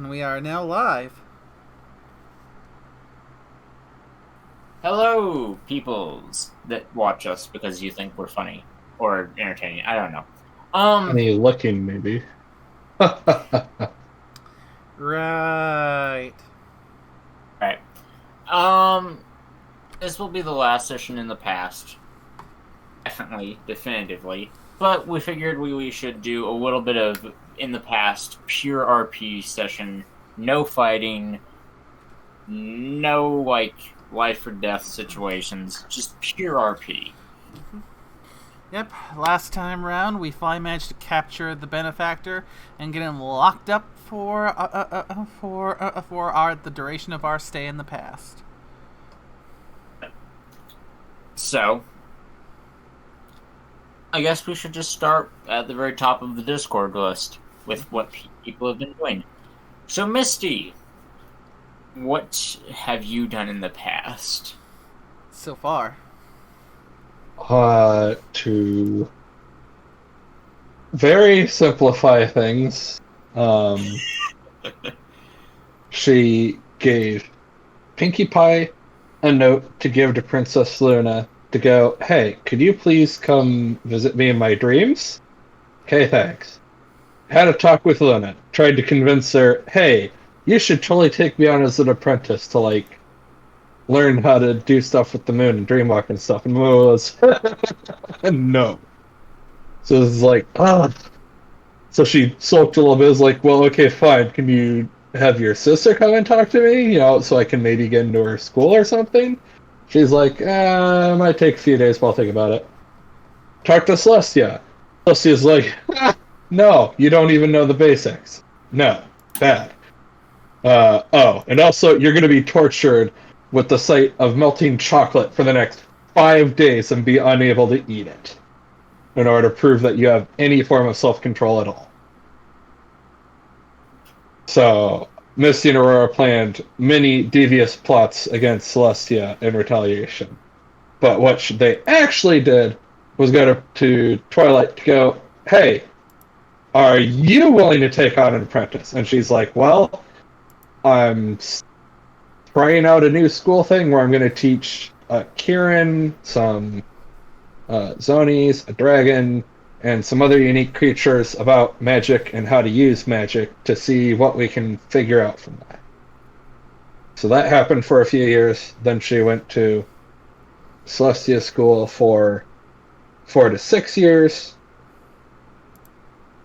We are now live. Hello, peoples that watch us because you think we're funny or entertaining. I don't know. Funny looking, maybe. Right. Right. Um, this will be the last session in the past. Definitely, definitively. But we figured we should do a little bit of in the past pure RP session. No fighting. No life or death situations. Just pure RP. Yep. Last time round, we finally managed to capture the benefactor and get him locked up for the duration of our stay in the past. So, I guess we should just start at the very top of the Discord list with what people have been doing. So, Misty, what have you done in the past? So far. To very simplify things, she gave Pinkie Pie a note to give to Princess Luna to go, hey, could you please come visit me in my dreams? Okay, thanks. Had a talk with Luna. Tried to convince her, hey, you should totally take me on as an apprentice to, learn how to do stuff with the moon and dreamwalk and stuff. And Luna was, no. So it's like, ah. So she sulked a little bit. It was like, well, okay, fine. Can you have your sister come and talk to me? So I can maybe get into her school or something? She's like, it might take a few days, but I'll think about it. Talk to Celestia. Celestia's like, no, you don't even know the basics. No, bad. And also, you're going to be tortured with the sight of melting chocolate for the next 5 days and be unable to eat it in order to prove that you have any form of self-control at all. So, Misty and Aurora planned many devious plots against Celestia in retaliation. But what they actually did was go to Twilight to go, hey, are you willing to take on an apprentice? And she's like, well, I'm trying out a new school thing where I'm going to teach Kieran some Zonies, a dragon, and some other unique creatures about magic and how to use magic to see what we can figure out from that. So that happened for a few years. Then she went to Celestia School for 4 to 6 years,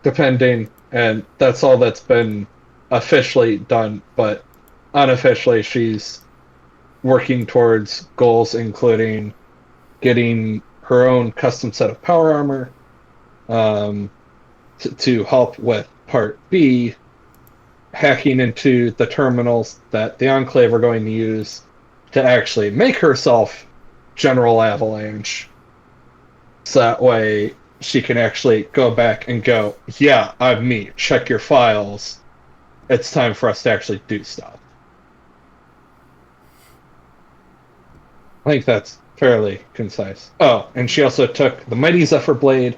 depending, and that's all that's been officially done, but unofficially she's working towards goals including getting her own custom set of power armor to help with Part B, hacking into the terminals that the Enclave are going to use to actually make herself General Avalanche, so that way she can actually go back and go, yeah, I'm me, check your files, it's time for us to actually do stuff. I think that's fairly concise. Oh, and she also took the Mighty Zephyr Blade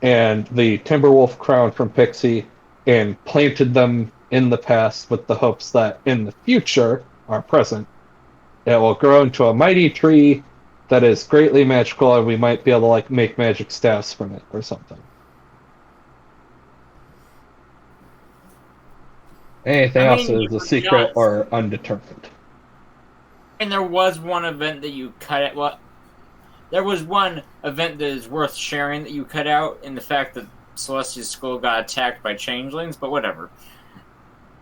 and the Timberwolf crown from Pixie and planted them in the past with the hopes that in the future, our present, it will grow into a mighty tree that is greatly magical and we might be able to make magic staffs from it or something. Anything else is a secret or undetermined. And there was one event that you cut it. Well, there was one event that is worth sharing that you cut out in the fact that Celestia's school got attacked by changelings, but whatever.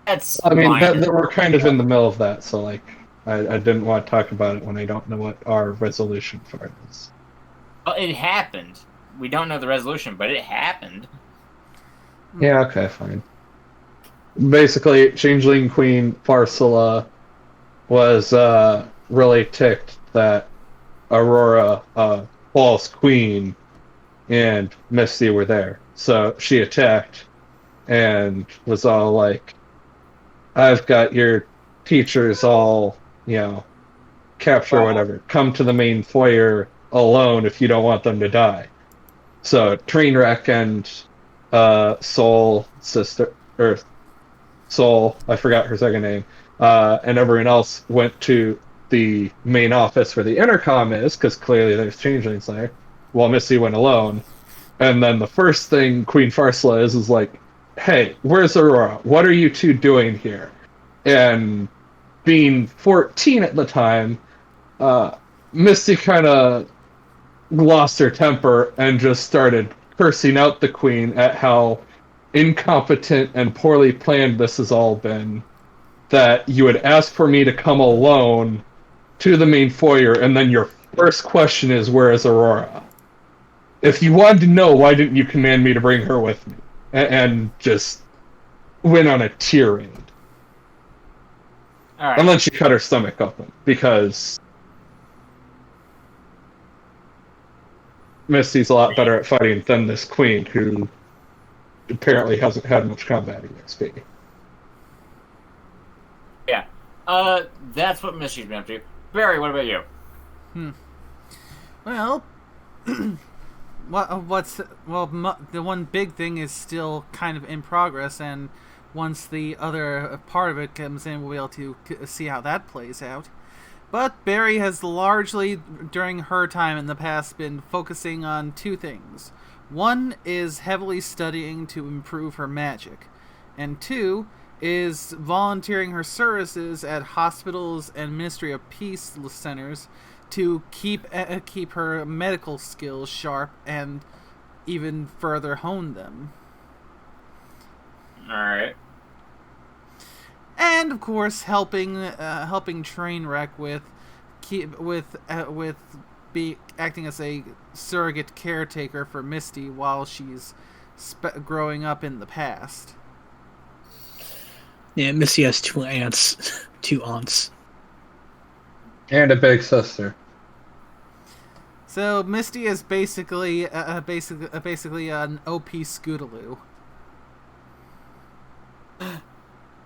I mean, we're kind of in the middle of that, so I didn't want to talk about it when I don't know what our resolution for it is. Well, it happened. We don't know the resolution, but it happened. Yeah, okay, fine. Basically, Changeling Queen Farsala was really ticked that Aurora, False Queen, and Misty were there. So she attacked and was all like, I've got your teachers all, capture or whatever. Come to the main foyer alone if you don't want them to die. So Trainwreck and Soul Soul, I forgot her second name, and everyone else went to the main office where the intercom is, because clearly there's changelings there, while Misty went alone. And then the first thing Queen Farsala is like, hey, where's Aurora? What are you two doing here? And being 14 at the time, Misty kind of lost her temper and just started cursing out the Queen at how incompetent and poorly planned this has all been. That you would ask for me to come alone to the main foyer, and then your first question is, where is Aurora? If you wanted to know, why didn't you command me to bring her with me? And just went on a tirade. All right. And then she cut her stomach open, because Misty's a lot better at fighting than this Queen, who apparently hasn't had much combat EXP. Yeah. That's what Misty's been up to. Barry, what about you? Well, the one big thing is still kind of in progress, and once the other part of it comes in, we'll be able to see how that plays out. But Barry has largely, during her time in the past, been focusing on two things. One is heavily studying to improve her magic, and two is volunteering her services at hospitals and Ministry of Peace centers to keep her medical skills sharp and even further hone them. All right. And of course, helping Trainwreck acting as a surrogate caretaker for Misty while she's growing up in the past. Yeah, Misty has two aunts. And a big sister. So Misty is basically an OP Scootaloo.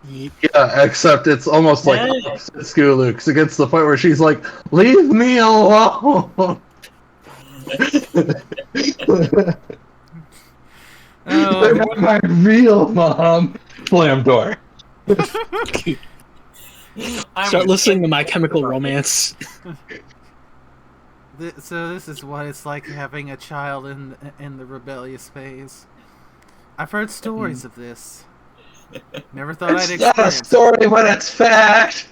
Yeah, except it's almost like Scootaloo, because it gets to the point where she's like, leave me alone! They're not my real mom! Slam door. Start listening to My Chemical Romance. So this is what it's like having a child in the rebellious phase. I've heard stories of this. Never thought I'd experience. It's not a story, but it's fact.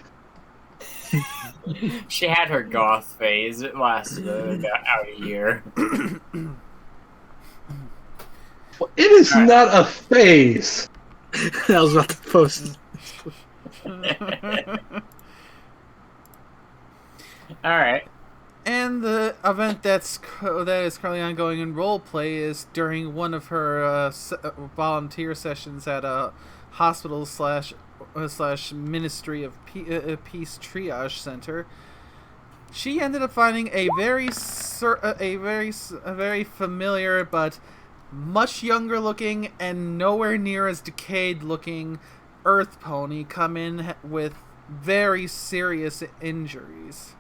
She had her goth phase. It lasted about a year. It is not a phase. I was about to post. All right. And the event that is currently ongoing in roleplay is during one of her volunteer sessions at a hospital slash Ministry of Peace triage center. She ended up finding a very familiar but much younger looking and nowhere near as decayed looking Earth pony come in with very serious injuries.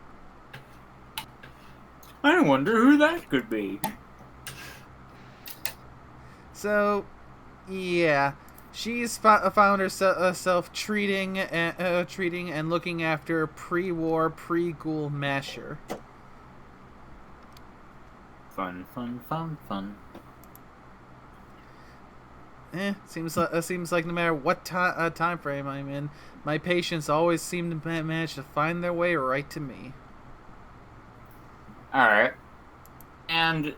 I wonder who that could be. So, yeah, she's found herself treating and looking after pre-war, pre-ghoul Masher. Fun. Seems like no matter what time frame I'm in, my patients always seem to manage to find their way right to me. Alright. And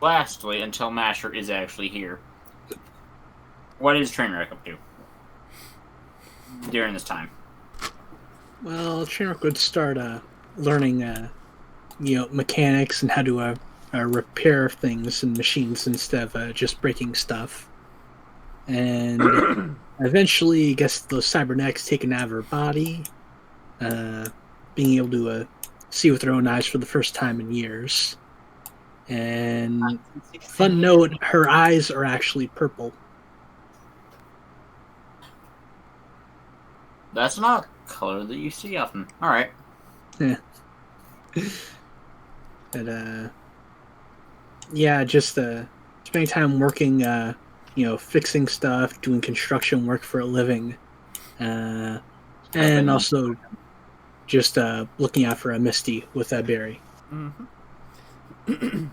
lastly, until Masher is actually here, what is Trainwreck up to during this time? Well, Trainwreck would start learning, mechanics and how to repair things and machines instead of just breaking stuff. And eventually, I guess those cybernetics taken out of her body, being able to see with their own eyes for the first time in years. And fun note, her eyes are actually purple. That's not a color that you see often. Alright. Yeah. But, just spending time working, fixing stuff, doing construction work for a living, And also just looking out for a Misty with that berry. Mm-hmm.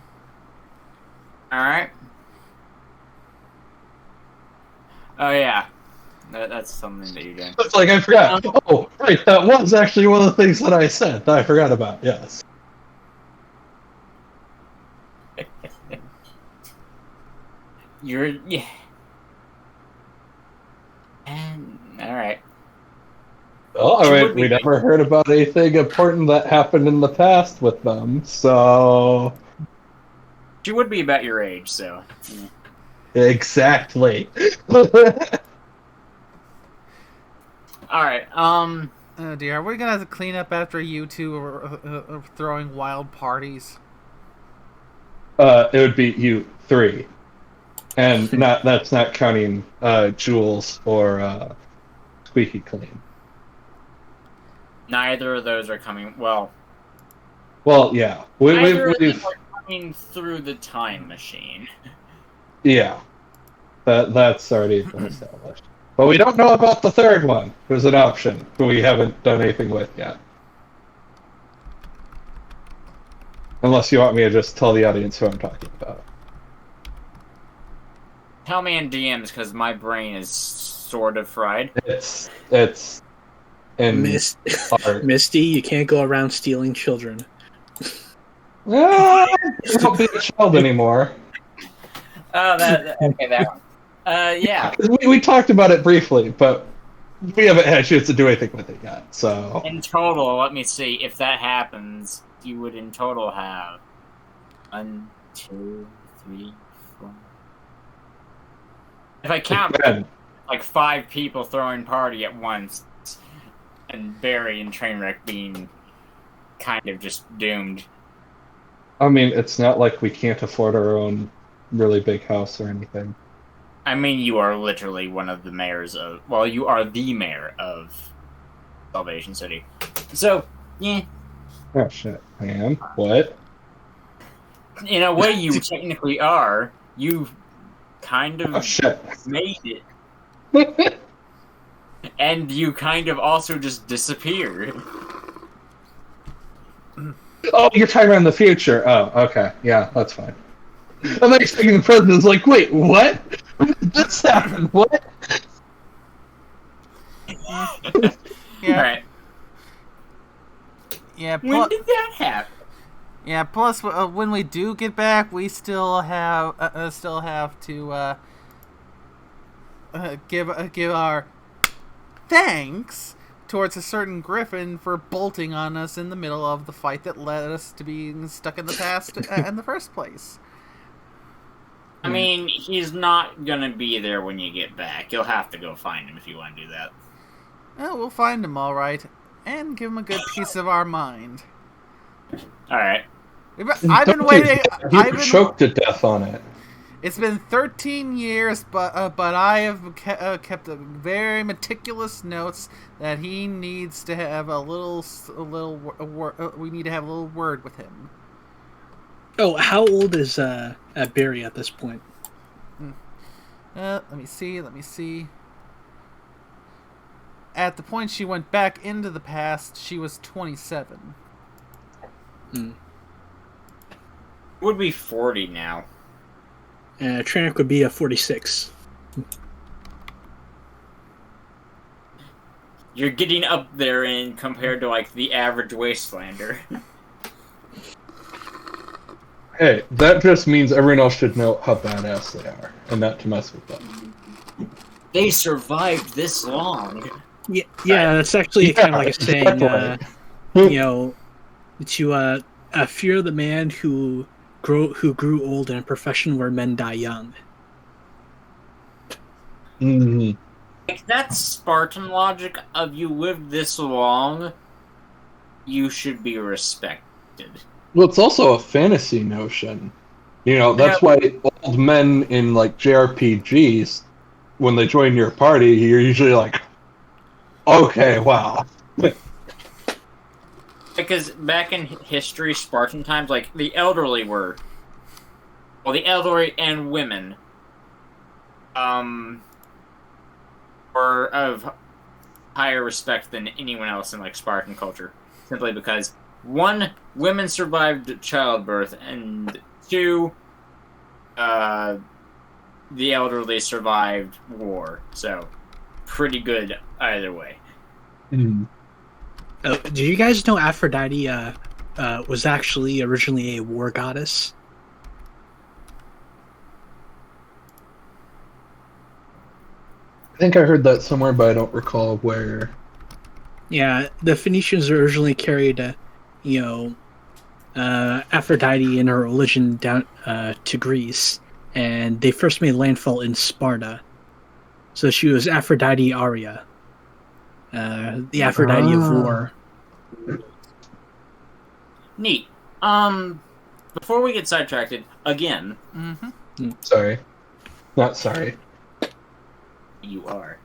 Alright. Oh, yeah. That's something that you're doing. It's like I forgot. Oh, right, that was actually one of the things that I said that I forgot about. Yes. Yeah. And alright. Well, I mean, we never heard about anything important that happened in the past with them, so. She would be about your age, so. Yeah. Exactly. Alright, Oh dear, are we gonna have to clean up after you two are throwing wild parties? It would be you three, and that's not counting Jules or Squeaky Clean. neither of those are coming. Well, Yeah, neither of them we've are coming through the time machine. yeah, that's already been established. But we don't know about the third one, who's an option, who we haven't done anything with yet. Unless you want me to just tell the audience who I'm talking about. Tell me in DMs, because my brain is sort of fried. It's in Misty, you can't go around stealing children. Don't be a child anymore. Oh, that one. Yeah. We talked about it briefly, but we haven't had a chance to do anything with it yet. So In total, let me see. If that happens, you would in total have 1, 2, 3, 4. If I count like 5 people throwing party at once, and Barry and Trainwreck being kind of just doomed. I mean, it's not like we can't afford our own really big house or anything. I mean, you are literally one of the mayors of... Well, you are the mayor of Salvation City. So, yeah. Oh, shit. I am? What? In a way, you technically are. You kind of made it. And you kind of also just disappeared. Oh, you're talking about in the future. Oh, okay. Yeah, that's fine. I'm expecting the president's like, wait, what? When did this happen? What? Yeah. Alright. Yeah. When did that happen? Yeah. Plus, when we do get back, we still have to give our thanks towards a certain griffin for bolting on us in the middle of the fight that led us to being stuck in the past in the first place. I mean, he's not gonna be there when you get back. You'll have to go find him if you want to do that. Well, we'll find him all right, and give him a good piece of our mind. Alright. I've been waiting. You choked to death on it. It's been 13 years, but I have kept a very meticulous notes that he needs to have we need to have a little word with him. Oh, how old is Barry at this point? Let me see. At the point she went back into the past, she was 27. Would be 40 now. Trank would be a 46. You're getting up there in compared to like the average Wastelander. Hey, that just means everyone else should know how badass they are, and not to mess with them. They survived this long. Yeah, that's actually kind of like a saying. To fear the man who grew old in a profession where men die young. Mm-hmm. Like, that's Spartan logic of you lived this long, you should be respected. Well, it's also a fantasy notion. You know, that's why old men in, like, JRPGs, when they join your party, you're usually like, okay, wow. Because back in history, Spartan times, like, the elderly were... Well, the elderly and women... were of higher respect than anyone else in like Spartan culture, simply because 1, women survived childbirth, and 2, the elderly survived war. So, pretty good either way. Hmm. Do you guys know Aphrodite was actually originally a war goddess? I think I heard that somewhere, but I don't recall where. Yeah, the Phoenicians originally carried, Aphrodite and her religion down to Greece, and they first made landfall in Sparta. So she was Aphrodite Aria, the Aphrodite of war. Neat. Before we get sidetracked, again, Sorry. Not sorry. you are.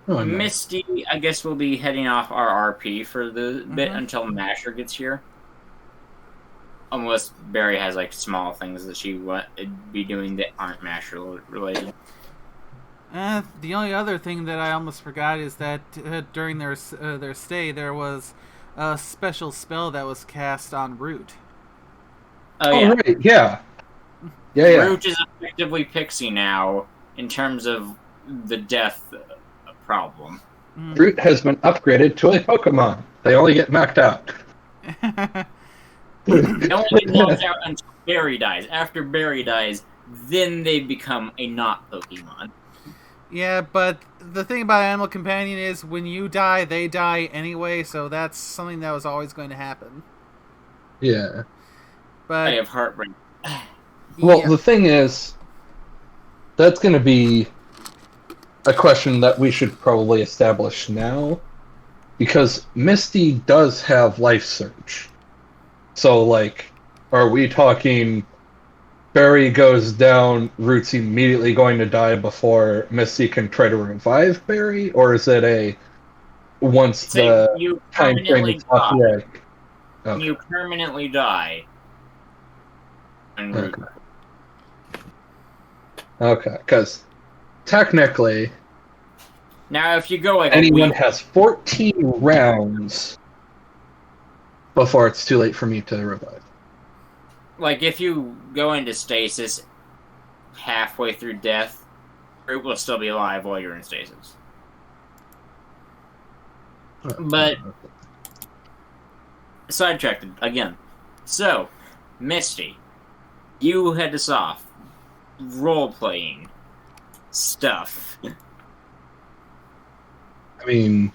Oh, no. Misty, I guess we'll be heading off our RP for the bit until Masher gets here. Unless Barry has like small things that she would be doing that aren't Masher related. The only other thing that I almost forgot is that during their stay, there was a special spell that was cast on Root. Oh, yeah. Right, yeah. Yeah. Root is effectively Pixie now in terms of the death problem. Root has been upgraded to a Pokemon. They only get knocked out. They only get knocked out until Barry dies. After Barry dies, then they become a not Pokemon. Yeah, but the thing about Animal Companion is when you die, they die anyway, so that's something that was always going to happen. Yeah. But I have heartbreak. Well, the thing is, that's going to be a question that we should probably establish now, because Misty does have Life Surge. So, like, are we talking Barry goes down, Root's immediately going to die before Misty can try to revive Barry? Or is it once the you time frame permanently is up? die. Okay. You permanently die. And Root. Okay, because technically, Now, if you go like anyone a week, has 14 rounds before it's too late for me to revive. like if you go into stasis halfway through death, Root will still be alive while you're in stasis. But sidetracked again. So, Misty, you head us off. Role-playing stuff. I mean,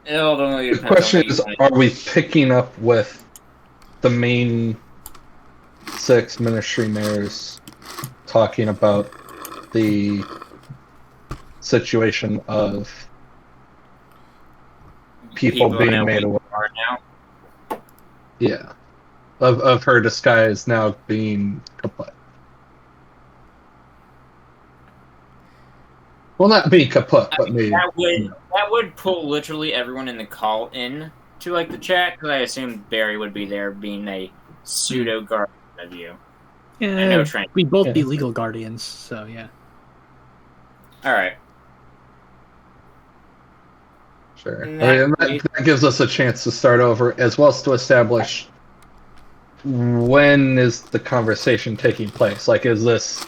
It ultimately the depends on question what you is, want. are we picking up with the main 6 ministry mayors talking about the situation of people in being a made weak aware? part now. Yeah. Of her disguise now being kaput. Well, not being kaput, but maybe. That would pull literally everyone in the call in to like the chat, because I assumed Barry would be there being a pseudo guardian of you. I know Yeah, Trent. we both Yeah. be legal guardians, so yeah. Alright. Sure. In I mean, that case- that gives us a chance to start over, as well as to establish when is the conversation taking place. Like, is this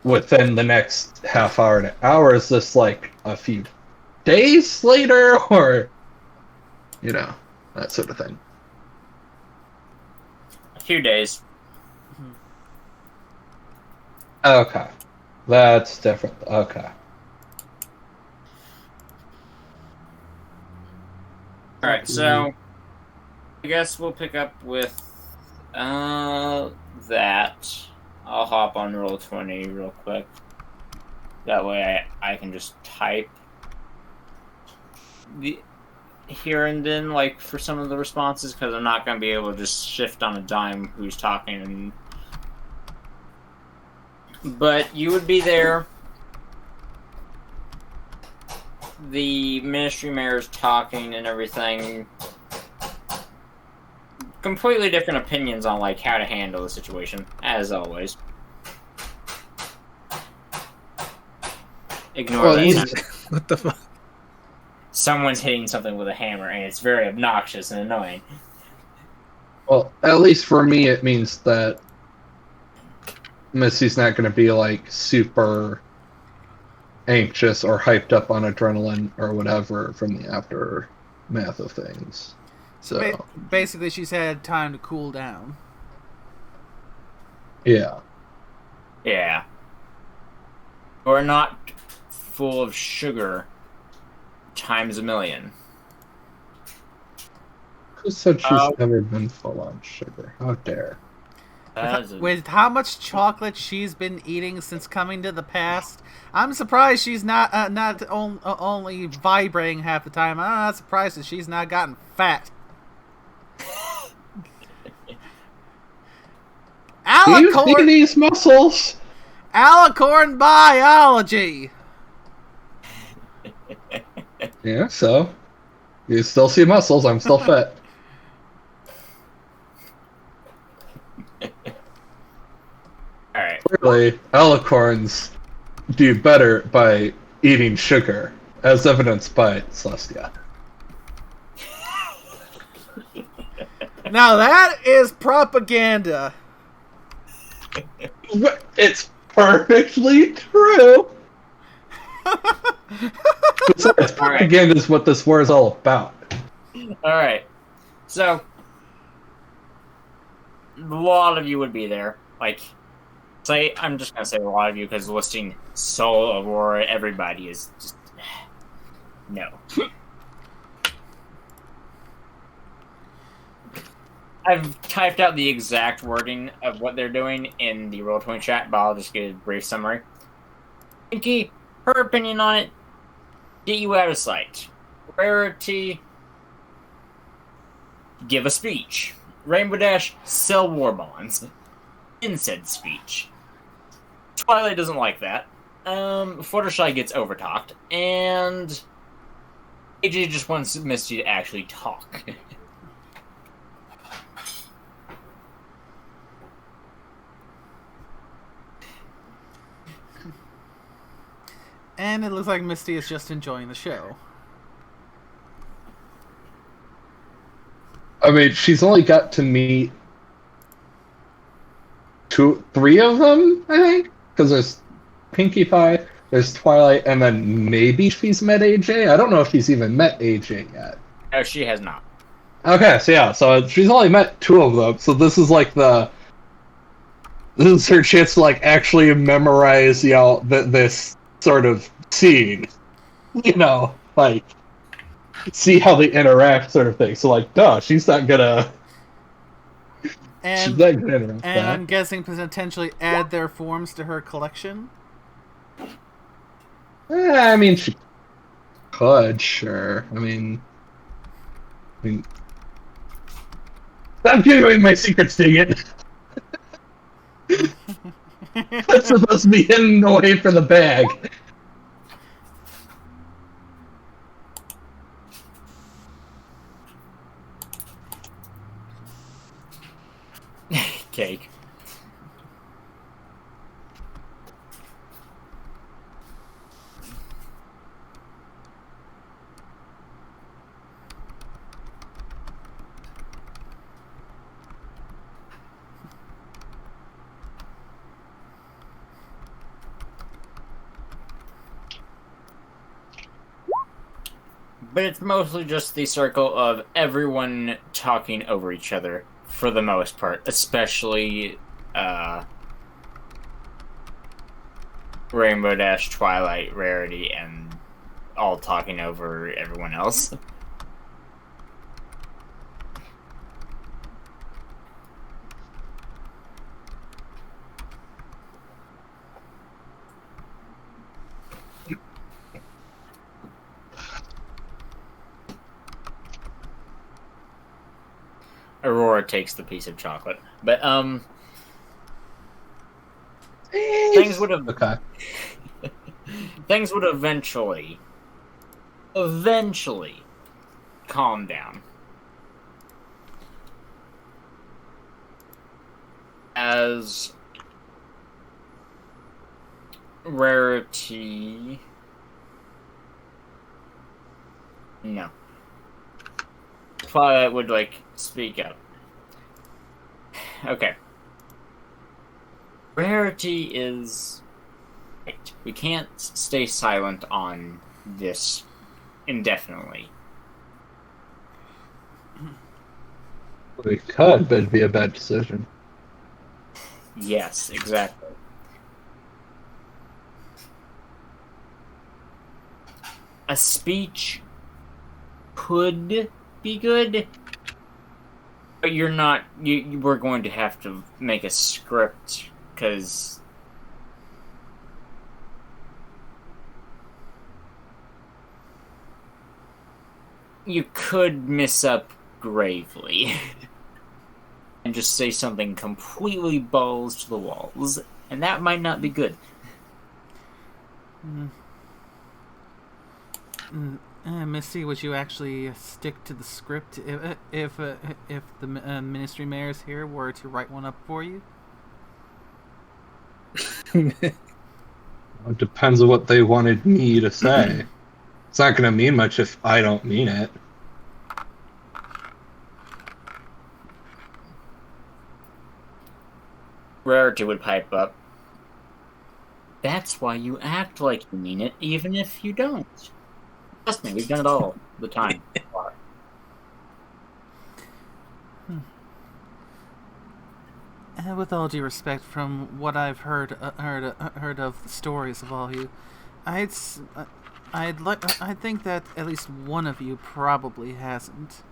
within the next half hour to hour? Is this like a few days later, or that sort of thing? A few days. Okay, that's different. Okay. Alright, so I guess we'll pick up with that. I'll hop on Roll20 real quick. That way I can just type the here and then, like, for some of the responses, because I'm not going to be able to just shift on a dime who's talking. But you would be there. The ministry mayor's talking and everything. Completely different opinions on like how to handle the situation, as always. Ignore Well, that. you- Sound. What the fuck? Someone's hitting something with a hammer, and it's very obnoxious and annoying. Well, at least for me, it means that Missy's not going to be like super anxious or hyped up on adrenaline or whatever from the aftermath of things. So, Basically, she's had time to cool down. yeah. Yeah. Or not full of sugar times a million. Who said she's ever been full on sugar? How dare. With how much chocolate she's been eating since coming to the past, I'm surprised she's not only vibrating half the time. I'm not surprised that she's not gotten fat. Do you see Alicorn, these muscles? Alicorn biology. Yeah, so you still see muscles. I'm still fit. Alright. Clearly, alicorns do better by eating sugar, as evidenced by Celestia. Now that is propaganda. It's perfectly true. Besides, propaganda is what this war is all about. Alright. So, a lot of you would be there. Like, I'm just gonna say a lot of you because listing Soul, Aurora, everybody is just. No. I've typed out the exact wording of what they're doing in the Roll20 chat, but I'll just get a brief summary. Pinky, her opinion on it, get you out of sight. Rarity, give a speech. Rainbow Dash, sell war bonds. In said speech. Twilight doesn't like that. Fluttershy gets overtalked, and AJ just wants Misty to actually talk. And it looks like Misty is just enjoying the show. I mean, she's only got to meet three of them, I think, because there's Pinkie Pie, there's Twilight, and then maybe she's met AJ. I don't know if she's even met AJ yet. No, she has not. Okay, so yeah, so she's only met two of them. So this is like this is her chance to like actually memorize, this sort of scene, like see how they interact, sort of thing. So like, duh, she's not gonna. And, she's not gonna interact and that. I'm guessing potentially add their forms to her collection. I mean, she could, sure. I mean, stop giving away my secrets, dang it. That's supposed to be hidden away for the bag. Cake. But it's mostly just the circle of everyone talking over each other for the most part, especially Rainbow Dash, Twilight, Rarity, and all talking over everyone else. Aurora takes the piece of chocolate. But, things would have... Okay. things would eventually calm down. As Rarity No. Twilight would, speak up. Okay. Rarity is... Right. We can't stay silent on this indefinitely. We could, but it'd be a bad decision. Yes, exactly. A speech could be good, but you're not. We're going to have to make a script because you could mess up gravely and just say something completely balls to the walls, and that might not be good. Misty, would you actually stick to the script if the ministry mayors here were to write one up for you? It depends on what they wanted me to say. It's not going to mean much if I don't mean it. Rarity would pipe up. That's why you act like you mean it, even if you don't. Trust me, we've done it all the time. With all due respect, from what I've heard of the stories of all you, I think that at least one of you probably hasn't.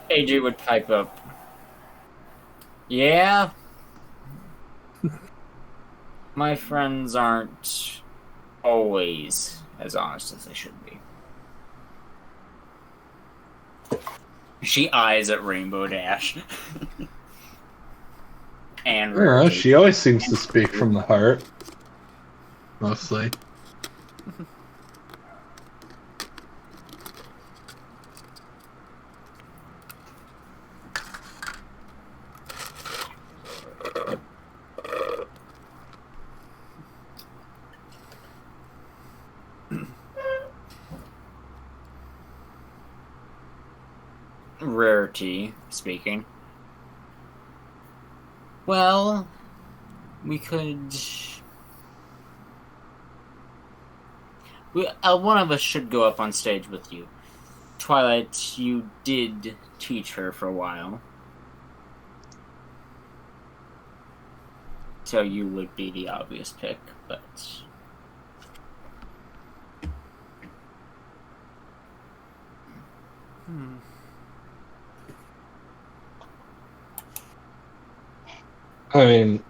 AJ would pipe up. Yeah? My friends aren't always as honest as they should be. She eyes at Rainbow Dash. And Yeah, she always seems to speak from the heart. Mostly. Rarity speaking. Well, we could. One of us should go up on stage with you. Twilight, you did teach her for a while. So you would be the obvious pick, but... I mean,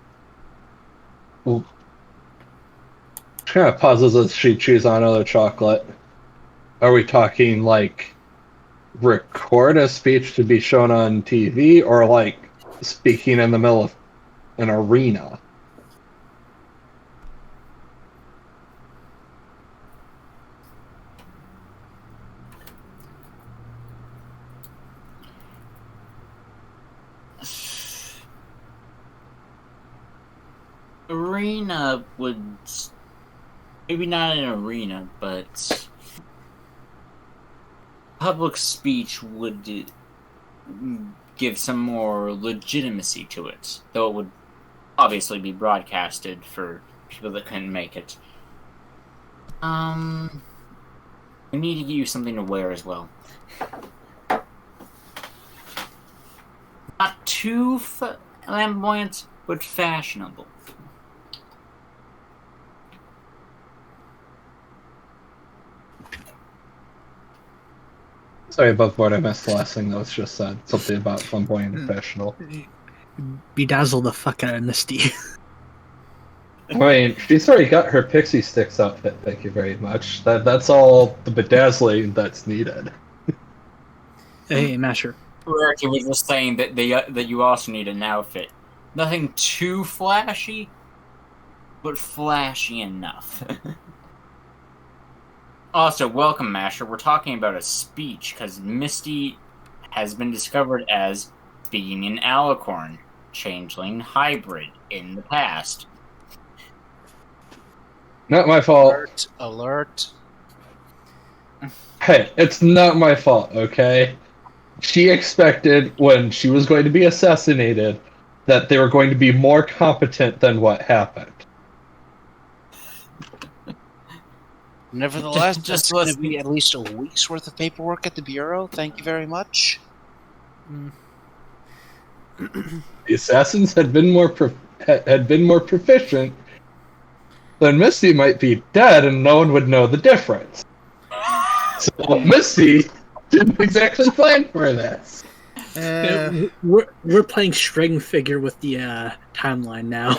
well, she kind of pauses as she chews on another chocolate. Are we talking, record a speech to be shown on TV, or, speaking in the middle of an arena? Arena would... Maybe not an arena, but... Public speech would give some more legitimacy to it, though it would obviously be broadcasted for people that couldn't make it. We need to get you something to wear as well. Not too flamboyant, but fashionable. Sorry, above board, I missed the last thing that was just said. Something about flamboyant and fashionable. Bedazzle the fuck out of Misty. I mean, she's already got her pixie sticks outfit, thank you very much. That's all the bedazzling that's needed. Hey, Masher. Rarity was just saying that that you also need an outfit. Nothing too flashy, but flashy enough. Also, welcome, Masher. We're talking about a speech, because Misty has been discovered as being an alicorn, changeling hybrid in the past. Not my fault. Alert! Alert! Hey, it's not my fault, okay? She expected when she was going to be assassinated that they were going to be more competent than what happened. Nevertheless, Just that's going to listening. be at least a week's worth of paperwork at the bureau. Thank you very much. The assassins had been more proficient, then Misty might be dead and no one would know the difference. So Misty didn't exactly plan for this. We're playing string figure with the timeline now.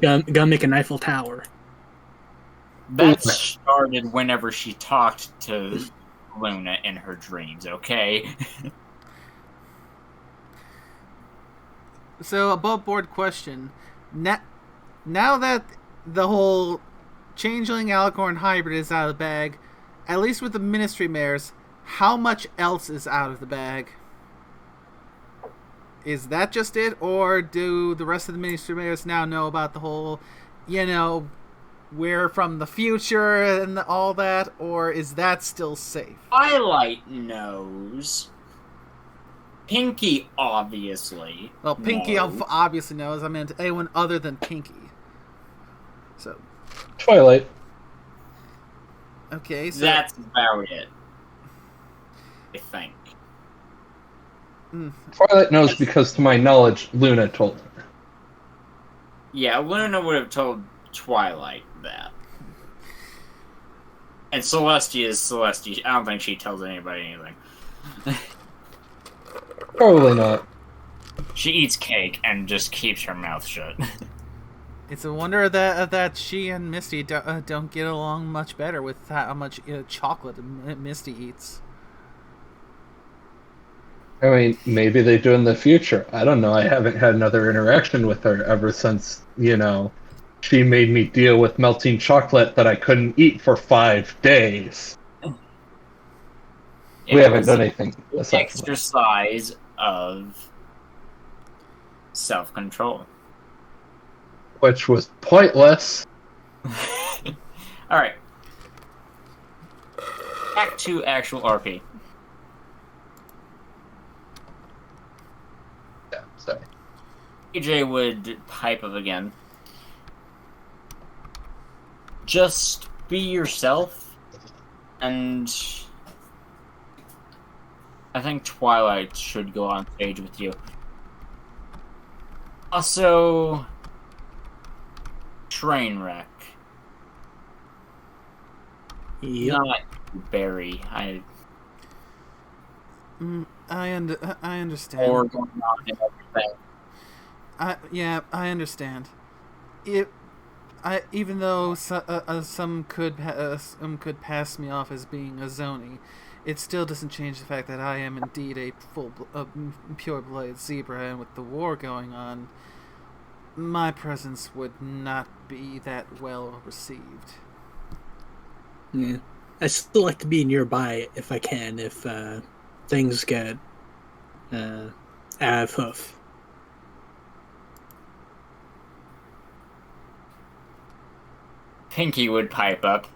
Gotta make an Eiffel Tower. That started whenever she talked to Luna in her dreams, okay? So, above board question. Now that the whole Changeling Alicorn hybrid is out of the bag, at least with the Ministry Mares, how much else is out of the bag? Is that just it, or do the rest of the Ministry Mares now know about the whole, we're from the future and all that, or is that still safe? Twilight knows. Pinky obviously. Well, Pinky knows. obviously knows. I meant anyone other than Pinky. So, Twilight. okay, so That's about it. I think. Twilight knows because, to my knowledge, Luna told her. Yeah, Luna would have told Twilight that. And Celestia is Celestia. I don't think she tells anybody anything. Probably not. She eats cake and just keeps her mouth shut. it's a wonder that she and Misty don't get along much better with how much chocolate Misty eats. I mean, maybe they do in the future. I don't know. I haven't had another interaction with her ever since, she made me deal with melting chocolate that I couldn't eat for 5 days. We haven't done anything. Exercise of self-control. Which was pointless. Alright. Back to actual RP. Yeah, sorry. AJ would pipe up again. Just be yourself, and I think Twilight should go on stage with you. Also, Trainwreck. Yep. Not Barry. I understand. Or going on and everything. I understand. Even though some could pass me off as being a Zoni, it still doesn't change the fact that I am indeed a pure-blooded zebra, and with the war going on, my presence would not be that well received. Yeah. I still like to be nearby if I can, if things get out of hoof. Pinky would pipe up.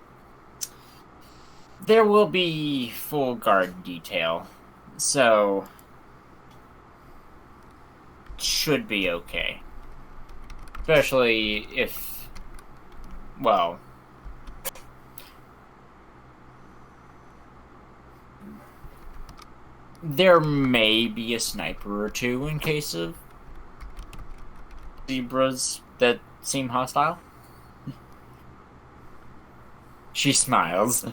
There will be full guard detail, so should be okay. Especially if, well, there may be a sniper or two in case of zebras that seem hostile. She smiles.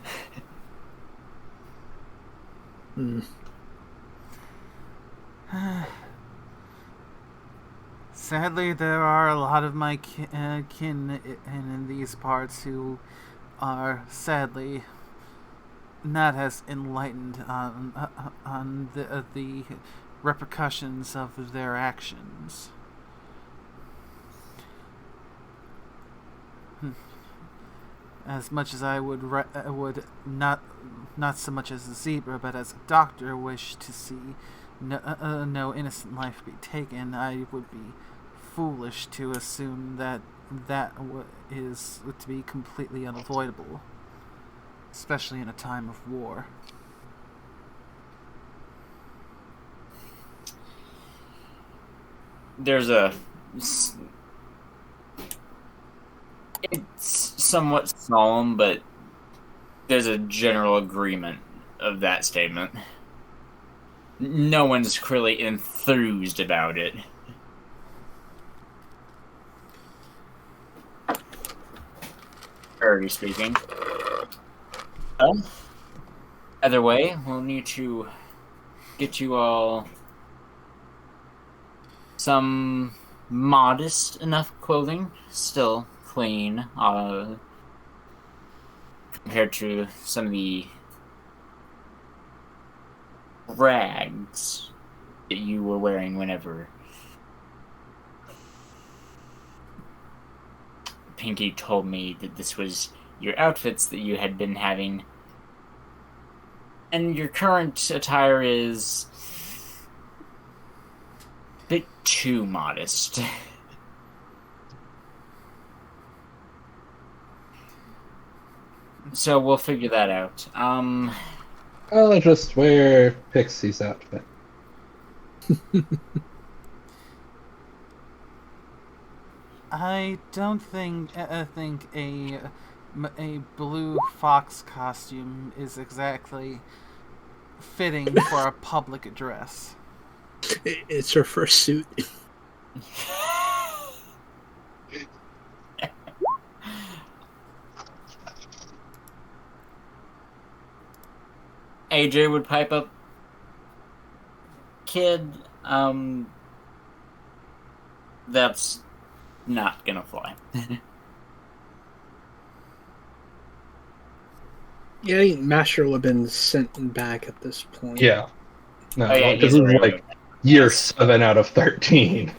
Sadly, there are a lot of my kin in these parts who are sadly not as enlightened on the repercussions of their actions. As much as I would not so much as a zebra, but as a doctor, wish to see no innocent life be taken, I would be foolish to assume that is to be completely unavoidable, especially in a time of war. There's a... It's somewhat solemn, but there's a general agreement of that statement. No one's really enthused about it. Already speaking. Well, either way, we'll need to get you all some modest enough clothing, still clean, compared to some of the rags that you were wearing whenever Pinky told me that this was your outfits that you had been having. And your current attire is a bit too modest. So we'll figure that out. I'll just wear Pixie's outfit. I don't think a blue fox costume is exactly fitting for a public address. It's her first suit. AJ would pipe up, "Kid, that's not gonna fly." Yeah, I think Master would have been sent back at this point. Yeah. No, Oh, yeah, this he's is already- like year 7 out of 13.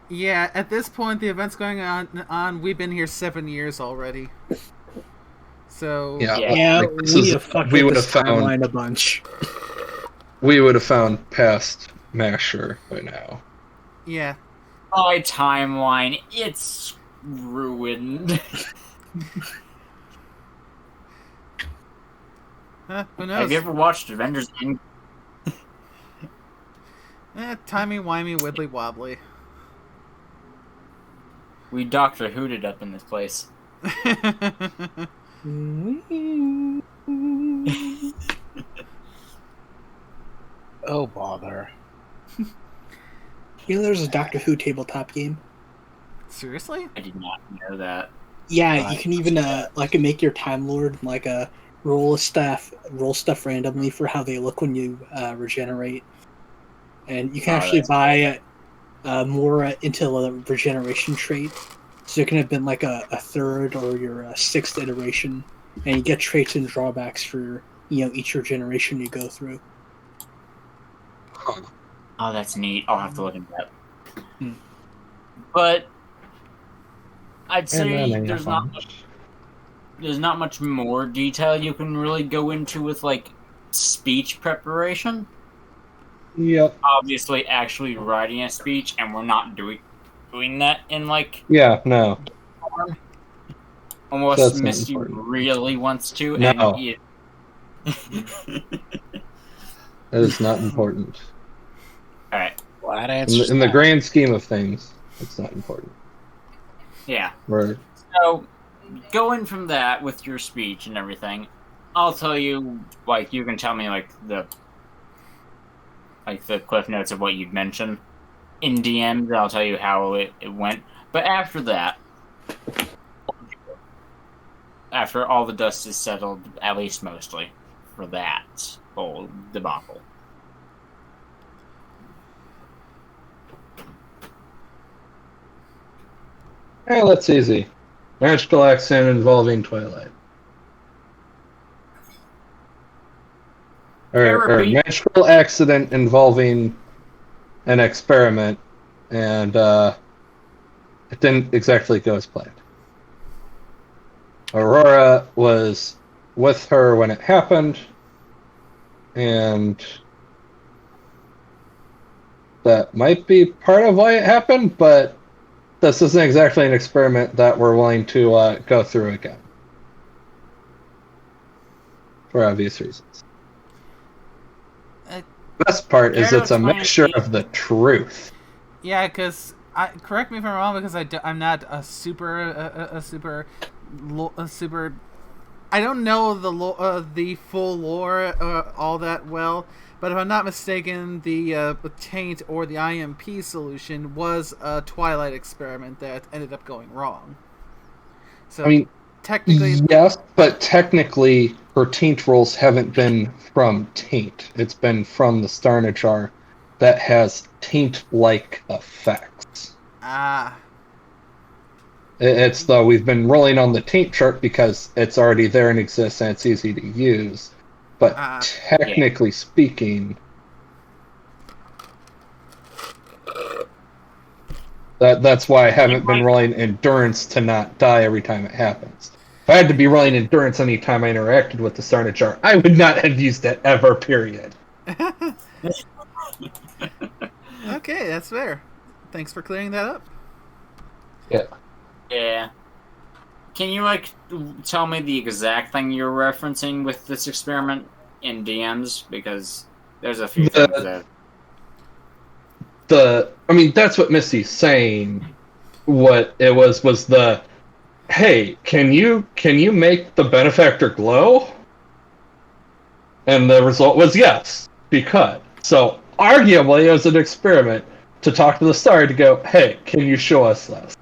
Yeah, at this point, the event's going on. We've been here 7 years already. So Yeah. Yeah, Like, we this is- have fucked we with would this have found- timeline a bunch. We would have found past Masher by now. yeah, My timeline, it's ruined. who knows? Have you ever watched Avengers Endgame? Timey-wimey, wibbly-wobbly. We Doctor Who'd it up in this place. Oh, bother. You know, there's a Doctor Who tabletop game. Seriously? I did not know that. Yeah, you can even make your Time Lord roll stuff randomly for how they look when you regenerate, and you can actually buy more into the regeneration trait. So it can have been like a third or your sixth iteration, and you get traits and drawbacks for each regeneration you go through. Oh, that's neat. I'll have to look into that. Hmm. But I'd And say then there's not much more detail you can really go into with like speech preparation. Yep. Obviously, actually writing a speech, and we're not doing that in like Yeah, no. form. Unless That's not Misty important. really wants to. No. And That is not important. All right. Well, that In answers the, in the that. grand scheme of things, it's not important. Yeah. Right. So, going from that with your speech and everything, I'll tell you, like, you can tell me, like, the cliff notes of what you'd mentioned in DMs. I'll tell you how it went. But after that, after all the dust is settled, at least mostly, for that whole debacle. Yeah, that's easy. Magical accident involving Twilight. Or Repeat. magical accident involving an experiment, and it didn't exactly go as planned. Aurora was with her when it happened, and that might be part of why it happened, but this isn't exactly an experiment that we're willing to go through again. For obvious reasons. Uh, The best part is Care to it's a explain mixture the- of the truth. Yeah, because correct me if I'm wrong, because I'm not a super. I don't know the full lore all that well, but if I'm not mistaken, the taint or the IMP solution was a Twilight experiment that ended up going wrong. So I mean, technically, yes, but technically, her taint rolls haven't been from taint. It's been from the Starnajar that has taint-like effects. It's though we've been rolling on the taint chart because it's already there and exists and it's easy to use. But technically speaking, that's why I haven't been rolling endurance to not die every time it happens. If I had to be rolling endurance anytime I interacted with the Starnajar, I would not have used it ever, period. okay, that's fair. Thanks for clearing that up. Yeah. Yeah. Can you, tell me the exact thing you're referencing with this experiment in DMs? Because there's a few things that... I mean, that's what Missy's saying. What it was the, hey, can you make the benefactor glow? And the result was yes, she could. So, arguably, it was an experiment to talk to the star to go, hey, can you show us this?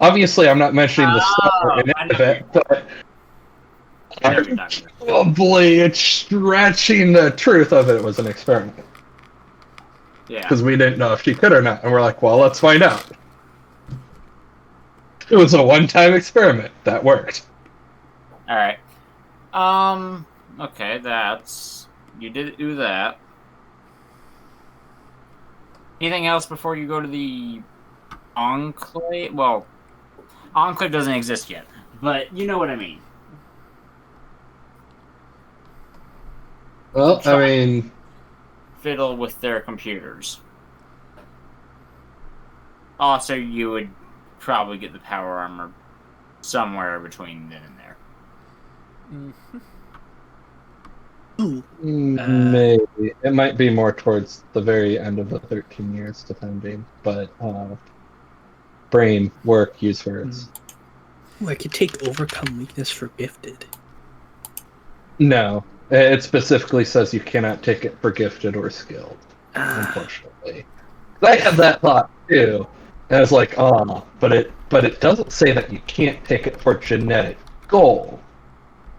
Obviously, I'm not mentioning the star in any of it, but probably it's stretching the truth of it was an experiment. Yeah. Because we didn't know if she could or not. And we're like, well, let's find out. It was a one-time experiment. That worked. Alright. Okay, you did do that. Anything else before you go to the Enclave? Well, Enclave doesn't exist yet, but you know what I mean. Well, I mean... Fiddle with their computers. Also, you would probably get the power armor somewhere between then and there. Maybe. It might be more towards the very end of the 13 years, depending. But brain work, use words. I could take overcome weakness for gifted. No. It specifically says you cannot take it for gifted or skilled, unfortunately. I had that thought too. And I was like, but it doesn't say that you can't take it for genetic goal.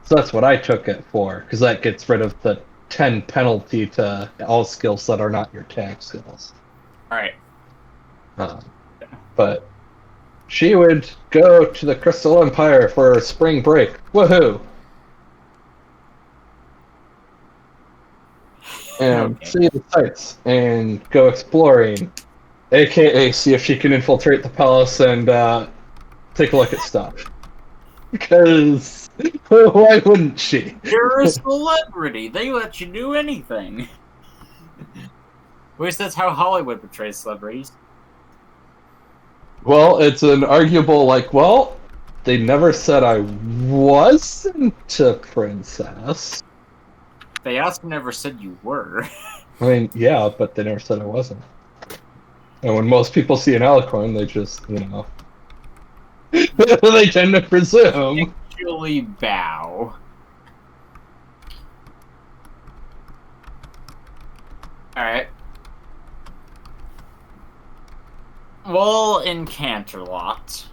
So that's what I took it for, because that gets rid of the 10 penalty to all skills that are not your tag skills. Alright. But she would go to the Crystal Empire for spring break. Woohoo! And see the sights and go exploring, aka see if she can infiltrate the palace and take a look at stuff. Because why wouldn't she? You're a celebrity. They let you do anything. At least that's how Hollywood portrays celebrities. Well, it's an arguable they never said I wasn't a princess. They also never said you were. I mean, yeah, but they never said I wasn't. And when most people see an alicorn, they just, they tend to presume. Actually bow. Alright. Well, in Canterlot.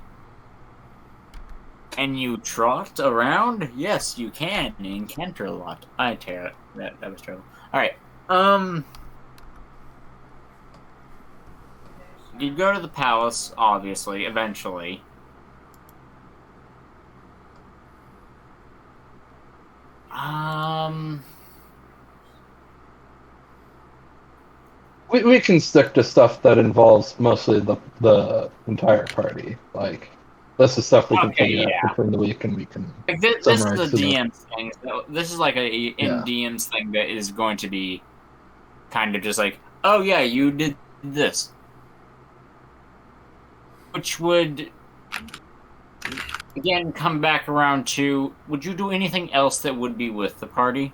And you trot around? Yes, you can in Canterlot. That was terrible. Alright. You'd go to the palace, obviously, eventually. We can stick to stuff that involves mostly the entire party. This is stuff we can figure out between the week, and we can. This is the DM's thing. This is like in DM's thing that is going to be kind of just like, oh yeah, you did this. which would again come back around to, would you do anything else that would be with the party?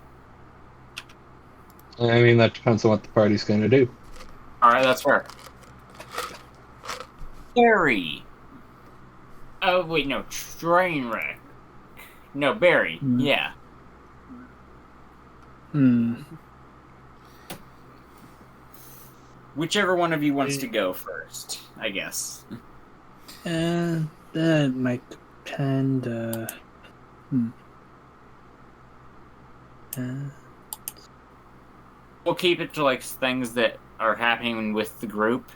I mean, that depends on what the party's going to do. Alright, that's fair. Barry. Oh, wait, no. Trainwreck. No, Barry. Yeah. Whichever one of you wants to go first, I guess. That might depend. We'll keep it to, like, things that are happening with the group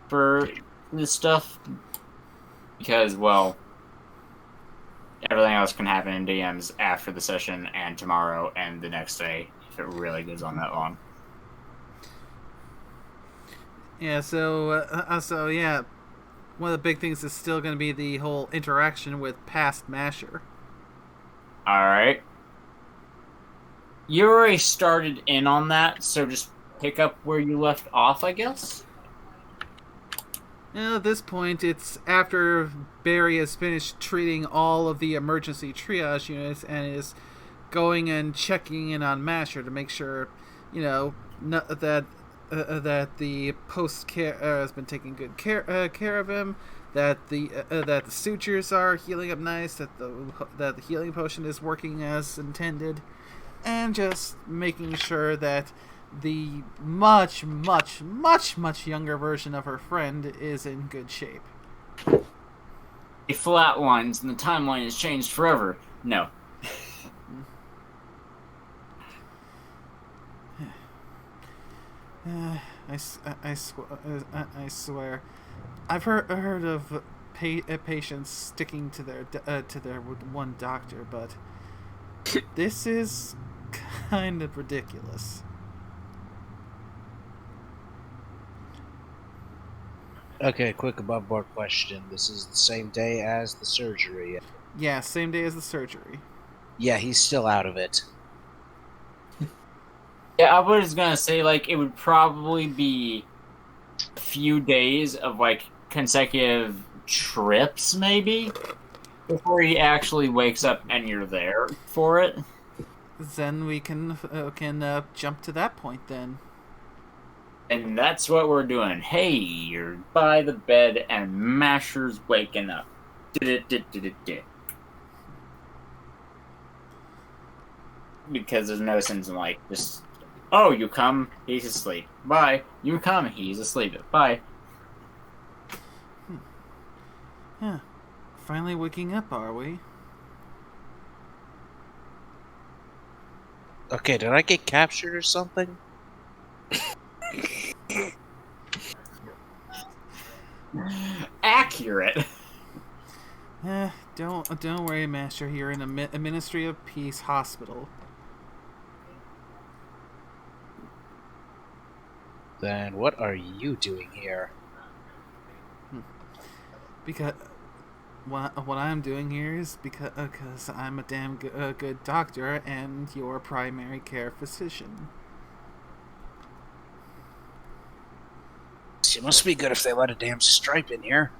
for this stuff. Because, well, everything else can happen in DMs after the session and tomorrow and the next day if it really goes on that long. Yeah, so yeah, one of the big things is still going to be the whole interaction with past Masher. Alright. You already started in on that, so just pick up where you left off, I guess? At this point, it's after Barry has finished treating all of the emergency triage units and is going and checking in on Masher to make sure, that the post care has been taking good care of him, that the sutures are healing up nice, that the healing potion is working as intended, and just making sure that the much younger version of her friend is in good shape. It flatlines and the timeline has changed forever. No. I swear, I've heard of patients sticking to their one doctor, but this is kind of ridiculous. Okay, quick above board question. This is the same day as the surgery. Yeah, same day as the surgery. Yeah, he's still out of it. Yeah, I was gonna say, like, it would probably be a few days of, like, consecutive trips, maybe, before he actually wakes up and you're there for it. Then we can jump to that point then. And that's what we're doing. Hey, you're by the bed and Masher's waking up. Because there's no sense in, like, just, oh, you come, he's asleep. Bye. You come, he's asleep. Bye. Yeah. Finally waking up, are we? Okay, did I get captured or something? Accurate. Don't worry, Master. You're in a Ministry of Peace hospital. Then what are you doing here? Because what I'm doing here is because I'm a damn good doctor and your primary care physician. It must be good if they let a damn stripe in here.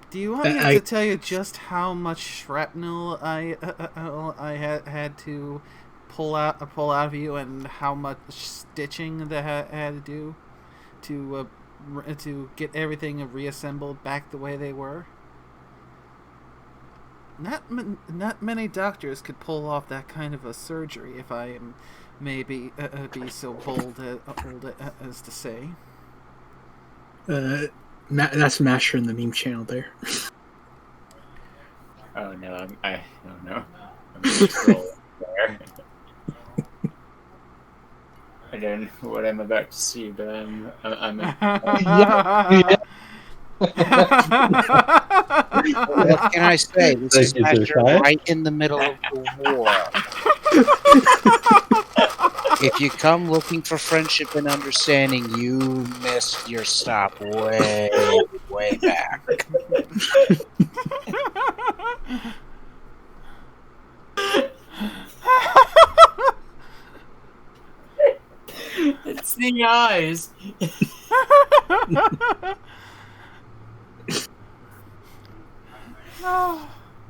Do you want me to tell you just how much shrapnel I had to pull out of you, and how much stitching that I had to do to get everything reassembled back the way they were? Not many doctors could pull off that kind of a surgery, if I am maybe be so bold as to say. That's Masher in the meme channel there. Oh no, I don't know. I'm scrolling there. I don't know what I'm about to see, but I'm What can I say? This is Masher right in the middle of the war. If you come looking for friendship and understanding, you missed your stop way back. It's the eyes.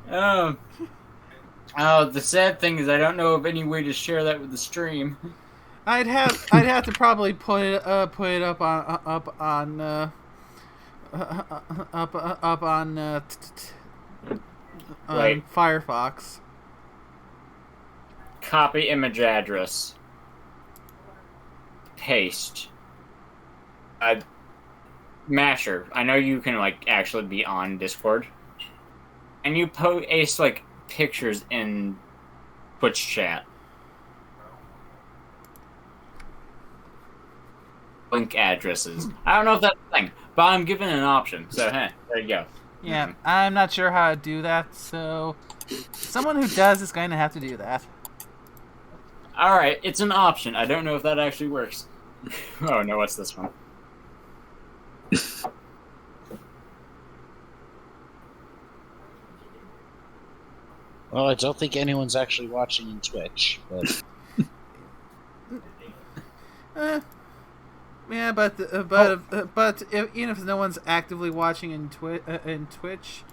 Um, oh, the sad thing is I don't know of any way to share that with the stream. I'd have to probably put it up on Right. Firefox. Copy image address. Paste. Masher, I know you can like actually be on Discord, and you paste like pictures in Twitch chat. Link addresses. I don't know if that's a thing, but I'm given an option. So hey, there you go. Yeah, I'm not sure how to do that, so someone who does is going to have to do that. All right, it's an option. I don't know if that actually works. Oh no, what's this one? Well, I don't think anyone's actually watching in Twitch, but Yeah, but even if no one's actively watching in Twitch,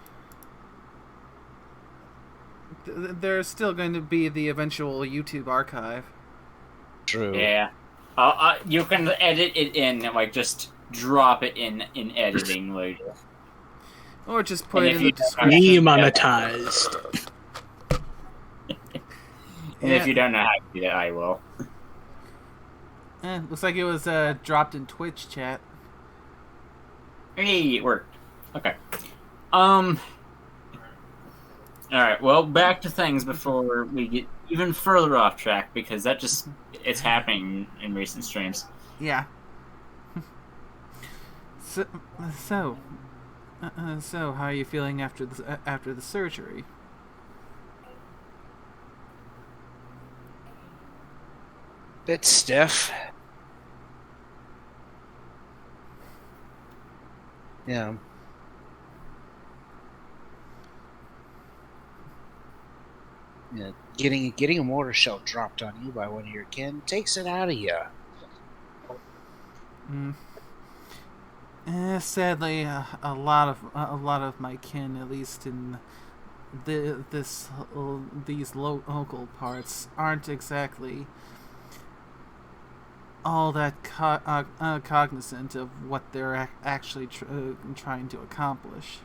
there's still going to be the eventual YouTube archive. true. Yeah. You can edit it in, like just drop it in editing later. Or just put And it if in you the don't description. Demonetized. And if you don't know how to do that, I will. Looks like it was dropped in Twitch chat. Hey, it worked. Okay. Alright, well, back to things before we get even further off track, because that just, it's happening in recent streams. Yeah. So, how are you feeling after the surgery? Bit stiff. Yeah. Yeah, getting a mortar shell dropped on you by one of your kin takes it out of you. Sadly, a lot of my kin, at least in these local parts, aren't exactly all that cognizant of what they're actually trying to accomplish.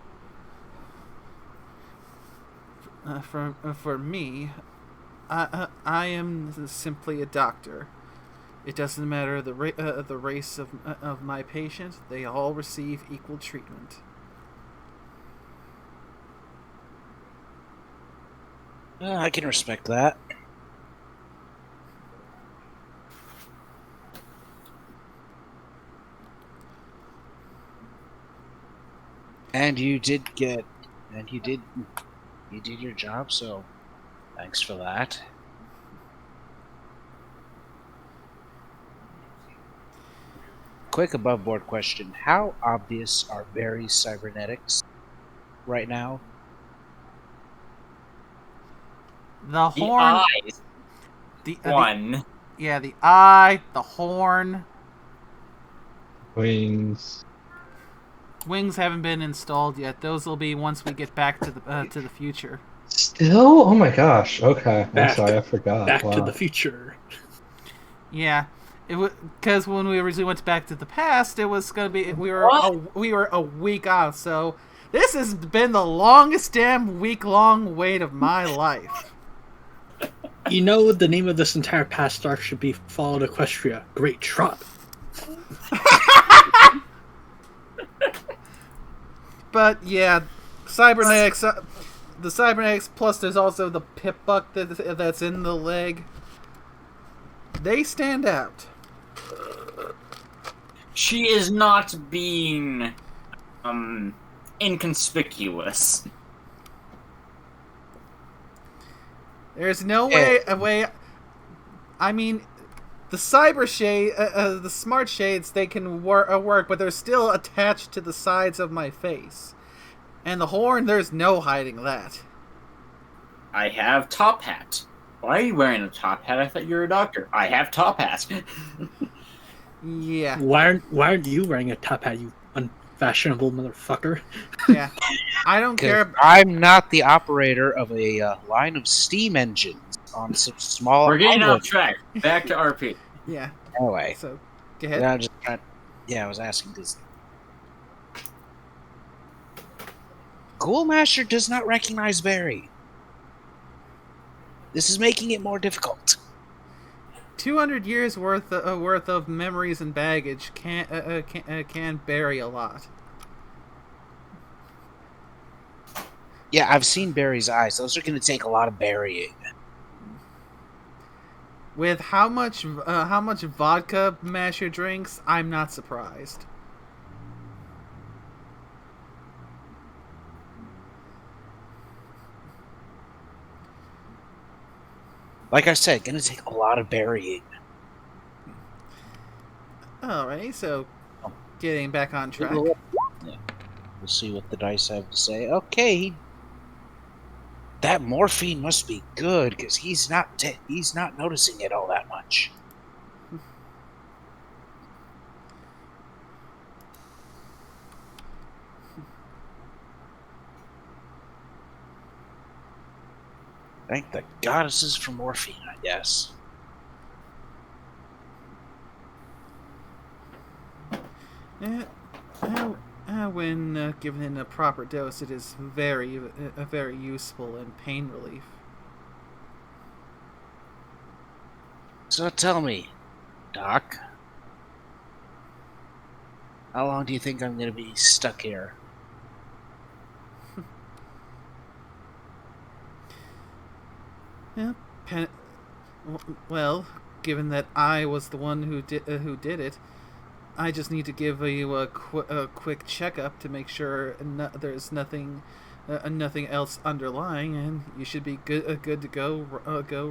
For me, I am simply a doctor. It doesn't matter the race of my patient; they all receive equal treatment. I can respect that. And you did your job, so thanks for that. Quick above board question. How obvious are Barry's cybernetics right now? The The horn, eyes. the eye, the horn. Wings. Wings haven't been installed yet. Those will be once we get back to the future. Still? Oh my gosh. Okay. I'm sorry, I forgot. Back to Wow. the Future. Yeah, because when we originally went back to the past, it was gonna be we were a week off. So this has been the longest damn week-long wait of my life. You know the name of this entire past arc should be Fall to Equestria. Great Trot. But yeah, cybernetics. The cybernetics plus there's also the pip buck that's in the leg. They stand out. She is not being inconspicuous. There's no way. I mean, the cyber shade, the smart shades, they can work, but they're still attached to the sides of my face. And the horn, there's no hiding that. I have top hat. Why are you wearing a top hat? I thought you were a doctor. I have top hat. Yeah, Why aren't you wearing a top hat, you unfashionable motherfucker? yeah. I don't Because care. I'm not the operator of a line of steam engines on some small We're getting island. off track. Back to RP. Yeah. Anyway, So, go ahead. yeah, I'm just trying. Yeah, I was asking because Ghoulmaster does not recognize Barry. This is making it more difficult. 200 years worth of memories and baggage can bury a lot. Yeah, I've seen Barry's eyes. Those are going to take a lot of burying. With how much vodka Masher drinks, I'm not surprised. Like I said, going to take a lot of burying. Alright, so getting back on track. Yeah. We'll see what the dice have to say. Okay, that morphine must be good because he's not noticing it all that much. Thank the goddesses for morphine, I guess. When given a proper dose, it is very useful in pain relief. So tell me, Doc, how long do you think I'm going to be stuck here? Yeah, well, given that I was the one who did it, I just need to give you a quick checkup to make sure there's nothing else underlying, and you should be good to go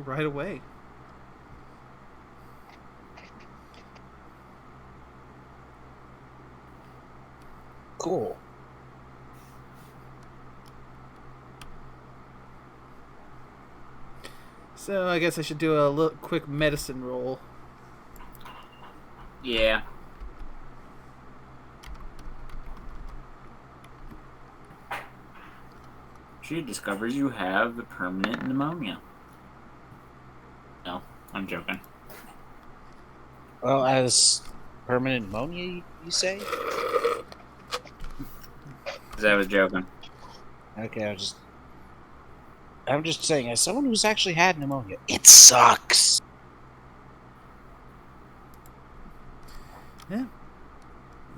right away. Cool. So I guess I should do a quick medicine roll. Yeah. She discovers you have the permanent pneumonia. No, I'm joking. Well, as permanent pneumonia, you say? Because I was joking. Okay, I'm just saying, as someone who's actually had pneumonia, it sucks. Yeah.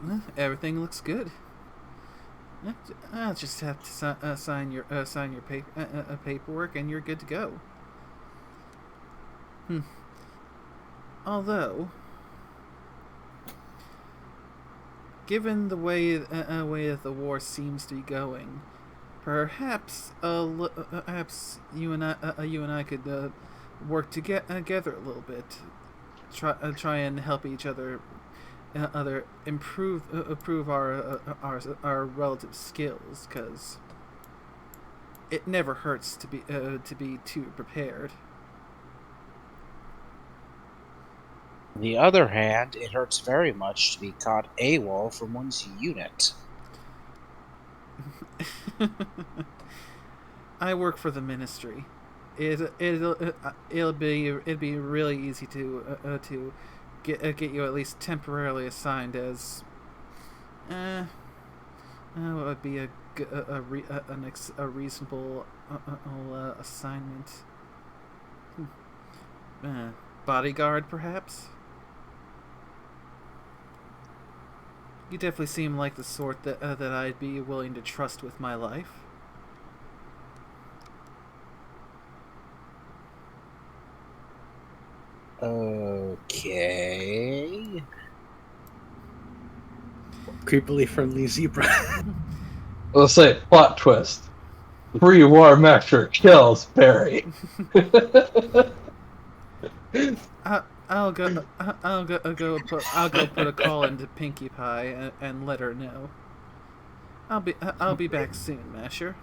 Well, everything looks good. Yeah, I'll just have to sign your paperwork, and you're good to go. Although, given the way that the war seems to be going, perhaps you and I could work together a little bit. Try and help each other improve our relative skills, because it never hurts to be too prepared. On the other hand, it hurts very much to be caught AWOL from one's unit. I work for the ministry. It'd be really easy to get you at least temporarily assigned as what would be a reasonable assignment. Bodyguard, perhaps. You definitely seem like the sort that I'd be willing to trust with my life. Okay. Creepily friendly zebra. Let's say plot twist. Pre-war Master kills Barry. I'll go put a call into Pinkie Pie and let her know. I'll be back soon, Masher.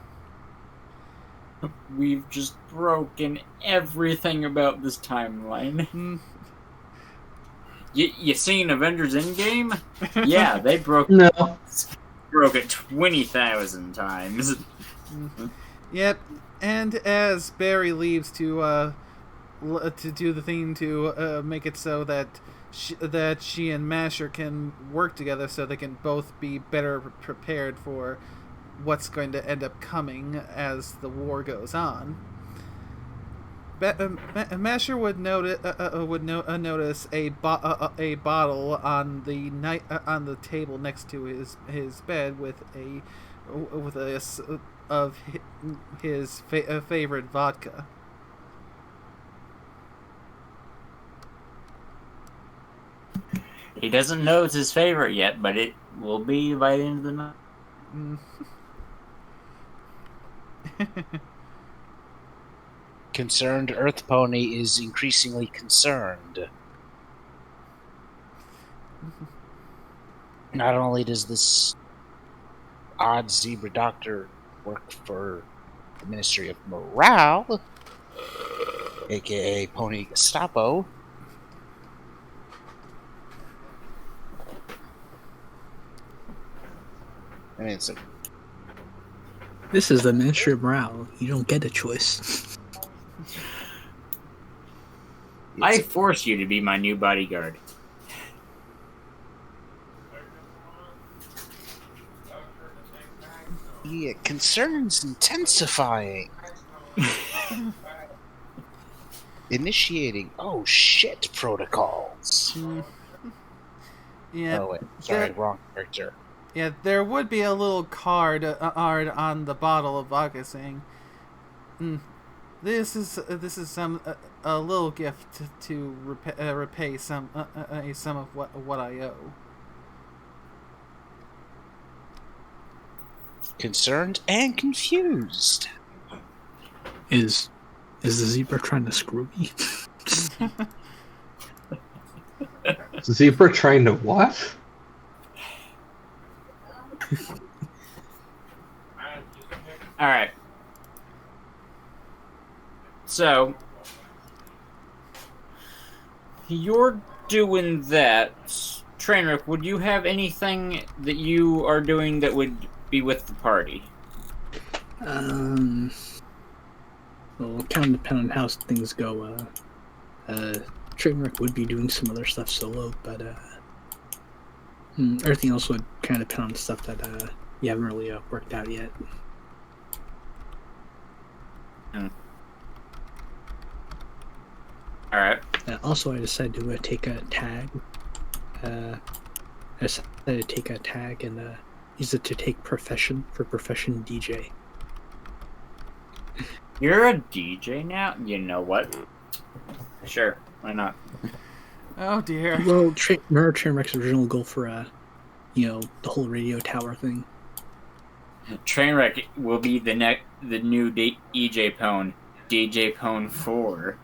We've just broken everything about this timeline. You seen Avengers Endgame? Yeah, they broke No. it 20,000 times. Yep. And as Barry leaves to do the thing to make it so that she and Masher can work together, so they can both be better prepared for what's going to end up coming as the war goes on. Masher would notice a bottle on the table next to his bed with his favorite vodka. He doesn't know it's his favorite yet, but it will be by the end of the night. Concerned Earth Pony is increasingly concerned. Not only does this odd zebra doctor work for the Ministry of Morale, aka Pony Gestapo, I mean, This is the Ministry of Morale. You don't get a choice. I force you to be my new bodyguard. Yeah, concerns intensifying. Initiating oh shit protocols. Yeah. Oh wait, sorry, wrong character. Yeah, there would be a little card on the bottle of vodka saying, "This is a little gift to repay some of what I owe." Concerned and confused. Is the zebra trying to screw me? Zebra trying to what? Alright. So, you're doing that. Trainwreck, would you have anything that you are doing that would be with the party? Well, kind of depend on how things go. Trainwreck would be doing some other stuff solo, but everything else would kind of depend on stuff that you haven't really worked out yet. Alright. Also, I decided to take a tag. I decided to take a tag and use it to take profession DJ. You're a DJ now? You know what? Sure, why not? Oh dear. Well, remember Trainwreck's original goal for the whole radio tower thing? Trainwreck will be the new DJ Pone. DJ Pone 4.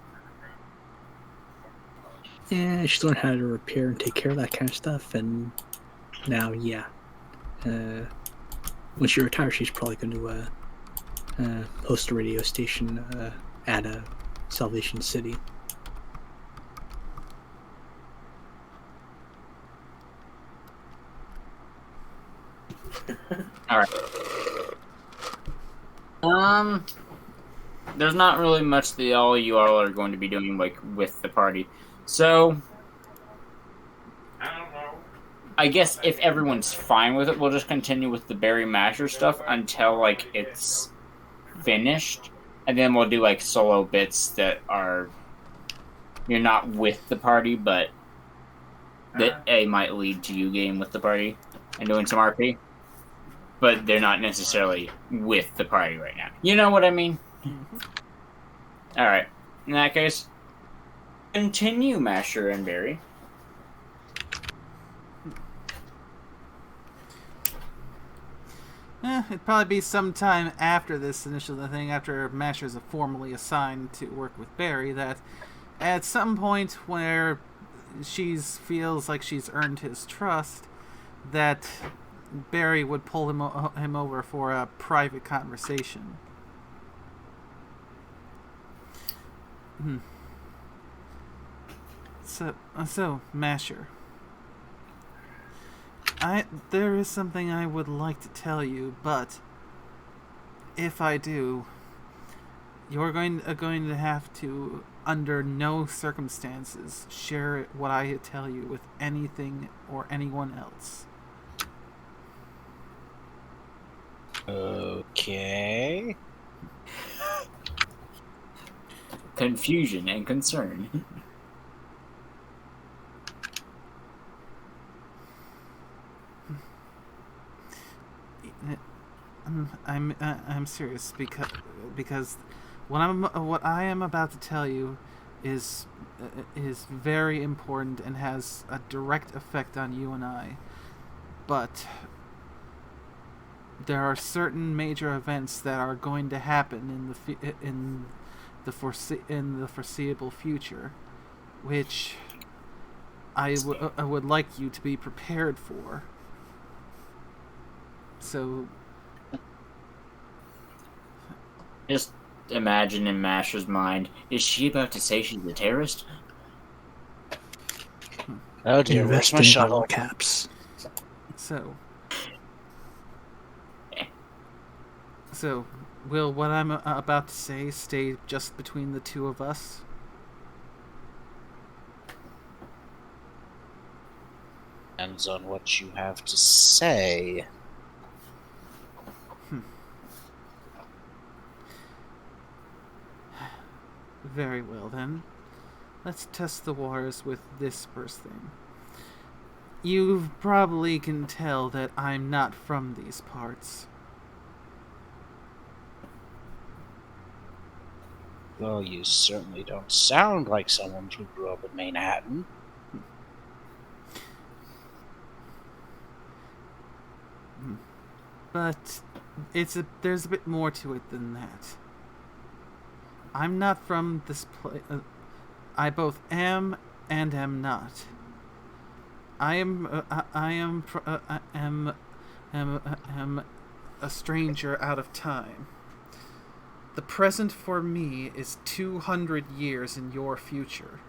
Yeah, she's learned how to repair and take care of that kind of stuff, and now, yeah. When she retires, she's probably going to host a radio station at Salvation City. Alright. There's not really much that all you all are going to be doing, like, with the party. So, I guess if everyone's fine with it, we'll just continue with the Barry Masher stuff until, like, it's finished. And then we'll do, like, solo bits that are... You're not with the party, but that might lead to you game with the party and doing some RP. But they're not necessarily with the party right now. You know what I mean? Alright. In that case, continue, Masher and Barry. It'd probably be some time after this initial thing, after Masher's formally assigned to work with Barry, that at some point where she feels like she's earned his trust, that Barry would pull him over for a private conversation. So, Masher, there is something I would like to tell you, but if I do, you're going to have to, under no circumstances, share what I tell you with anything or anyone else. Okay. Confusion and concern. I'm serious because what I am about to tell you is very important and has a direct effect on you and I. But there are certain major events that are going to happen in the foreseeable future, which I would like you to be prepared for. So, Just imagine in Masher's mind, is she about to say she's a terrorist? Oh dear, where's Invest my in shovel? bottle caps. So, will what I'm about to say stay just between the two of us? Depends on what you have to say. Very well, then. Let's test the waters with this first thing. You probably can tell that I'm not from these parts. Well, you certainly don't sound like someone who grew up in Manhattan. But there's a bit more to it than that. I'm not from this place. I both am and am not. I am a stranger out of time. The present for me is 200 years in your future.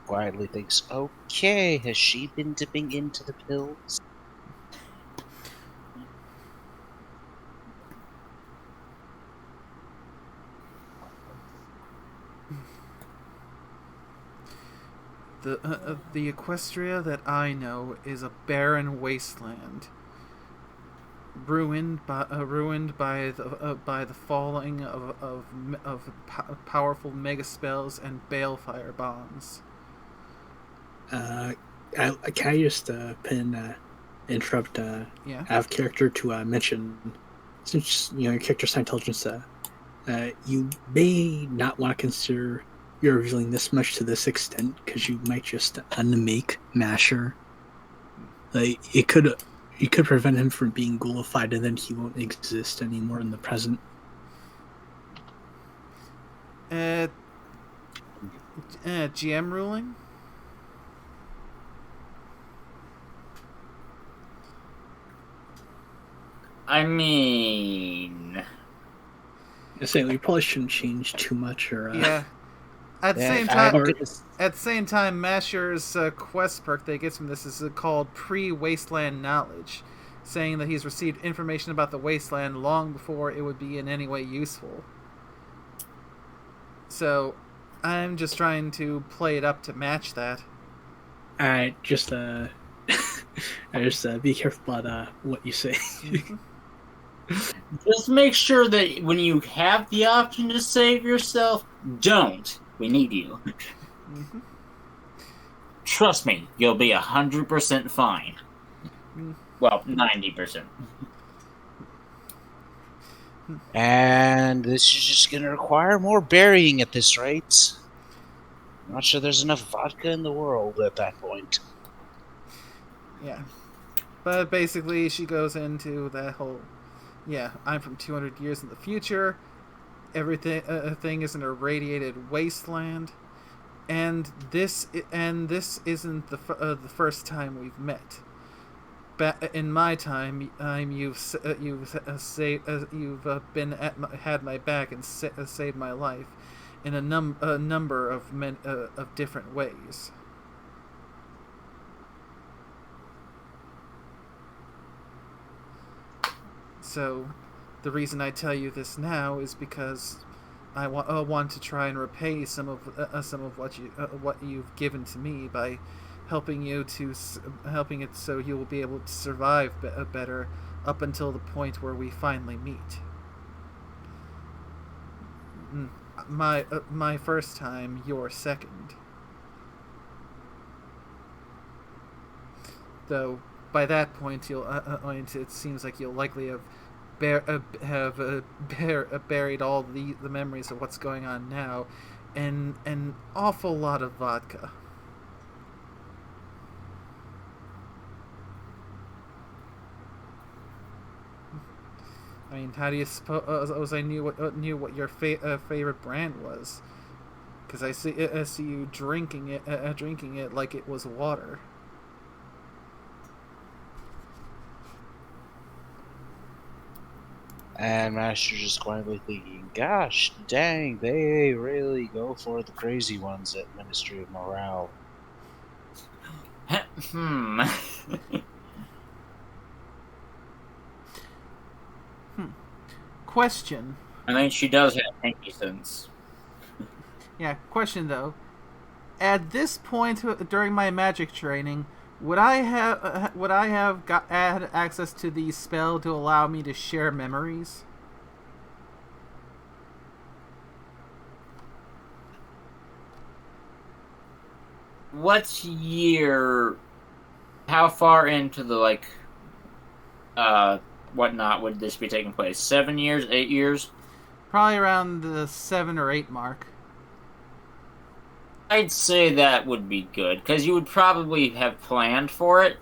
Quietly thinks, okay, has she been dipping into the pills? The Equestria that I know is a barren wasteland, ruined by the falling of powerful mega spells and balefire bombs. Can I just interrupt? Yeah. Out of character to mention, since your character's high intelligence, you may not want to consider you're revealing this much to this extent because you might just unmake Masher. You could prevent him from being ghoulified, and then he won't exist anymore in the present. GM ruling. I mean, I say we probably shouldn't change too much, or Yeah. At the Yeah, same I time, have to- At the same time, Masher's quest perk that he gets from this is called Pre-Wasteland Knowledge, saying that he's received information about the wasteland long before it would be in any way useful. So, I'm just trying to play it up to match that. I just be careful about what you say. just make sure that when you have the option to save yourself, don't. We need you. Mm-hmm. Trust me, you'll be 100% fine. Well, 90%. And this is just going to require more burying at this rate. I'm not sure there's enough vodka in the world at that point. Yeah. But basically, she goes into that whole, I'm from 200 years in the future. Everything thing is an irradiated wasteland, and this isn't the first time we've met. in my time, had my back and saved my life in a number of different ways. So, the reason I tell you this now is because I want to try and repay some of what you've given to me by helping it so you will be able to survive better up until the point where we finally meet. My first time, your second. Though by that point, it seems like you'll likely have buried all the memories of what's going on now in an awful lot of vodka. I mean, how do you suppose I knew what your favorite brand was? Because I see you drinking it like it was water. And Master's just quietly thinking, gosh dang, they really go for the crazy ones at Ministry of Morale. Question. I mean, she does have pinky sense. Yeah, question though. At this point during my magic training, would I have had access to the spell to allow me to share memories? What year? How far into the whatnot would this be taking place? 7 years, 8 years? Probably around the 7 or 8 mark. I'd say that would be good, because you would probably have planned for it,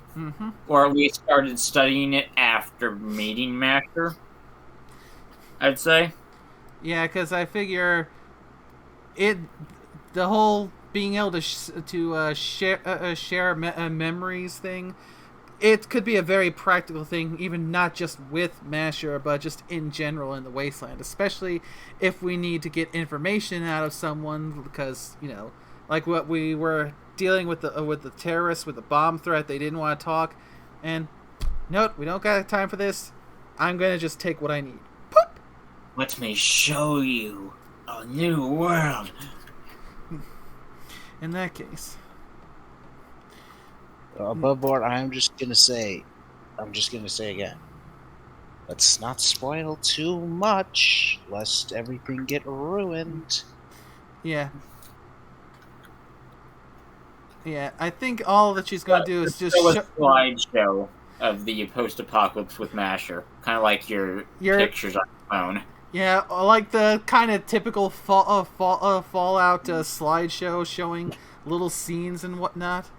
or at least started studying it after meeting Master. I'd say. Yeah, because I figure the whole being able to share memories thing, it could be a very practical thing, even not just with Masher, but just in general in the Wasteland, especially if we need to get information out of someone, because, like what we were dealing with the terrorists with the bomb threat, they didn't want to talk, and nope, we don't got time for this. I'm gonna just take what I need. Poop! Let me show you a new world. In that case. Above board, I'm just gonna say again. Let's not spoil too much, lest everything get ruined. Yeah. Yeah, I think all that she's going to do is just show a slideshow of the post-apocalypse with Masher, kind of like your pictures on your phone. Yeah, like the kind of typical Fallout slideshow showing little scenes and whatnot.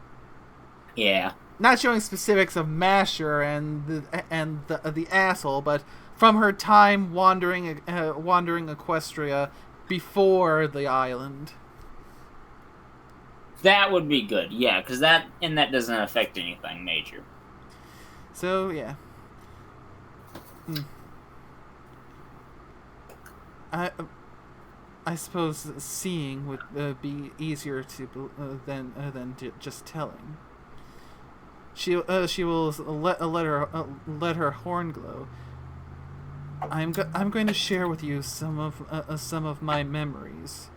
Yeah. Not showing specifics of Masher and the asshole, but from her time wandering Equestria before the island. That would be good, yeah, because that doesn't affect anything major. So, yeah. I suppose seeing would be easier than just telling. She will let her horn glow. I'm going to share with you some of my memories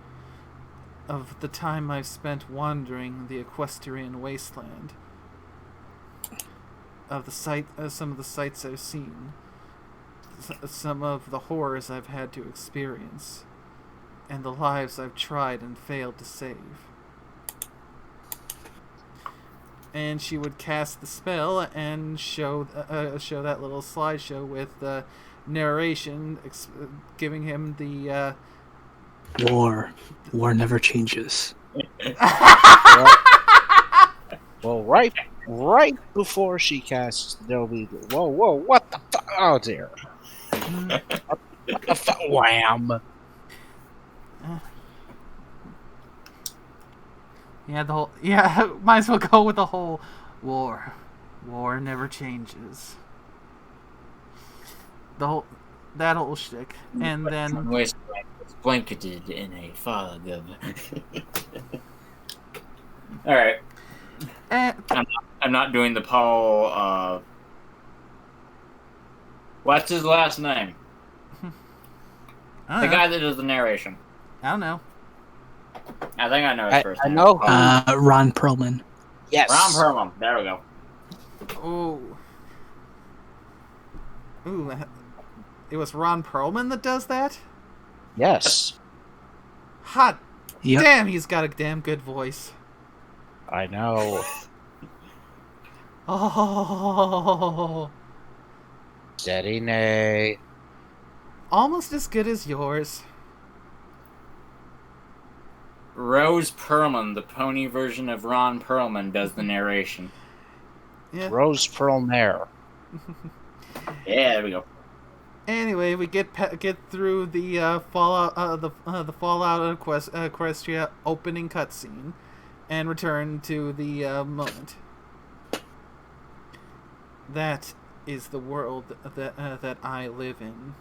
of the time I've spent wandering the Equestrian wasteland. Of some of the sights I've seen, some of the horrors I've had to experience, and the lives I've tried and failed to save. And she would cast the spell and show that little slideshow with the narration giving him the war never changes. Well, right before she casts, there'll be whoa, what the fuck? Oh dear! What the fuck? Wham! Yeah, might as well go with the whole war War never changes. That whole shtick. And then Wasteland was blanketed in a fog of. All right. I'm not doing the Paul. What's his last name? The guy that does the narration. I don't know. I think I know his first I name. know. Ron Perlman. Yes. Ron Perlman. There we go. Ooh, it was Ron Perlman that does that? Yes. Hot Yep. damn, he's got a damn good voice. I know. Oh, Steady nay. almost as good as yours. Rose Perlman, the pony version of Ron Perlman, does the narration. Yeah. Rose Pearl Mare. Yeah, there we go. Anyway, we get through the Fallout the Fallout of Equestria opening cutscene, and return to the moment. That is the world that I live in.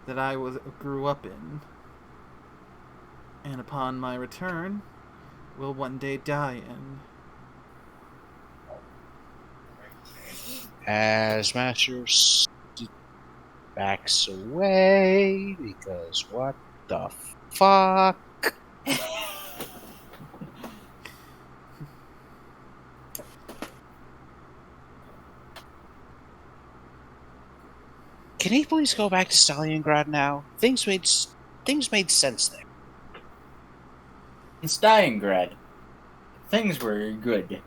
That I grew up in. And upon my return, will one day die in. As Master backs away because what the fuck? Can he please go back to Stalingrad now? Things made sense there. In Stalingrad, things were good.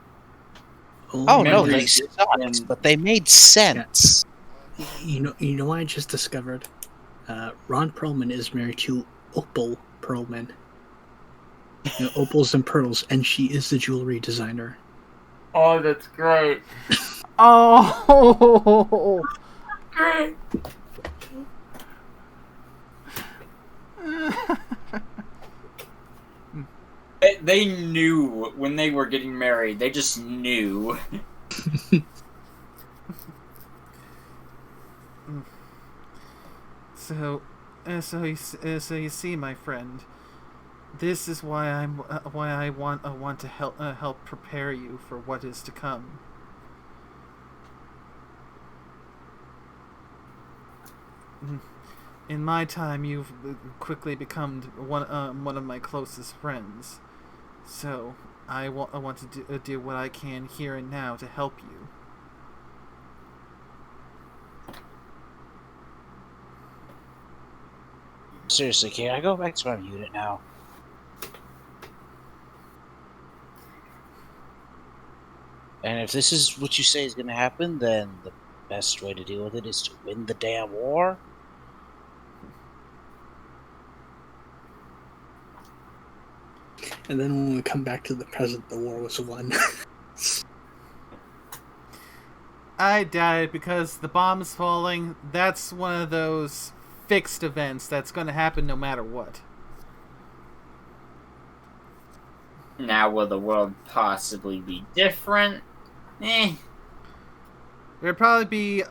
Oh no, they Memories sucked, and- but they made sense. You know what I just discovered? Ron Perlman is married to Opal Perlman. You know, opals and pearls, and she is the jewelry designer. Oh, that's great. Oh! Great. They knew when they were getting married. They just knew. So you see, my friend, this is why I want to help prepare you for what is to come. In my time, you've quickly become one of my closest friends. So I want to do what I can here and now to help you. Seriously, can I go back to my unit now? And if this is what you say is going to happen, then the best way to deal with it is to win the damn war? And then when we come back to the present, the war was won. I doubt it, because the bomb's falling. That's one of those fixed events that's going to happen no matter what. Now, will the world possibly be different? There'd probably be,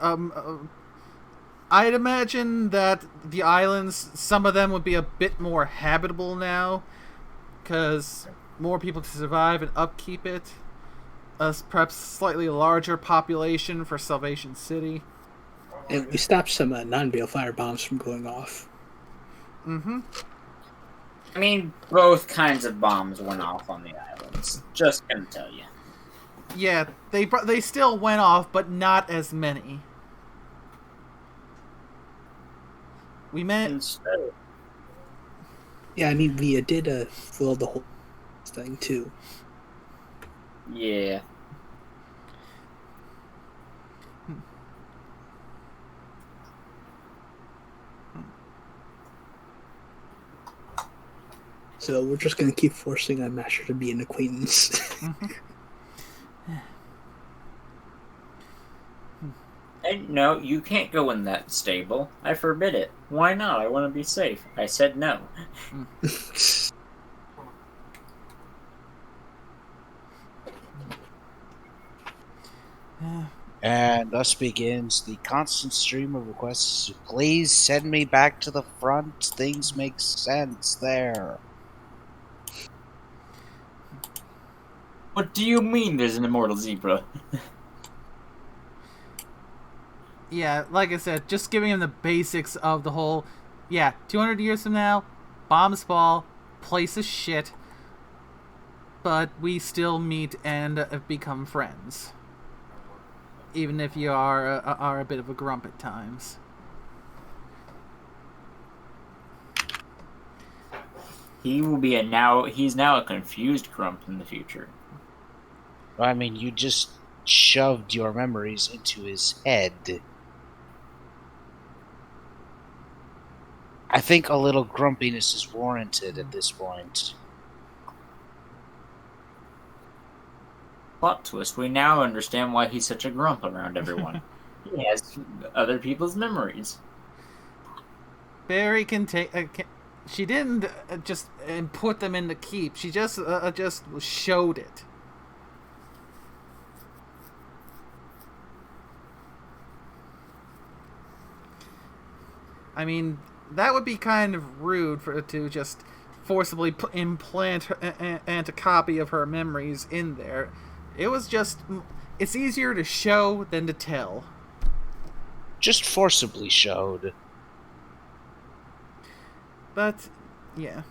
I'd imagine that the islands, some of them would be a bit more habitable now, because more people to survive and upkeep it. Perhaps slightly larger population for Salvation City. And we stopped some non-balefire bombs from going off. Mm-hmm. I mean, both kinds of bombs went off on the islands. Just gonna tell you. Yeah, they still went off, but not as many. We meant... Instead, Yeah, I mean, we did fill the whole thing, too. yeah. So we're just going to keep forcing a Masher to be an acquaintance. And no, you can't go in that stable. I forbid it. Why not? I want to be safe. I said no. And thus begins the constant stream of requests. Please send me back to the front. Things make sense there. What do you mean there's an immortal zebra? Yeah, like I said, just giving him the basics of the whole. Yeah, 200 years from now, bombs fall, place is shit, but we still meet and become friends. Even if you are a bit of a grump at times. He's now a confused grump in the future. I mean, you just shoved your memories into his head. I think a little grumpiness is warranted at this point. Plot twist, we now understand why he's such a grump around everyone. He has other people's memories. Barry can take. She didn't just put them in the keep. She just showed it. I mean, that would be kind of rude to just forcibly implant a copy of her memories in there. It was just... It's easier to show than to tell. Just forcibly showed. But, yeah.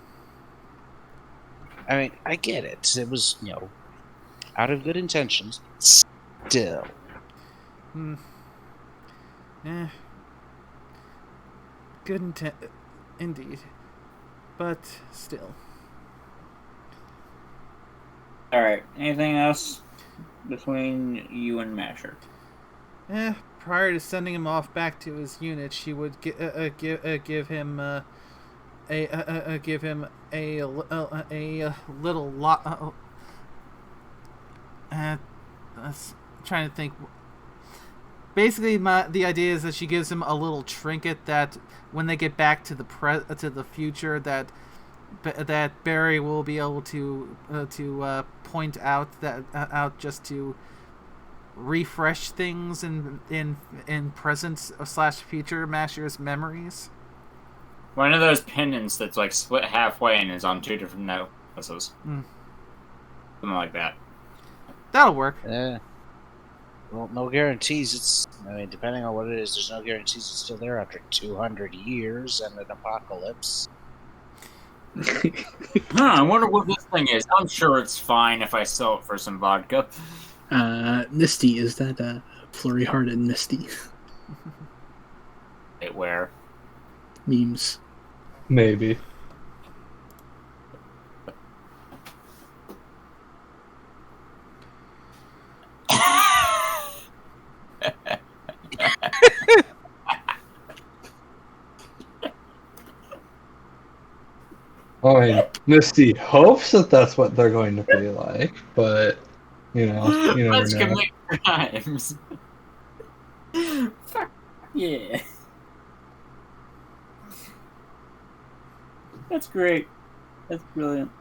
I mean, I get it. It was, out of good intentions. Still. Good intent, indeed. But, still. Alright, anything else between you and Masher? Prior to sending him off back to his unit, she would give him a little lot. I was trying to think. Basically, the idea is that she gives him a little trinket that, when they get back to the future, that Barry will be able to point out out just to refresh things in present / future Masher's memories. One of those pendants that's like split halfway and is on two different necklaces. Something like that. That'll work. Well, no guarantees. Depending on what it is, there's no guarantees it's still there after 200 years and an apocalypse. I wonder what this thing is. I'm sure it's fine if I sell it for some vodka. Misty, is that flurry-hearted Misty? Wait, where? Memes. Maybe. I mean, Misty hopes that that's what they're going to be like, but, you never Let's know. commit crimes. Fuck yeah. That's great. That's brilliant.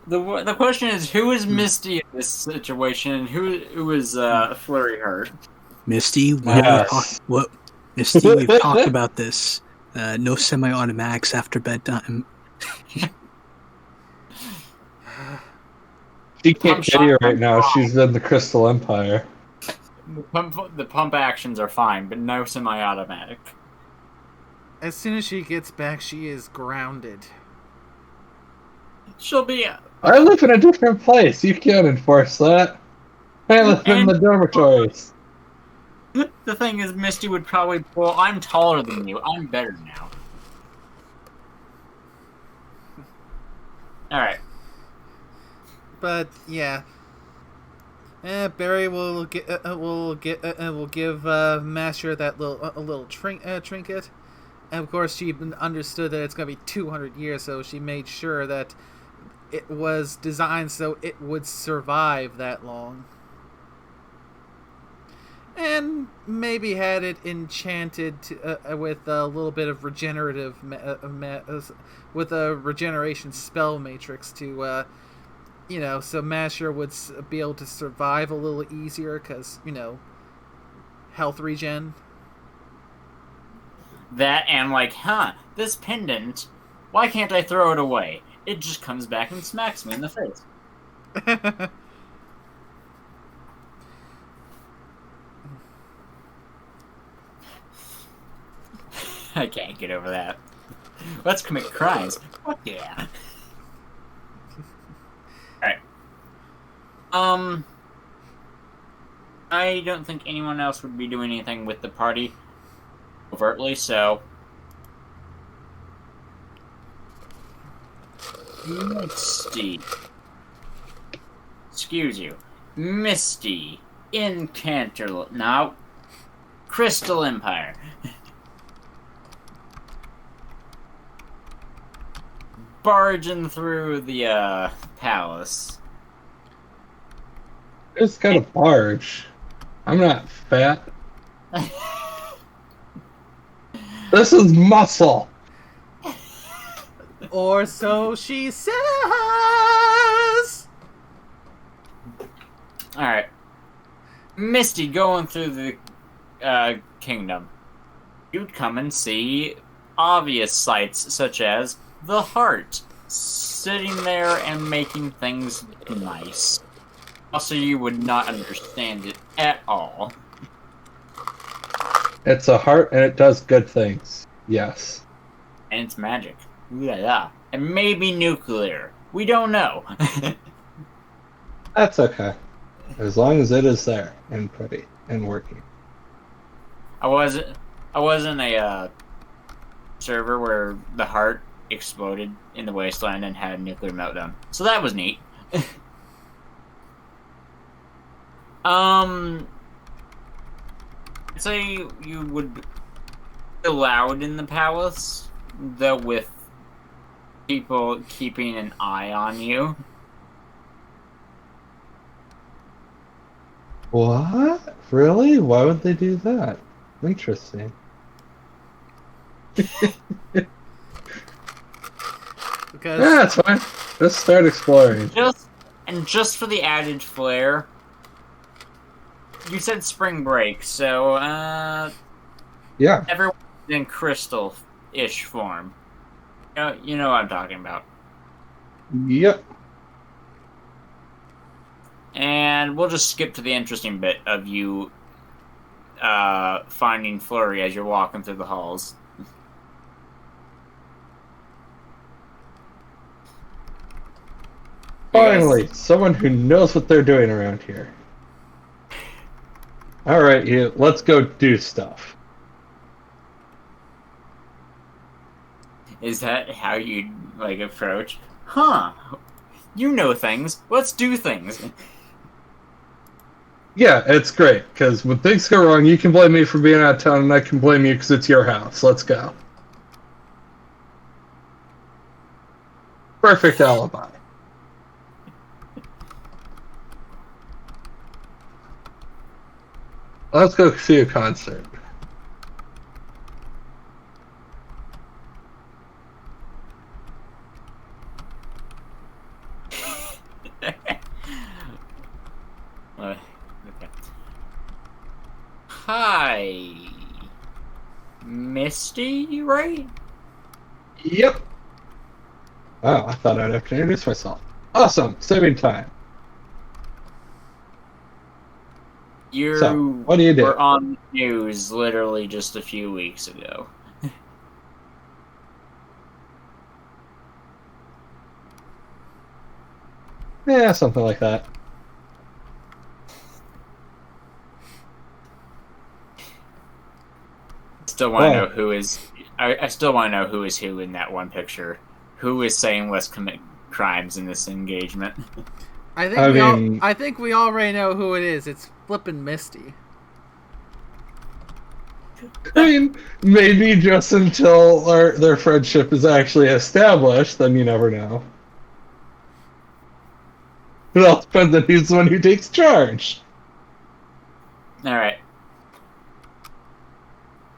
The question is, who is Misty in this situation, and who is Flurry Heart? Misty, Misty, we've talked about this. No semi-automatics after bedtime. She can't get you right now. She's in the Crystal Empire. The pump actions are fine, but no semi-automatic. As soon as she gets back, she is grounded. She'll be... I live in a different place. You can't enforce that. I live in the dormitories. The thing is, Misty would probably... Well, I'm taller than you. I'm better now. Alright. But yeah, Barry will give Masher that little trinket, and of course she understood that it's gonna be 200 years, so she made sure that it was designed so it would survive that long, and maybe had it enchanted with a little bit of regenerative with a regeneration spell matrix to so Masher would be able to survive a little easier because, health regen. That and like, this pendant, why can't I throw it away? It just comes back and smacks me in the face. I can't get over that. Let's commit crimes. Fuck yeah. Alright. I don't think anyone else would be doing anything with the party overtly, so Misty. Excuse you. Misty. Incanter. Now, Crystal Empire. Barging through the palace. It's got a barge. I'm not fat. This is muscle. Or so she says. Alright. Misty going through the kingdom. You'd come and see obvious sights such as the heart sitting there and making things nice. Also, you would not understand it at all. It's a heart and it does good things. Yes. And it's magic. Ooh la la. And maybe nuclear. We don't know. That's okay. As long as it is there and pretty and working. I was in a server where the heart exploded in the wasteland and had a nuclear meltdown. So that was neat. I'd say you would be allowed in the palace, though with people keeping an eye on you. What? Really? Why would they do that? Interesting. Because Yeah, it's fine. Just start exploring. Just for the added flair. You said spring break, so Yeah. everyone's in crystal-ish form. You know what I'm talking about. Yep. And we'll just skip to the interesting bit of you finding Flurry as you're walking through the halls. Finally, someone who knows what they're doing around here. Alright, you. Let's go do stuff. Is that how you approach? Huh. You know things. Let's do things. Yeah, it's great, because when things go wrong, you can blame me for being out of town, and I can blame you because it's your house. Let's go. Perfect alibi. Let's go see a concert. Okay. Hi. Misty, right? Yep. Oh, I thought I'd have to introduce myself. Awesome, saving time. You So, what do you do? were on the news literally just a few weeks ago. Yeah, something like that. Still want to Why? know who is. I still want to know who is who in that one picture. Who is saying let's commit crimes in this engagement? I think we already know who it is. It's flippin' Misty. I mean, maybe just until their friendship is actually established, then you never know. It all depends on who's the one who takes charge. All right.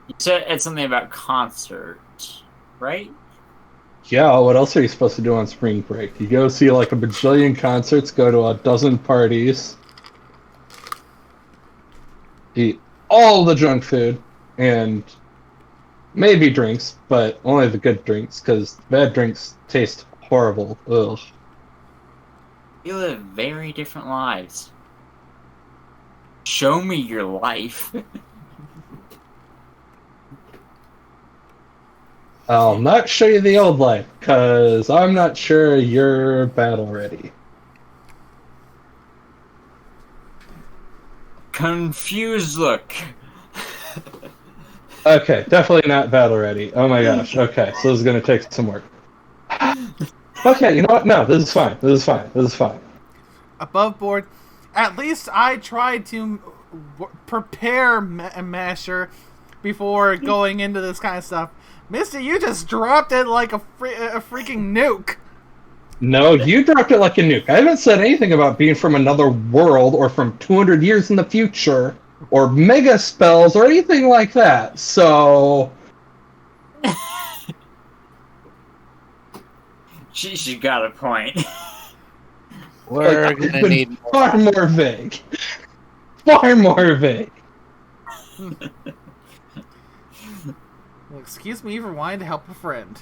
You said it's something about concert, right? yeah, what else are you supposed to do on spring break? You go see like a bajillion concerts, go to a dozen parties, eat all the junk food, and maybe drinks, but only the good drinks, because bad drinks taste horrible. Ugh. We live very different lives. Show me your life. I'll not show you the old life, because I'm not sure you're battle ready. Confused look. Okay, definitely not battle ready. Oh my gosh. Okay, so this is gonna take some work. Okay, you know what? No, this is fine. This is fine. This is fine. Above board. At least I tried to prepare Masher before going into this kind of stuff. Misty, you just dropped it like a freaking nuke. No, you dropped it like a nuke. I haven't said anything about being from another world or from 200 years in the future or mega spells or anything like that. So She got a point. We're like, gonna need more. far more vague. Far more vague. Well, excuse me for wanting to help a friend.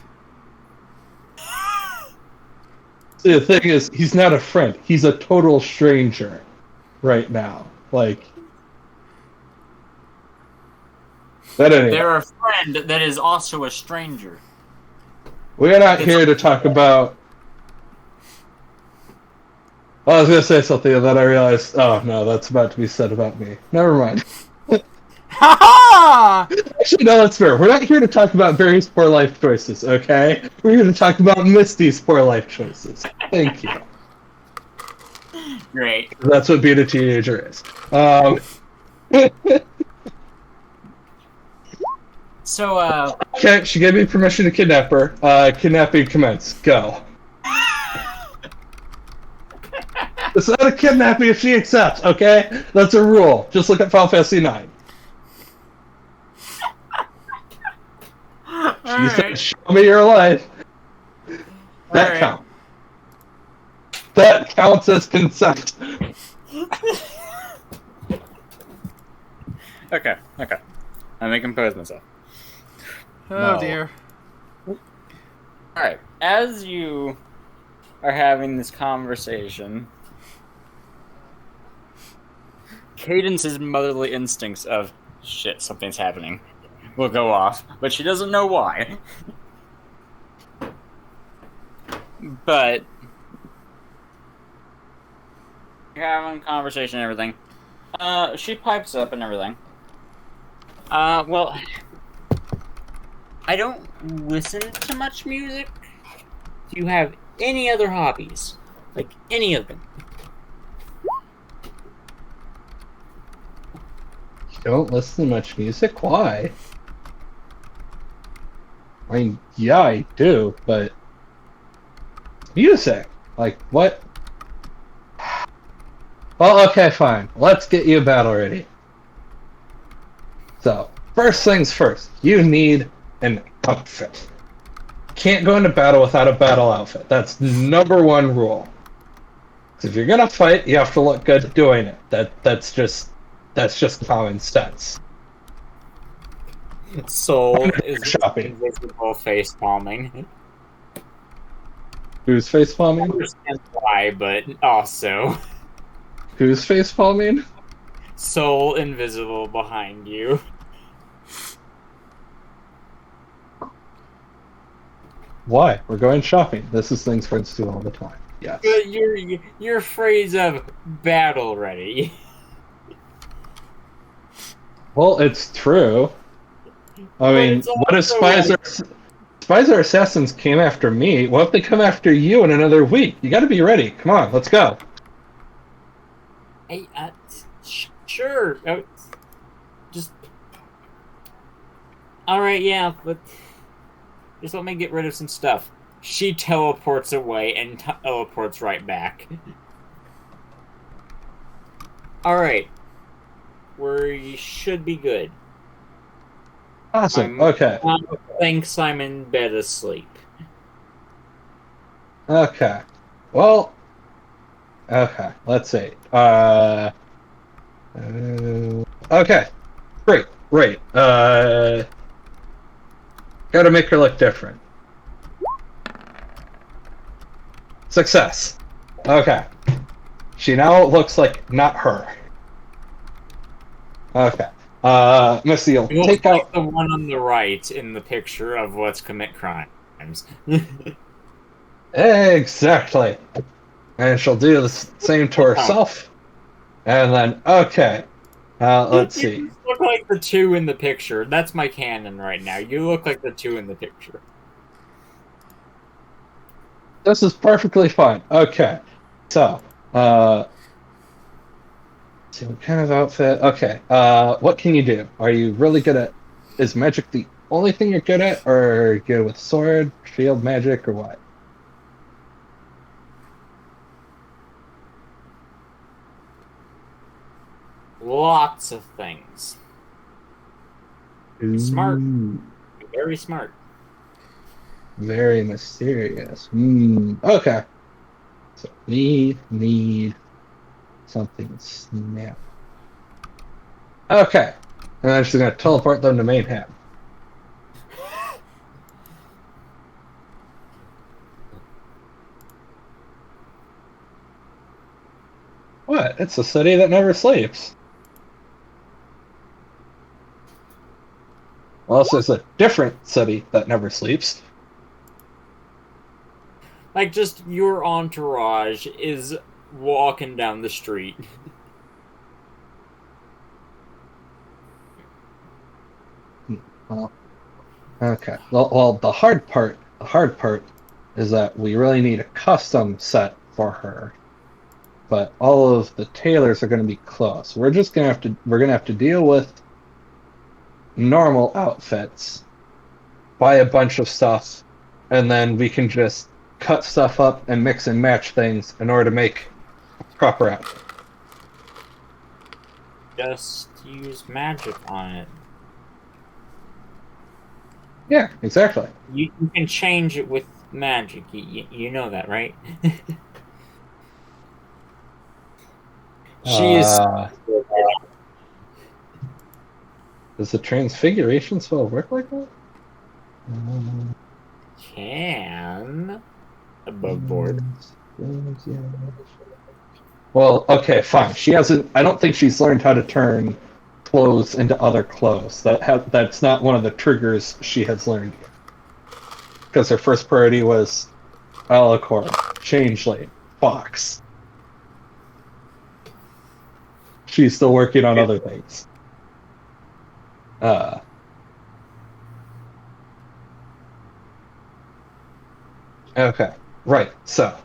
See, the thing is, he's not a friend. He's a total stranger right now. Like, but anyway, They're a friend that is also a stranger. we're not here to talk about. I was gonna say something, and then I realized, oh no, that's about to be said about me. Never mind. Ha ha! Actually, no, that's fair. We're not here to talk about Barry's poor life choices, okay? We're here to talk about Misty's poor life choices. Thank you. Great. That's what being a teenager is. So, Okay, she gave me permission to kidnap her. Kidnapping commence. Go. It's not a kidnapping if she accepts, okay? That's a rule. Just look at Final Fantasy 9. She said, show me your life. That Alright. counts. That counts as consent. okay. Let me compose myself. Oh No. dear. Alright, as you are having this conversation, Cadence's motherly instincts of, shit, something's happening, will go off, but she doesn't know why. But you're having a conversation and everything. She pipes up and everything. Well, I don't listen to much music. Do you have any other hobbies? Like, any of them? You don't listen to much music? Why? I mean, yeah, I do, but... music? Like, what? Well, okay, fine. Let's get you battle ready. So, first things first. You need an outfit. Can't go into battle without a battle outfit. That's number one rule. 'Cause if you're gonna fight, you have to look good doing it. That's just common sense. Soul is Shopping. invisible face palming. Who's face I palming? understand why, but also Who's face palming? Soul invisible behind you. Why? We're going shopping. This is things friends do all the time. Yes. But your phrase of battle ready. Well, it's true. I mean, it's what if also spies or assassins came after me? What if they come after you in another week? You gotta be ready. Come on, let's go. Hey, sure. Just. Alright, yeah, but. Just let me get rid of some stuff. She teleports away and teleports right back. Alright. We should be good. Awesome. Okay. Thanks, I'm in bed asleep. Okay. Well, okay. Let's see. Okay. Great. Great. Gotta make her look different. Success. Okay. She now looks like not her. Okay. Missy, you'll It looks take like out. the one on the right in the picture of Let's Commit Crimes. Exactly. And she'll do the same to herself. And then, okay. Let's see. You look like the two in the picture. That's my canon right now. You look like the two in the picture. This is perfectly fine. Okay. So, see what kind of outfit. Okay. What can you do? Are you really good at? Is magic the only thing you're good at, or are you good with sword, shield, magic, or what? Lots of things. Smart. Ooh, Very smart. very mysterious. Okay. So need something snap. Okay. And then she's gonna teleport them to Mainham. What? It's a city that never sleeps. Also, it's a different city that never sleeps. Like, just your entourage is walking down the street. Well, okay. Well, the hard part is that we really need a custom set for her. But all of the tailors are going to be closed. We're gonna have to deal with normal outfits, buy a bunch of stuff, and then we can just cut stuff up and mix and match things in order to make a proper outfit. Just use magic on it. Yeah, exactly. You can change it with magic. You know that, right? She is. Does the transfiguration spell work like that? Can above board. Well, okay, fine. She hasn't. I don't think she's learned how to turn clothes into other clothes. That's not one of the triggers she has learned. Because her first priority was Alicorn, Changeling, Fox. She's still working on other things. Okay, right. So,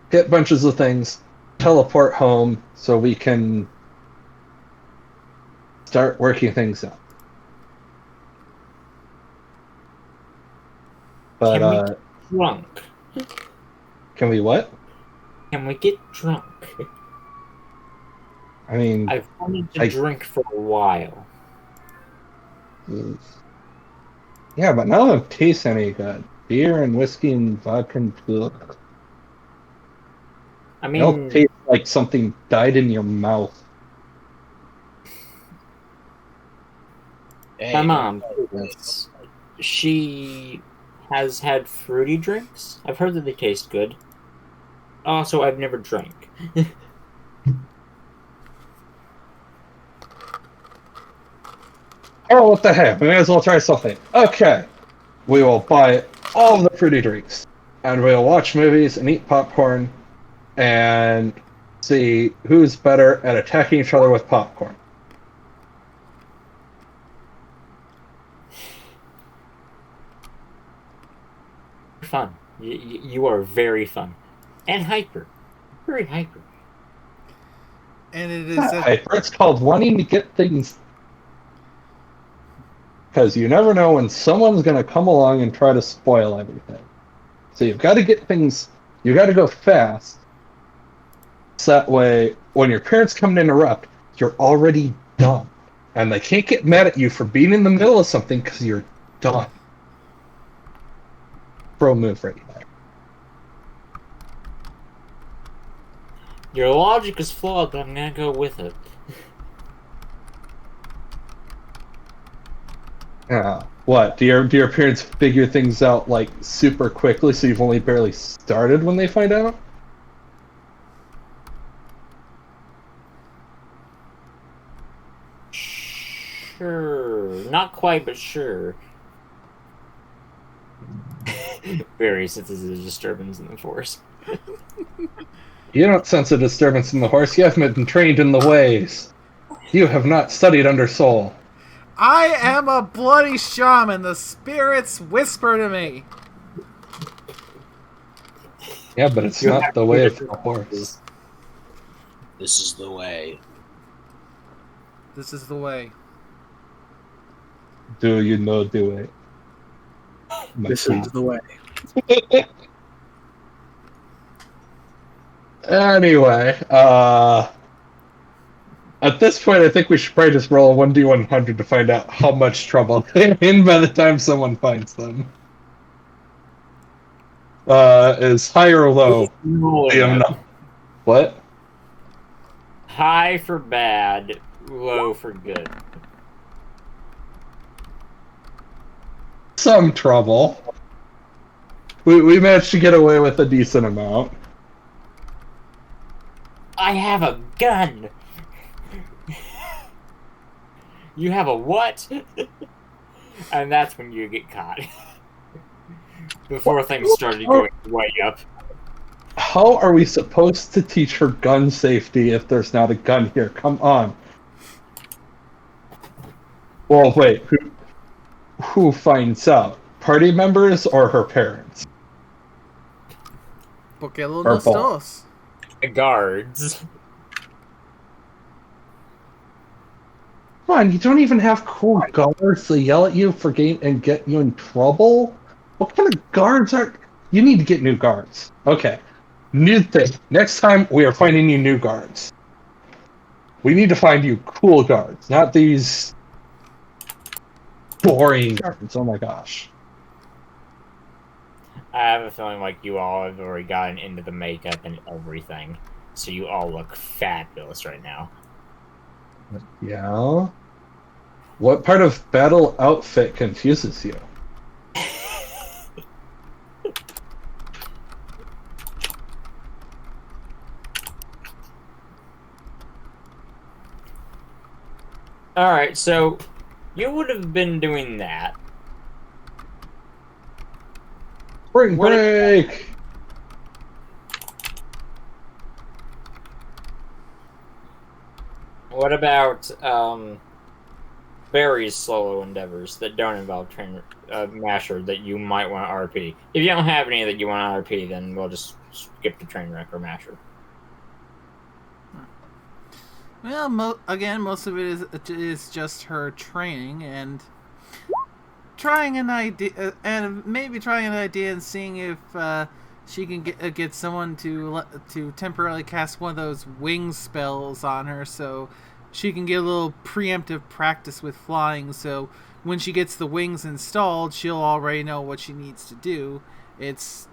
get bunches of things, teleport home so we can start working things out. But Can we get drunk? can we what? Can we get drunk? I mean, I've wanted to drink for a while. yeah, but none of them taste any good. Beer and whiskey and vodka and ugh. I They all mean, taste like something died in your mouth. Hey, my mom, she has had fruity drinks. I've heard that they taste good. Also, I've never drank. Oh, what the heck? We may as well try something. Okay. We will buy all of the fruity drinks. And we'll watch movies and eat popcorn and see who's better at attacking each other with popcorn. Fun. You are very fun. And hyper. Very hyper. And it is It's called wanting to get things. Because you never know when someone's going to come along and try to spoil everything. So you've got to get things. You got to go fast. So that way, when your parents come to interrupt, you're already done. And they can't get mad at you for being in the middle of something because you're done. Pro move right there. Your logic is flawed, but I'm gonna go with it. Yeah. What? Do your parents figure things out like super quickly so you've only barely started when they find out? Sure. Not quite, but sure. Barry senses a disturbance in the force. You don't sense a disturbance in the horse. You haven't been trained in the ways. You have not studied under Soul. I am a bloody shaman. The spirits whisper to me. Yeah, but it's You not have the two way of different the horse. senses. This is the way. This is the way. Do you know the way? My This God. is the way. Anyway, at this point, I think we should probably just roll a 1d100 to find out how much trouble they're in by the time someone finds them. Is high or low? What? High for bad, low for good. Some trouble. We managed to get away with a decent amount. I have a gun! You have a what? And that's when you get caught. Before things started going way up. How are we supposed to teach her gun safety if there's not a gun here? Come on. Well, wait. Who finds out? Party members or her parents? Porque los Or both. dos. The guards. Come on, you don't even have cool guards to yell at you for and get you in trouble? What kind of guards are... You need to get new guards. Okay. New thing. Next time, we are finding you new guards. We need to find you cool guards, not these boring guards. Oh my gosh. I have a feeling like you all have already gotten into the makeup and everything. So you all look fabulous right now. Yeah? What part of battle outfit confuses you? Alright, so you would have been doing that. Spring break! What about Barry's solo endeavors that don't involve trainer Masher that you might want to RP? If you don't have any that you want to RP, then we'll just skip the train wreck or Masher. Well, again, most of it is just her training and trying an idea, and maybe trying an idea and seeing if she can get someone to temporarily cast one of those wing spells on her, so she can get a little preemptive practice with flying. So when she gets the wings installed, she'll already know what she needs to do. It's,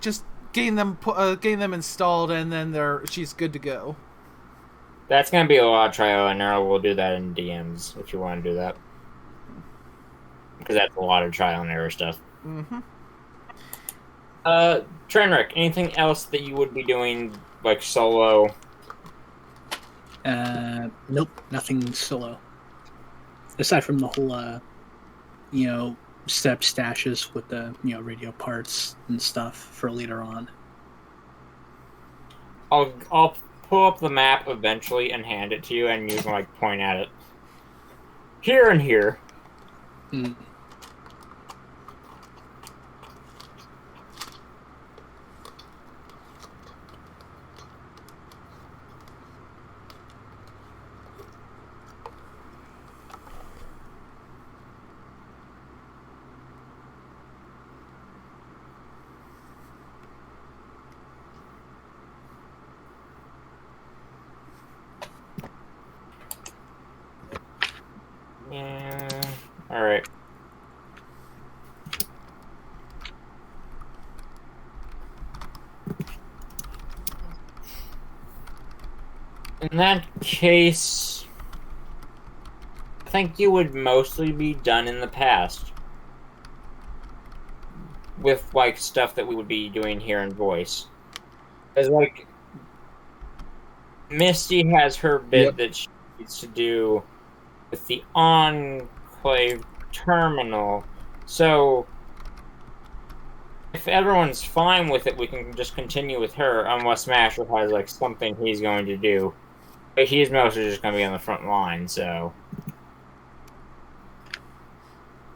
just getting them installed, and then she's good to go. That's gonna be a lot of trial and error. We'll do that in DMs if you want to do that, because that's a lot of trial and error stuff. Mm-hmm. Trainwreck, anything else that you would be doing like solo? Nope, nothing solo. Aside from the whole, step stashes with the radio parts and stuff for later on. I'll pull up the map eventually and hand it to you, and you can point at it. Here and here. Mm. Yeah. All right. In that case, I think you would mostly be done in the past. With, like, stuff that we would be doing here in voice. Because, like, Misty has her bit that she needs to do with the Enclave terminal. So, if everyone's fine with it, we can just continue with her, unless Masher has, like, something he's going to do. But he's mostly just going to be on the front line, so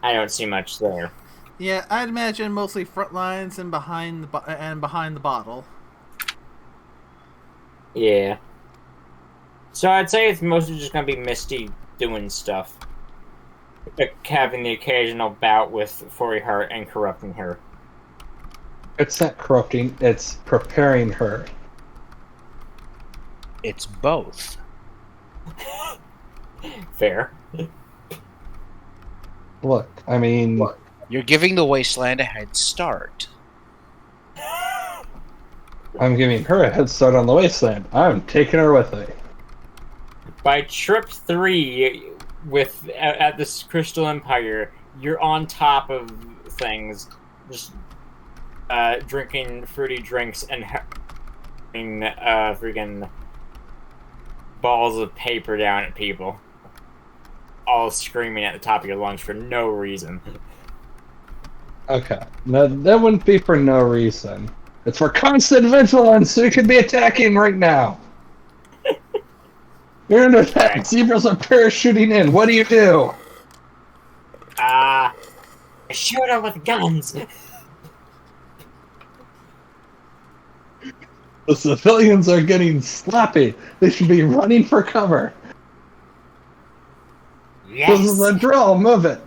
I don't see much there. Yeah, I'd imagine mostly front lines and behind the bottle. Yeah. So I'd say it's mostly just going to be Misty doing stuff. Like having the occasional bout with Furry Heart and corrupting her. It's not corrupting, it's preparing her. It's both. Fair. Look, I mean... You're giving the Wasteland a head start. I'm giving her a head start on the Wasteland. I'm taking her with me. By trip 3 at this Crystal Empire, you're on top of things, just drinking fruity drinks and freaking balls of paper down at people, all screaming at the top of your lungs for no reason. Okay, now that wouldn't be for no reason. It's for constant vigilance, so you could be attacking right now. You're under attack, Right. zebras are parachuting in, what do you do? Shoot them with guns! The civilians are getting sloppy. They should be running for cover. Yes! This is a drill, move it.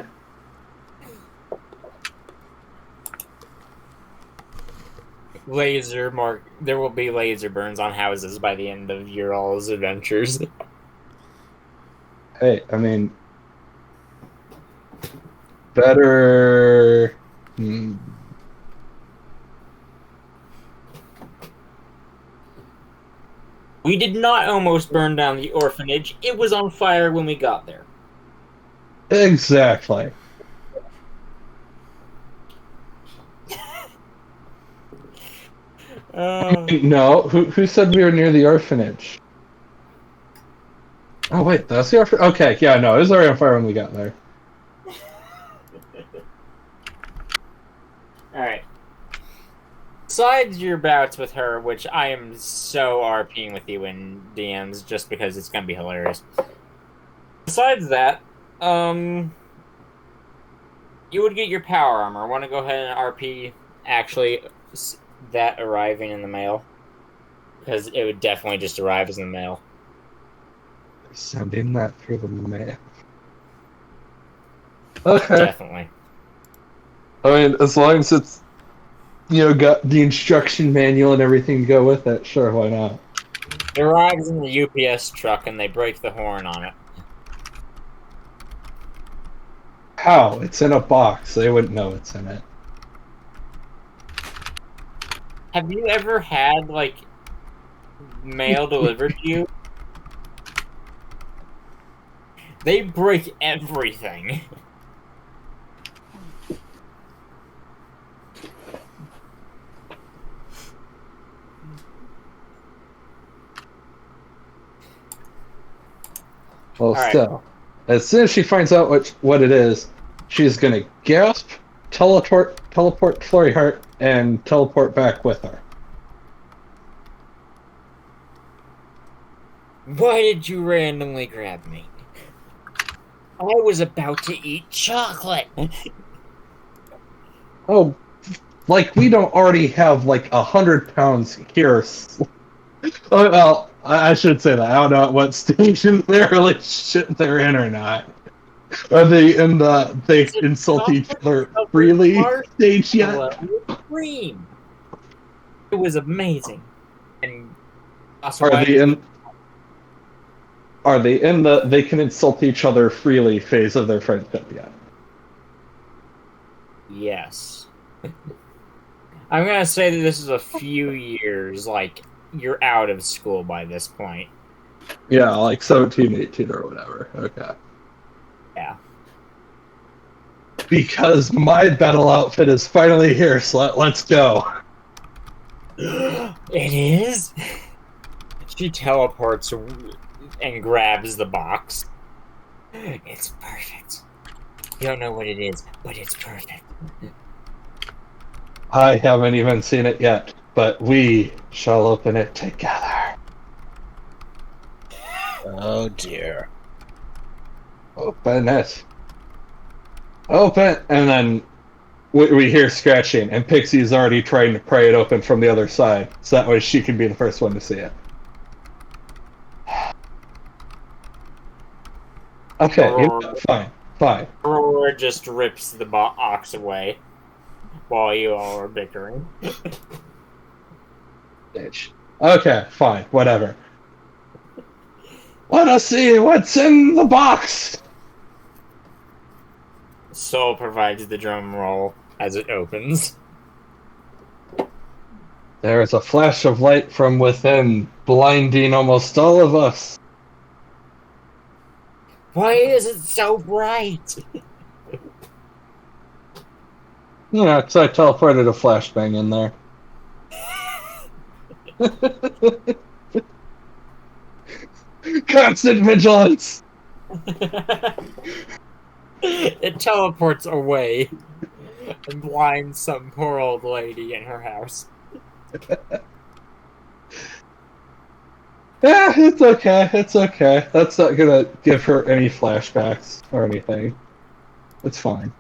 There will be laser burns on houses by the end of your all's adventures. Hey, I mean... Better... We did not almost burn down the orphanage. It was on fire when we got there. Exactly. No, who said we were near the orphanage? Oh wait, that's the orphanage? Okay, yeah, no, it was already on fire when we got there. Alright. Besides your bouts with her, which I am so RPing with you in DMs just because it's gonna be hilarious. Besides that, you would get your power armor. Want to go ahead and RP actually that arriving in the mail? Because it would definitely just arrive as in the mail. Sending that through the mail. Okay. Definitely. I mean, as long as it's, you know, got the instruction manual and everything to go with it, sure, why not? It arrives in the UPS truck and they break the horn on it. How? It's in a box. They wouldn't know it's in it. Have you ever had, like, mail delivered to you? They break everything. Well, All still, as soon as she finds out what it is, she's gonna gasp, teleport Flurry Heart, and teleport back with her. Why did you randomly grab me? I was about to eat chocolate. Oh, like we don't already have like 100 pounds here. Oh, well, I should say that. I don't know at what station they're in or not. Are they in the they insult each other freely stage yet? Cream. It was amazing. And also, Are they in the they can insult each other freely phase of their friendship yet? Yes. I'm gonna say that this is a few years, like, you're out of school by this point. Yeah, like 17, 18 or whatever. Okay. Yeah. Because my battle outfit is finally here, so let's go. It is? She teleports and grabs the box. It's perfect. You don't know what it is, but it's perfect. I haven't even seen it yet, but we shall open it together. Oh dear. Open it. Open! And then we hear scratching, and Pixie's already trying to pry it open from the other side, so that way she can be the first one to see it. Okay, you know what? Fine. Aurora just rips the box away while you all are bickering. Bitch. Okay, fine, whatever. Let us see what's in the box! Soul provides the drum roll as it opens. There is a flash of light from within, blinding almost all of us. Why is it so bright? You know, because I teleported a flashbang in there. Constant vigilance! It teleports away and blinds some poor old lady in her house. Yeah, it's okay. It's okay. That's not gonna give her any flashbacks or anything. It's fine.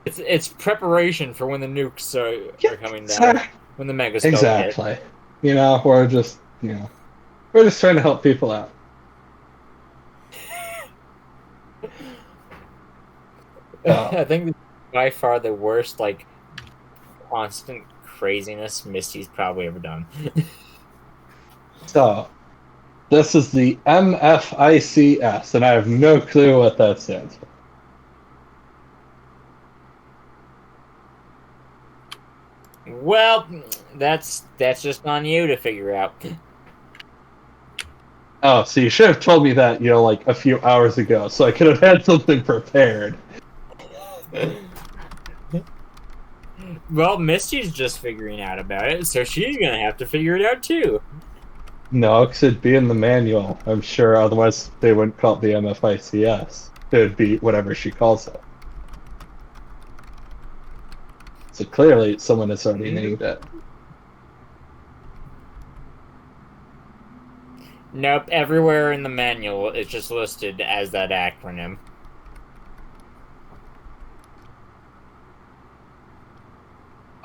It's preparation for when the nukes are coming down. Exactly. When the megascope hits. Exactly. You know, we're just trying to help people out. I think this is by far the worst, constant craziness Misty's probably ever done. So, this is the MFICS, and I have no clue what that stands for. Well, that's just on you to figure out. Oh, so you should have told me that, like a few hours ago, so I could have had something prepared. Well, Misty's just figuring out about it, so she's gonna have to figure it out too. No, because it'd be in the manual, I'm sure, otherwise they wouldn't call it the MFICS. It would be whatever she calls it. So clearly someone has already named it. Nope, everywhere in the manual it's just listed as that acronym.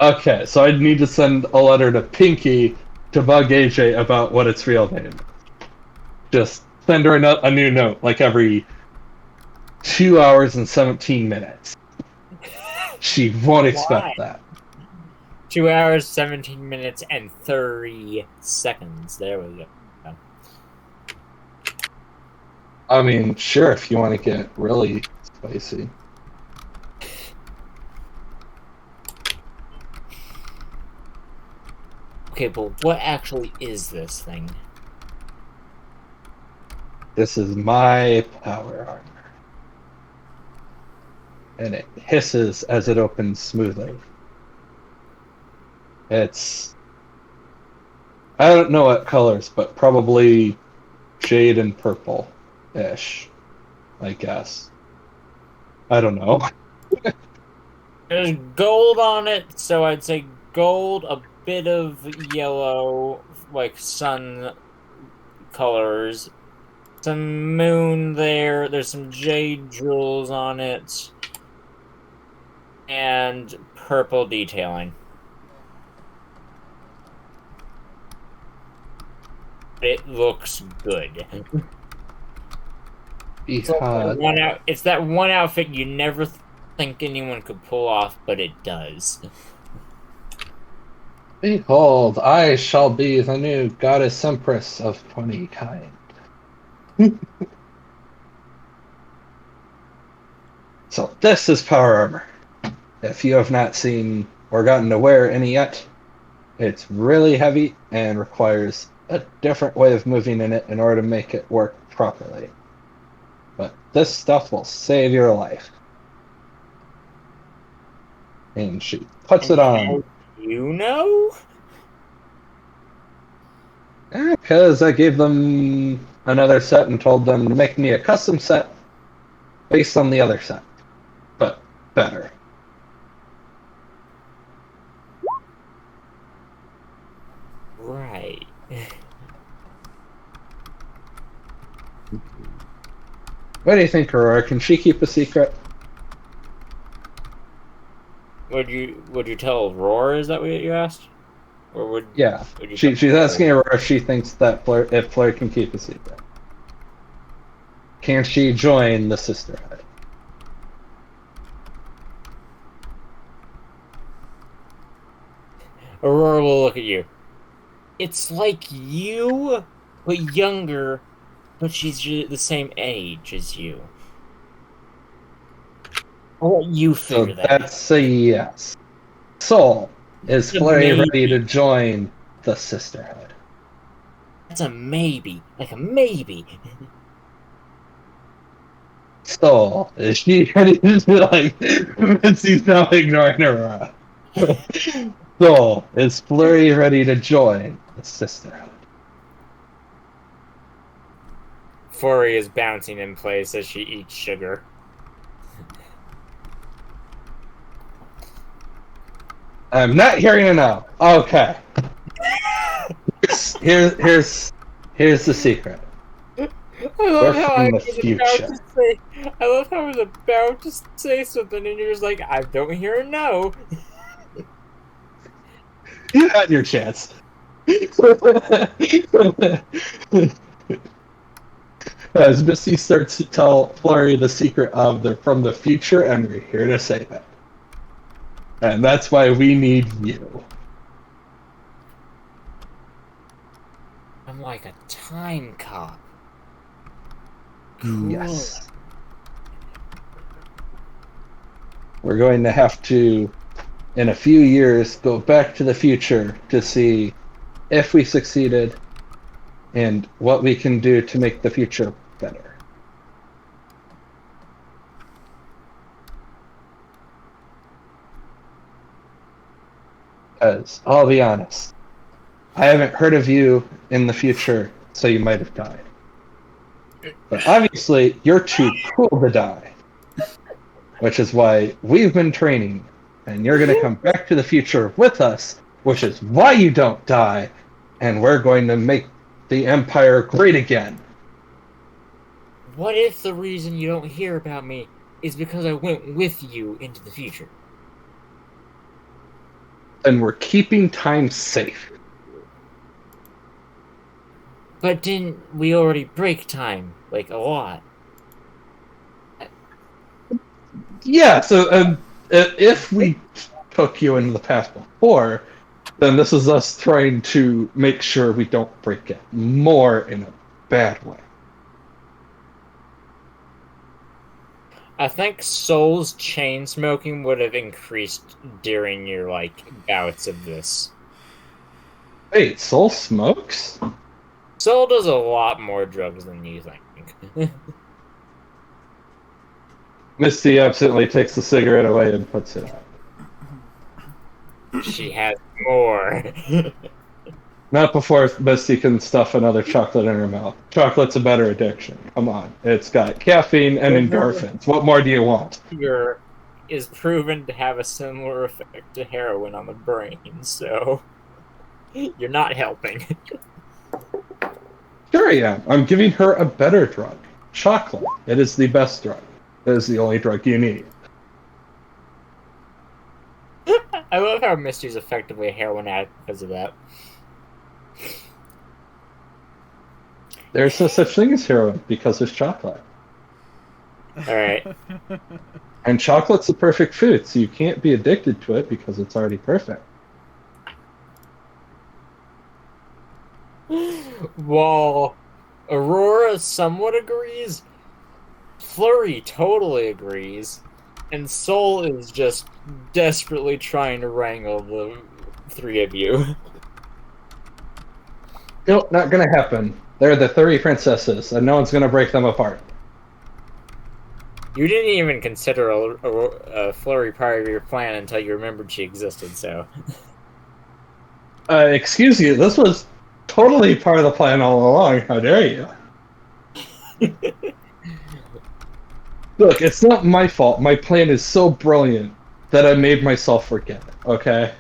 Okay, so I'd need to send a letter to Pinky to bug AJ about what its real name is. Just send her a new note, like every 2 hours and 17 minutes. She won't expect that. 2 hours, 17 minutes, and 30 seconds. There we go. I mean, sure, if you want to get really spicy. Okay, but what actually is this thing? This is my power armor. And it hisses as it opens smoothly. It's... I don't know what colors, but probably jade and purple-ish, I guess. I don't know. There's gold on it, so I'd say gold, a bit of yellow, like sun colors. Some moon there. There's some jade jewels on it. And purple detailing. It looks good. It's that one outfit you never think anyone could pull off, but it does. Behold, I shall be the new goddess empress of funny kind. So this is power armor. If you have not seen or gotten to wear any yet, It's really heavy and requires a different way of moving in it in order to make it work properly. But this stuff will save your life. And she puts it on. You know? Because I gave them another set and told them to make me a custom set based on the other set, but better. Right. What do you think, Aurora? Can she keep a secret? Would you tell Roar? Is that what you asked? Or would Yeah. would you She's asking Aurora if she thinks that if Fleur can keep a secret. Can she join the Sisterhood? Aurora will look at you. It's like you, but younger, but she's the same age as you. I'll let you So figure that. that's a yes. Soul, is It's a Flurry maybe. ready to join the Sisterhood? That's a maybe, like a maybe. Soul, is she ready to like? Missy's now ignoring Aurora. Soul, is Flurry ready to join the Sisterhood? Flurry is bouncing in place as she eats sugar. I'm not hearing it now. Okay. Here's the secret. I love We're how from I the was future. about to say. I love how I was about to say something, and you're just like, I don't hear a no. You had your chance. As Missy starts to tell Flurry the secret of they're from the future, and we're here to save it. And that's why we need you. I'm like a time cop. Cool. Yes. We're going to have to, in a few years, go back to the future to see if we succeeded and what we can do to make the future better. Because, I'll be honest, I haven't heard of you in the future, so you might have died. But obviously, you're too cool to die. Which is why we've been training, and you're going to come back to the future with us, which is why you don't die, and we're going to make the Empire great again. What if the reason you don't hear about me is because I went with you into the future? And we're keeping time safe. But didn't we already break time, like, a lot? Yeah, so if we took you into the past before, then this is us trying to make sure we don't break it more in a bad way. I think Soul's chain smoking would have increased during your, like, bouts of this. Wait, Soul smokes? Soul does a lot more drugs than you think. Misty absently takes the cigarette away and puts it out. She has more. Not before Misty can stuff another chocolate in her mouth. Chocolate's a better addiction. Come on. It's got caffeine and endorphins. What more do you want? Sugar is proven to have a similar effect to heroin on the brain, so you're not helping. Sure I am. I'm giving her a better drug. Chocolate. It is the best drug. It is the only drug you need. I love how Misty's effectively a heroin addict because of that. There's no such thing as heroin because there's chocolate. Alright. And chocolate's the perfect food, so you can't be addicted to it because it's already perfect. While Aurora somewhat agrees, Flurry totally agrees, and Soul is just desperately trying to wrangle the three of you. Nope, not gonna happen. They're the 30 princesses, and no one's gonna break them apart. You didn't even consider a flurry part of your plan until you remembered she existed, so. Excuse you, this was totally part of the plan all along. How dare you? Look, it's not my fault. My plan is so brilliant that I made myself forget it, okay?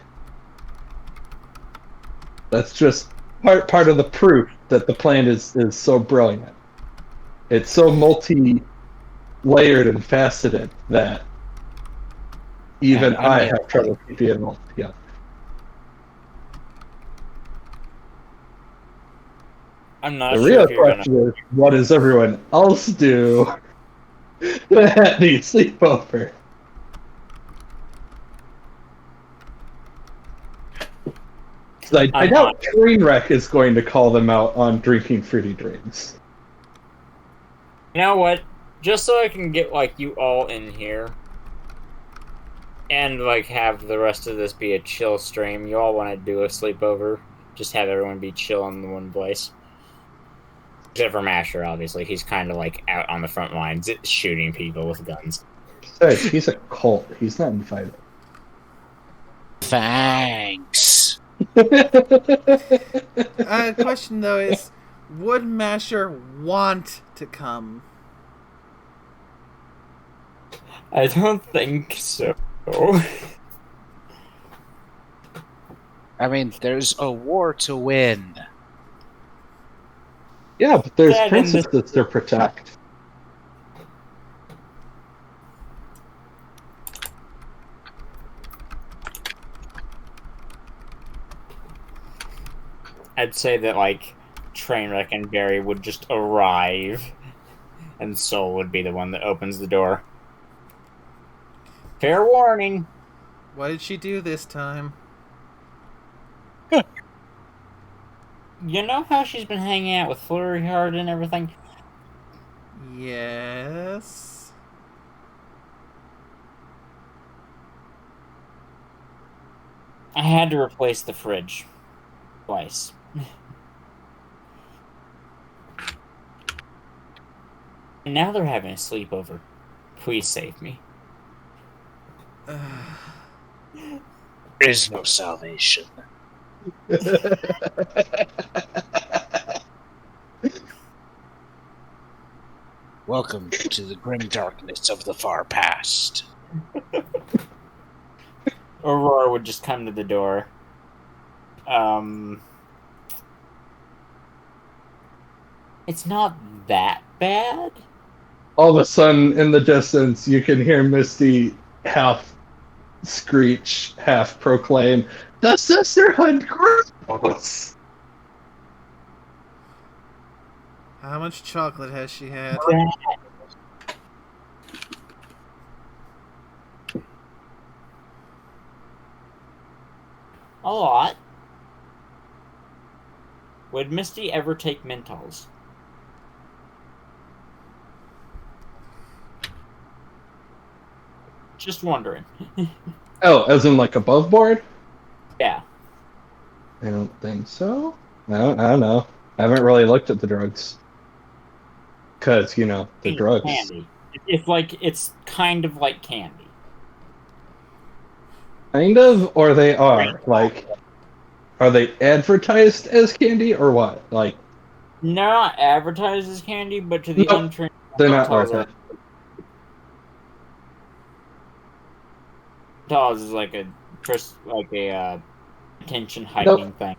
That's just part of the proof that the plan is so brilliant. It's so multi-layered and faceted that even Man, I I mean, have trouble keeping it all together. I'm not The sure real if you're gonna. question is, what does everyone else do at the sleepover? I I'm doubt Trainwreck is going to call them out on drinking fruity drinks. You know what? Just so I can get like you all in here, and like have the rest of this be a chill stream. You all want to do a sleepover? Just have everyone be chill in the one place. Except for Masher, obviously, he's kind of like out on the front lines, shooting people with guns. Besides, he's a cult. He's not invited. thanks. Question though is, would Masher want to come? I don't think so. I mean, there's a war to win. Yeah, but there's That and princesses to protect. I'd say that like Trainwreck and Barry would just arrive, and Soul would be the one that opens the door. Fair warning. What did she do this time? You know how she's been hanging out with Flurry Hard and everything? Yes. I had to replace the fridge twice. And now they're having a sleepover. Please save me. There is no salvation. Welcome to the grim darkness of the far past. Aurora would just come to the door. It's not that bad. All of a sudden, in the distance, you can hear Misty half screech, half proclaim, "The sisterhood grows!" How much chocolate has she had? A lot. Would Misty ever take Mentos? Just wondering. Oh, as in like above board? Yeah. I don't think so. I don't know. I haven't really looked at the drugs. Because, you know, the drugs. Candy. It's like it's kind of like candy. Kind of, or they are. Like, are they advertised as candy or what? Like, They're not advertised as candy, but to the Nope, untrained, they're not Mentos worth it. Mentos is like a attention heightening thing.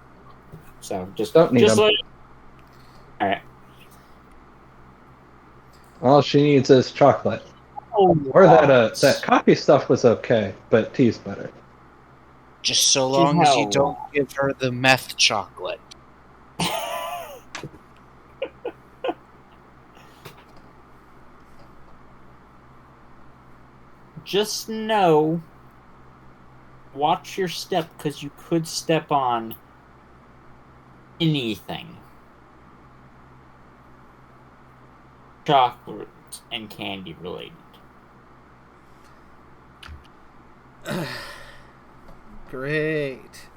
So just Don't need them. like all right. All she needs is chocolate. Oh, Or that coffee stuff was okay, but tea's better. Just so long as you how- don't give her the meth chocolate. Just know, watch your step because you could step on anything. Chocolate and candy related. Great.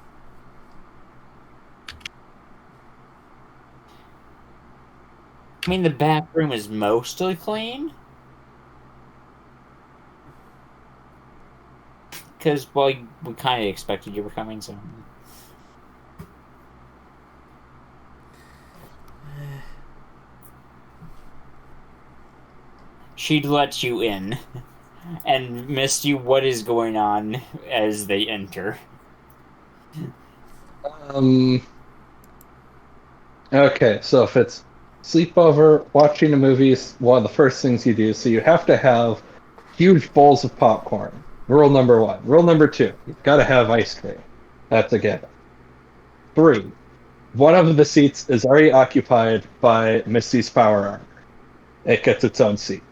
I mean, the back room is mostly clean. Because, well, we kind of expected you were coming, so. She'd let you in and missed you what is going on as they enter. Okay, so if it's sleepover, watching a movie is one of the first things you do, so you have to have huge bowls of popcorn. Rule number 1. Rule number 2, you've got to have ice cream. That's a given. 3, one of the seats is already occupied by Misty's power armor. It gets its own seat.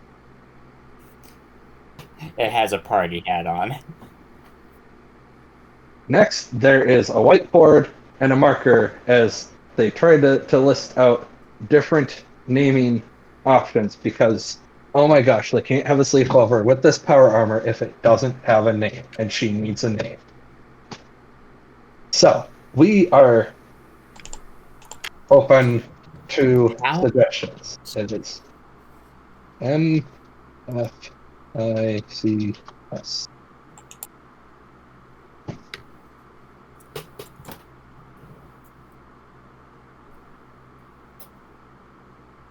It has a party hat on. Next, there is a whiteboard and a marker as they try to list out different naming options because, oh my gosh, they can't have a sleepover with this power armor if it doesn't have a name, and she needs a name. So, we are open to suggestions. It is MFICS.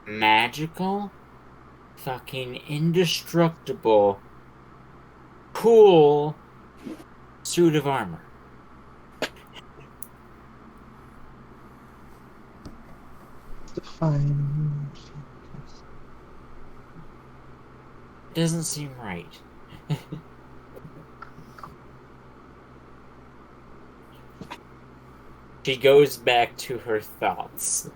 Magical, fucking indestructible, cool suit of armor. Define. Doesn't seem right. She goes back to her thoughts.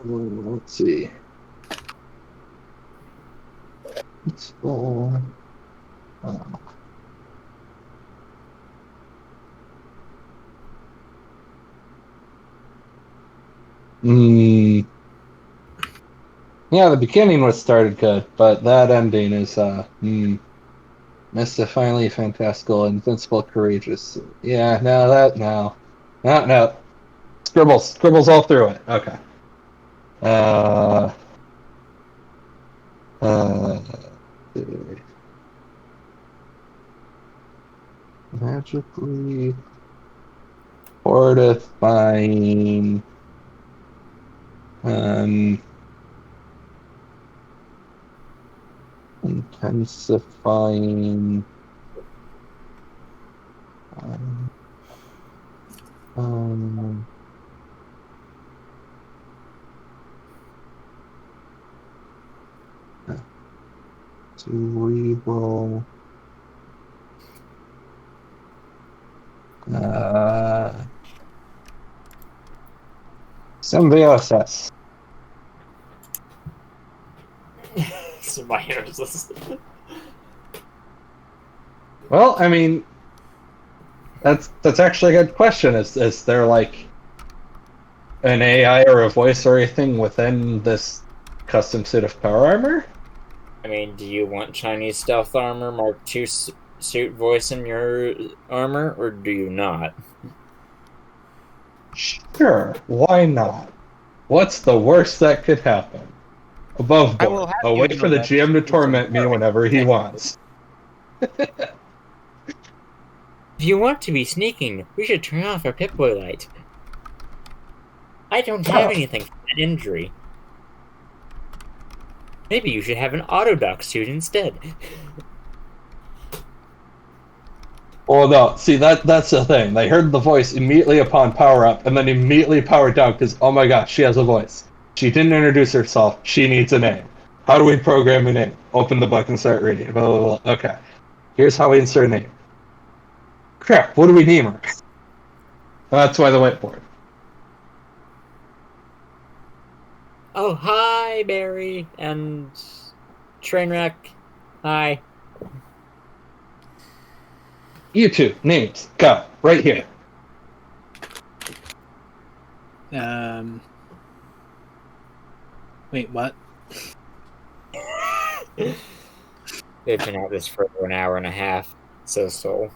Let's see. Let's go. Yeah, the beginning was started good, but that ending is mystifyingly fantastical, invincible, courageous. Yeah, no. Scribbles all through it. Okay. Uh, magically fortifying, intensifying, cerebral, symbiosis. Symbiosis. Well, I mean, that's actually a good question. Is there like an AI or a voice or anything within this custom suit of power armor? I mean, do you want Chinese stealth armor Mark II suit voice in your armor, or do you not? Sure, why not? What's the worst that could happen? Above I will board. have I'll you wait know for the that GM to it's torment me whenever he wants. If you want to be sneaking, we should turn off our Pip-Boy light. I don't have anything for that injury. Maybe you should have an Autodoc suit instead. Well, no. See, that's the thing. They heard the voice immediately upon power up, and then immediately powered down because, oh my gosh, she has a voice. She didn't introduce herself. She needs a name. How do we program a name? Open the book and start reading. Blah, blah, blah. Okay. Here's how we insert a name. Crap, what do we name her? That's why the whiteboard. Oh, hi, Barry and Trainwreck. Hi. You two, names. Go. Right here. Wait, what? They've been at this for an hour and a half, says Soul.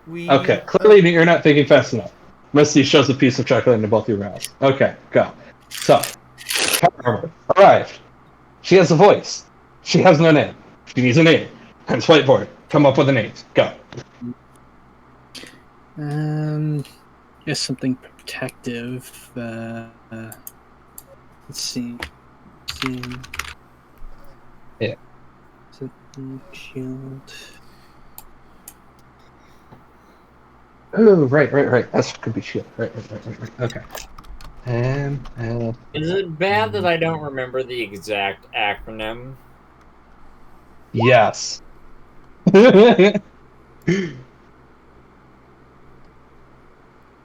We Okay, clearly you're not thinking fast enough. Misty shoves a piece of chocolate into both your mouths. Okay, go. So, power armor arrived. She has a voice. She has no name. She needs a name. Hence whiteboard. Come up with a name. Go. Just something protective. Let's see. Yeah. Something shield. Oh, right. That could be shield. Right. Okay. And Is it bad that I don't remember the exact acronym? yes.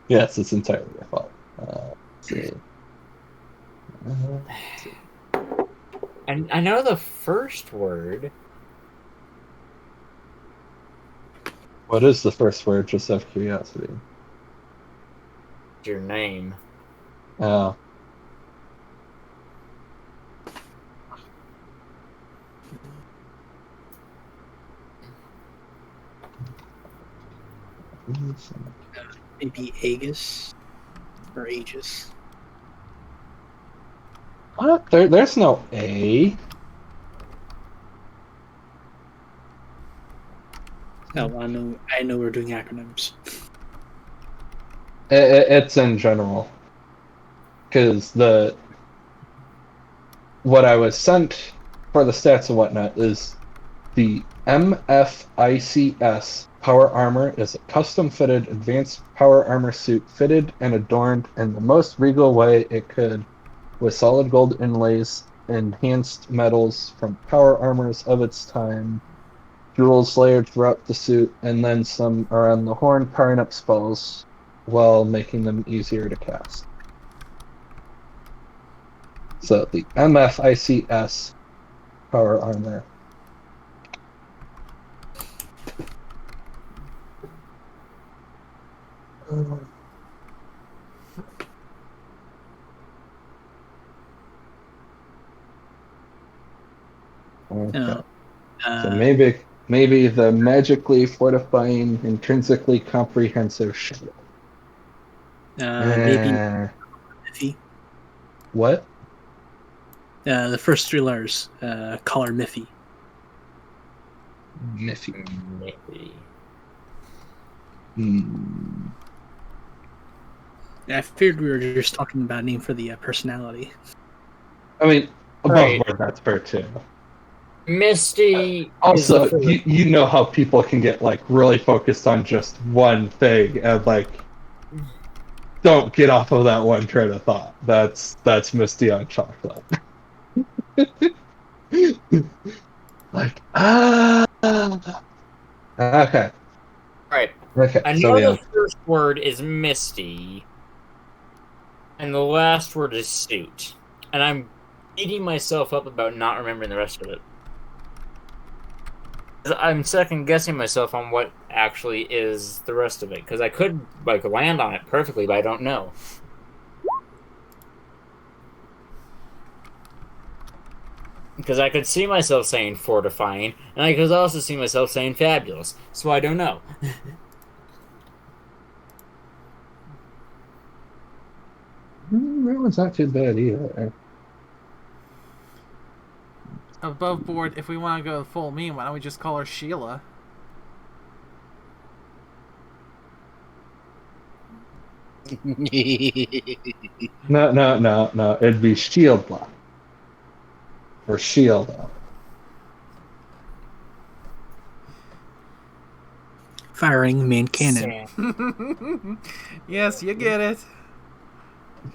Yes, it's entirely your fault. Let's see. And I know the first word. What is the first word, just out of curiosity? Your name. Oh. Maybe Aegis or Aegis. What? There's no A. Oh, I know we're doing acronyms. It's in general. Because what I was sent for the stats and whatnot is the MFICS power armor is a custom-fitted advanced power armor suit fitted and adorned in the most regal way it could, with solid gold inlays, enhanced metals from power armors of its time, jewels layered throughout the suit, and then some around the horn, powering up spells while making them easier to cast. So the MFICS power armor. Okay. No. So maybe the magically fortifying, intrinsically comprehensive shield. Maybe Miffy. What? The first three letters. Call her Miffy. Miffy. Maybe. I figured we were just talking about a name for the personality. I mean, above Right. board, that's fair too. Misty. Also, is the first. you know how people can get like really focused on just one thing and like don't get off of that one train of thought. That's Misty on chocolate. Like okay. Right. Okay. I So know yeah. the first word is Misty, and the last word is suit. And I'm beating myself up about not remembering the rest of it. I'm second guessing myself on what actually is the rest of it, because I could like land on it perfectly, but I don't know. Because I could see myself saying fortifying, and I could also see myself saying fabulous, so I don't know. That one's not too bad either. above board. If we want to go full meme, why don't we just call her Sheila? No. It'd be shield lock. Or shield lock. Firing main cannon. Yes, you get it.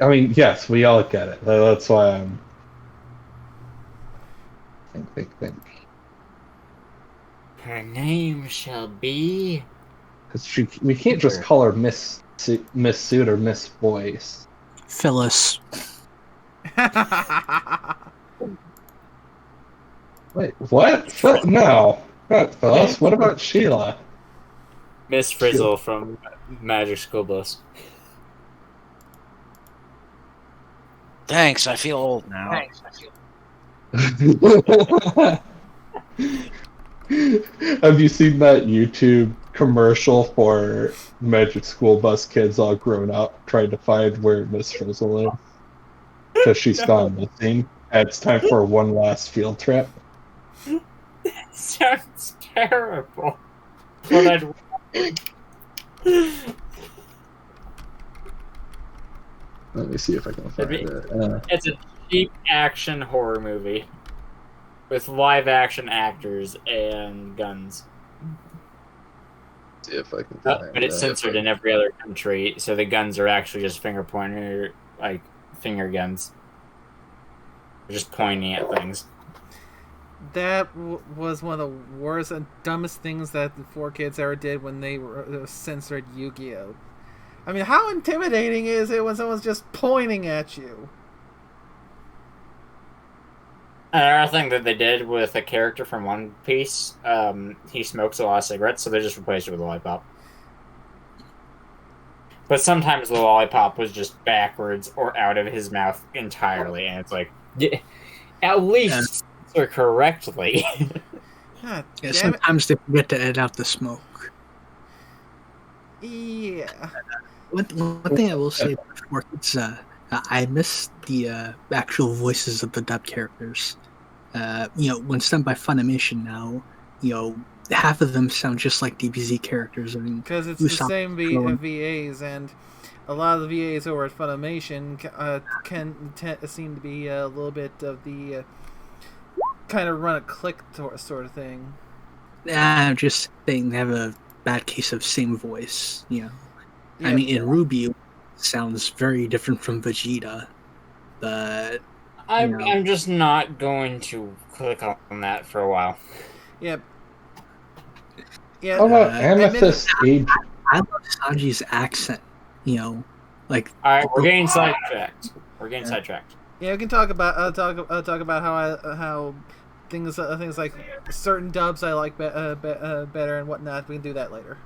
I mean, yes, we all get it. That's why I'm. Think. Her name shall be. Because we can't just call her Miss Suit or Miss Voice. Phyllis. Wait, what? No, not Phyllis. What about Sheila? Miss Frizzle from Magic School Bus. Thanks, I feel old now. Have you seen that YouTube commercial for Magic School Bus kids all grown up trying to find where Miss Frizzle is because she's gone missing. And it's time for one last field trip. Sounds terrible. But I'd Let me see if I can find it. It's a cheap action horror movie with live action actors and guns. See if I can find But it's censored in every other country, so the guns are actually just finger guns. They're just pointing at things. That was one of the worst and dumbest things that the 4Kids ever did when they censored Yu-Gi-Oh! I mean, how intimidating is it when someone's just pointing at you? Another thing that they did with a character from One Piece, he smokes a lot of cigarettes, so they just replaced it with a lollipop. But sometimes the lollipop was just backwards or out of his mouth entirely, and it's like, at least censor correctly. God Yeah, damn it. sometimes they forget to edit out the smoke. Yeah. One thing I will say about 4Kids, I miss the actual voices of the dub characters. When it's done by Funimation now, half of them sound just like DBZ characters. I mean, Because it's the same VAs, and a lot of the VAs over at Funimation seem to be a little bit of the kind of run a click sort of thing. I'm just saying they have a bad case of same voice. Yeah. I mean, in Ruby, it sounds very different from Vegeta, but I'm just not going to click on that for a while. Yep. Yeah. How about Amethyst Age? I love Sanji's accent. Like. All right, we're getting sidetracked. Yeah, we can talk about how things like certain dubs I like better and whatnot. We can do that later,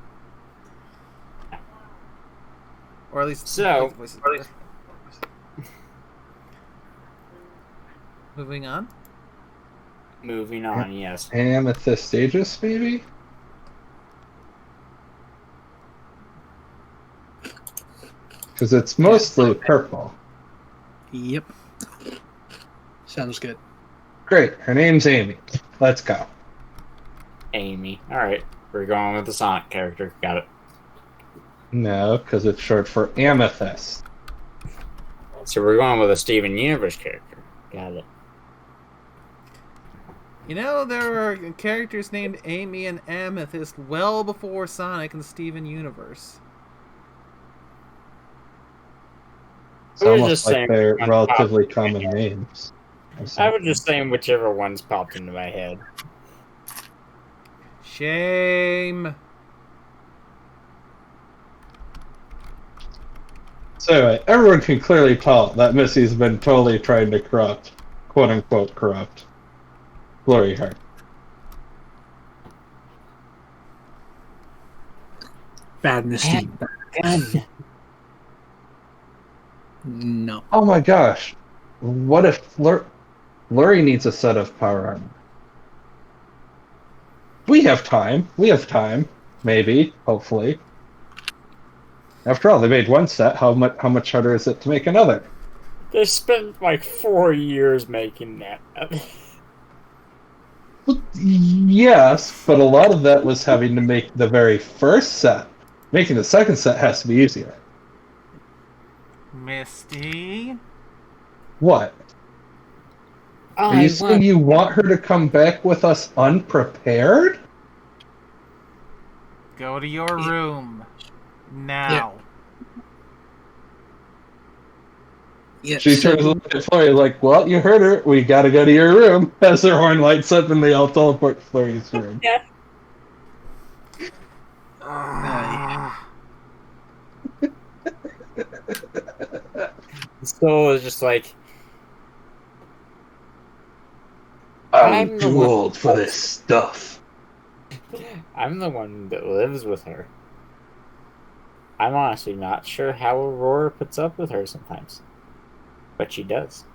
or at least so. Moving on. Yes. Amethyst Aegis, maybe? Because it's mostly purple. Yep. Sounds good. Great. Her name's Amy. Let's go. Amy. Alright. We're going with the Sonic character. Got it. No, because it's short for Amethyst. So we're going with a Steven Universe character. Got it. There were characters named Amy and Amethyst well before Sonic and Steven Universe. It's almost like they're relatively common names. I was just saying whichever ones popped into my head. Shame. So anyway, everyone can clearly tell that Missy's been totally trying to corrupt, quote-unquote corrupt, Glory Heart. Bad Misty. Gun. No. Oh my gosh. What if Flurry needs a set of power armor? We have time. Maybe. Hopefully. After all, they made one set. How much harder is it to make another? They spent like 4 years making that. Well, yes, but a lot of that was having to make the very first set. Making the second set has to be easier. Misty? What? Are you saying you want her to come back with us unprepared? Go to your room. Now. Yeah, She turns to look at Flurry like, well, you heard her. We gotta go to your room. As their horn lights up and they all teleport to Flurry's room. Yeah. Soul is just like, I'm too old for this stuff. I'm the one that lives with her. I'm honestly not sure how Aurora puts up with her sometimes. But she does.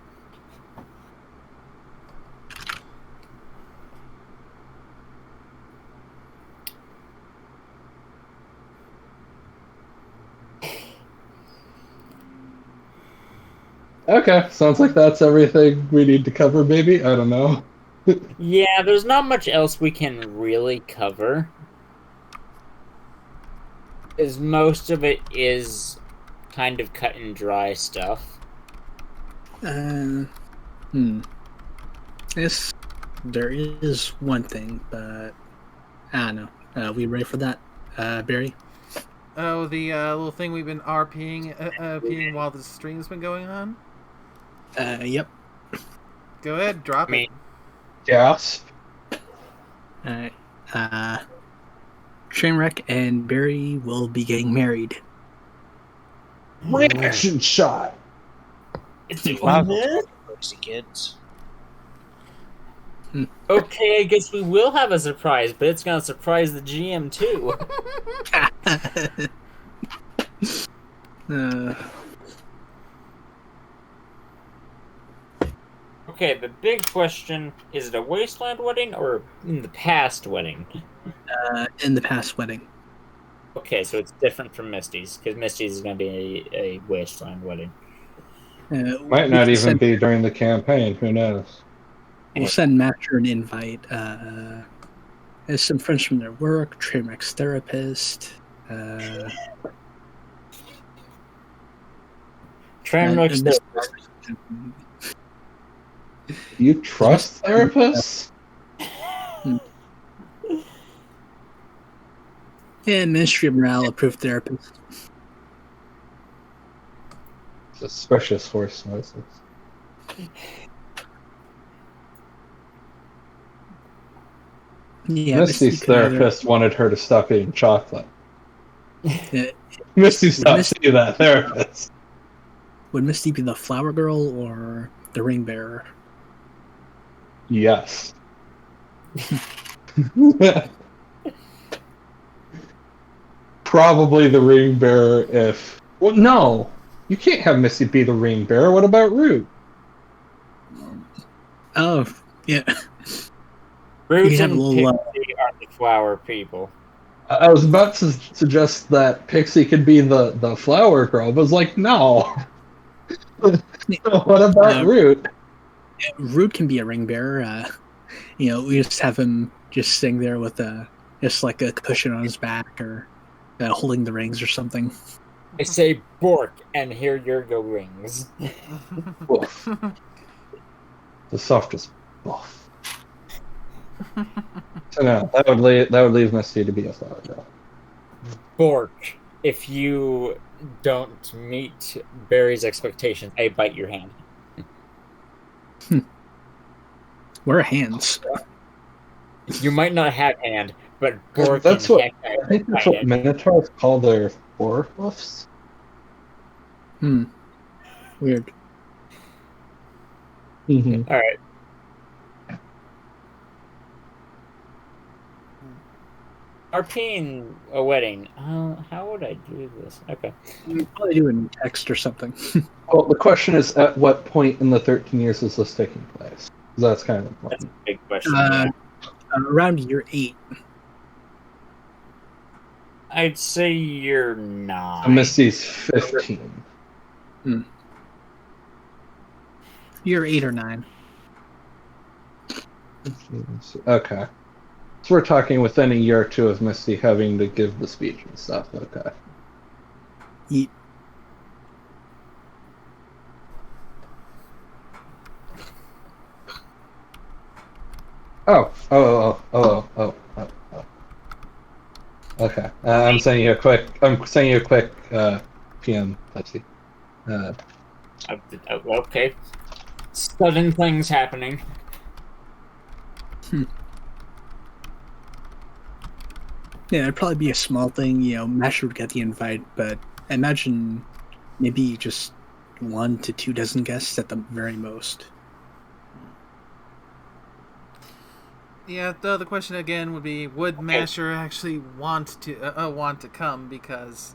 Okay, sounds like that's everything we need to cover, maybe? I don't know. Yeah, there's not much else we can really cover. As most of it is kind of cut and dry stuff. Yes, there is one thing, but I don't know. We ready for that, Barry? Oh, the little thing we've been peeing while the stream's been going on? Yep. Go ahead, drop I mean, it. Gasp. Alright. Trainwreck and Barry will be getting married. Reaction shot! Wow, Percy kids. Okay, I guess we will have a surprise, but it's gonna surprise the GM too. Okay, the big question, is it a wasteland wedding or in the past wedding? In the past wedding. Okay, so it's different from Misty's, because Misty's is going to be a wasteland wedding. Might not even be during the campaign, who knows? We'll send Master an invite. There's some friends from their work, Trainwreck's therapist. Trainwreck's You trust therapists? Yeah, Ministry of Morale approved therapist. Suspicious horse noises. Yeah, Misty's therapist wanted her to stop eating chocolate. Yeah. Misty stopped seeing that therapist. Would Misty be the flower girl or the ring bearer? Yes. Probably the ring bearer if... Well, no! You can't have Misty be the ring bearer. What about Root? Oh, yeah. Roots have and a little, Pixie are the flower people. I was about to suggest that Pixie could be the flower girl, but I was like, no. What about Root? Root can be a ring bearer. We just have him just sitting there with just like a cushion on his back or holding the rings or something. I say Bork, and here your go rings. Woof. The softest buff. So no, that would leave Misty to be a flower girl. Bork, if you don't meet Barry's expectations, I bite your hand. Where are hands? You might not have hand, but Bork That's and what I think that's what Minotaurs call their forehoofs. Weird. Mm-hmm. All right. RPing a wedding. How would I do this? Okay. You probably do in text or something. Well, the question is, at what point in the 13 years is this taking place? That's kind of important. That's a big question. Around year 8. I'd say you're 9. So Misty's 15. Year 8 or 9. Okay. So we're talking within a year or two of Misty having to give the speech and stuff. Okay. Yeet. Oh. Okay. I'm sending you a quick PM, Pepsi. Okay. Sudden things happening. Yeah, it'd probably be a small thing. Masher would get the invite, but I imagine maybe just 1 to 2 dozen guests at the very most. Yeah, the question again would be: would Masher actually want to come? Because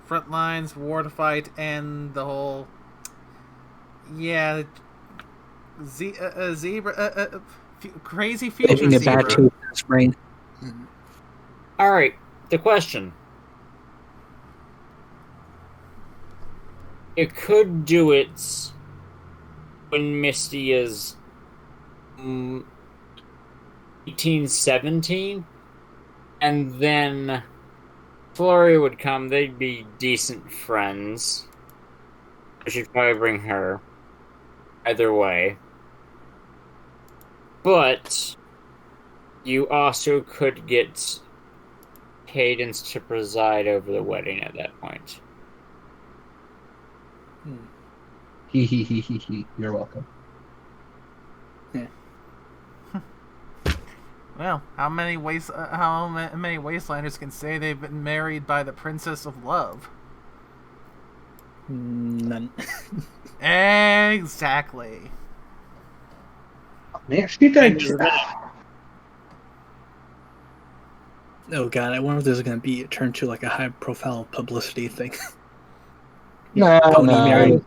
front lines, war to fight, and the whole zebra, crazy future Getting a zebra. bad taste in his brain. All right. The question. It could do its when Misty is 18, 17, and then Flurry would come. They'd be decent friends. I should probably bring her. Either way. But you also could get Cadence to preside over the wedding at that point. He. You're welcome. Well, how many wastelanders can say they've been married by the Princess of Love? None. Exactly. Man, she died. Oh god, I wonder if this is going to be turned to like a high-profile publicity thing. No, Pony married.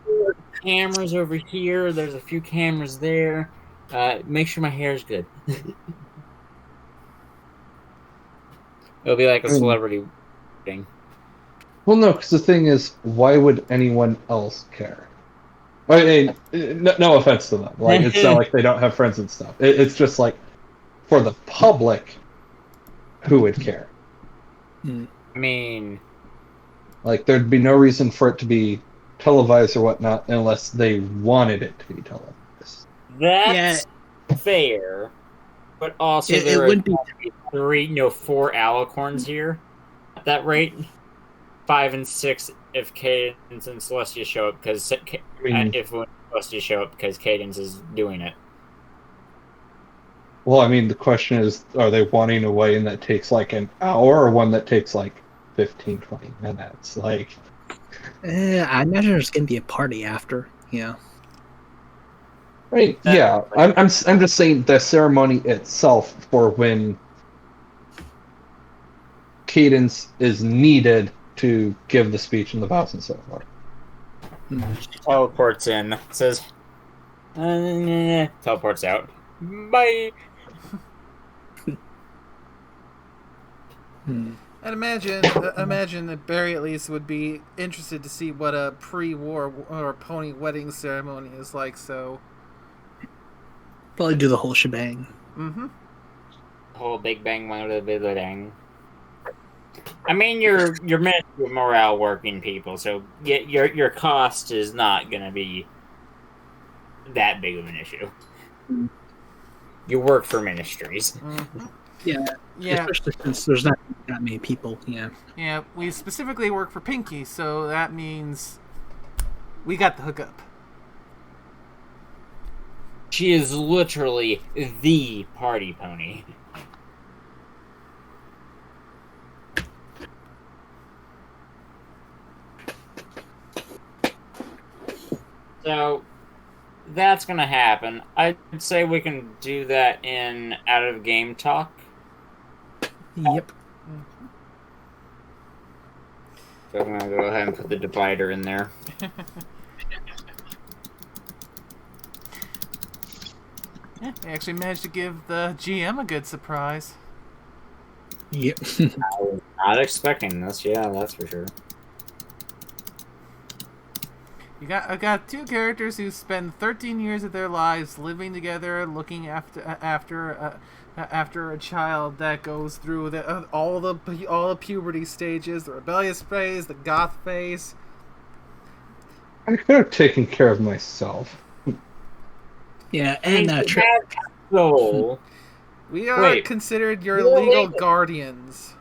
Cameras over here. There's a few cameras there. Make sure my hair's good. It'll be like a celebrity thing. Well, no, because the thing is, why would anyone else care? I mean, no offense to them. Like, it's not like they don't have friends and stuff. It's just like, for the public, who would care? I mean, like, there'd be no reason for it to be televised or whatnot unless they wanted it to be televised. that's fair. But also, It there wouldn't be. are 4 alicorns here. At that rate, 5 and 6 if Cadence and Celestia show up because if Celestia show up because Cadence is doing it. Well, I mean, the question is, are they wanting a wedding that takes like an hour or one that takes like 15, 20 minutes? Like, I imagine there's going to be a party after. Yeah. right? Yeah, I'm just saying the ceremony itself for when Cadence is needed to give the speech and the vows and so forth. She teleports in, says, teleports out. Bye. And imagine that Barry at least would be interested to see what a pre-war or pony wedding ceremony is like. So Probably do the whole shebang. Mm-hmm. Whole Big Bang bang. I mean, you're Ministry of Morale working people, so your cost is not going to be that big of an issue. You work for ministries. Mm-hmm. Yeah. Especially since there's not that many people. Yeah. Yeah, we specifically work for Pinky, so that means we got the hookup. She is literally the party pony. So that's gonna happen. I'd say we can do that in out of game talk. Yep. So I'm gonna go ahead and put the divider in there. Yeah, I actually managed to give the GM a good surprise. Yep. I was not expecting this. Yeah, that's for sure. I got 2 characters who spend 13 years of their lives living together, looking after a child that goes through all the puberty stages, the rebellious phase, the goth phase. I could have taken care of myself. Yeah, and So We are considered your legal guardians.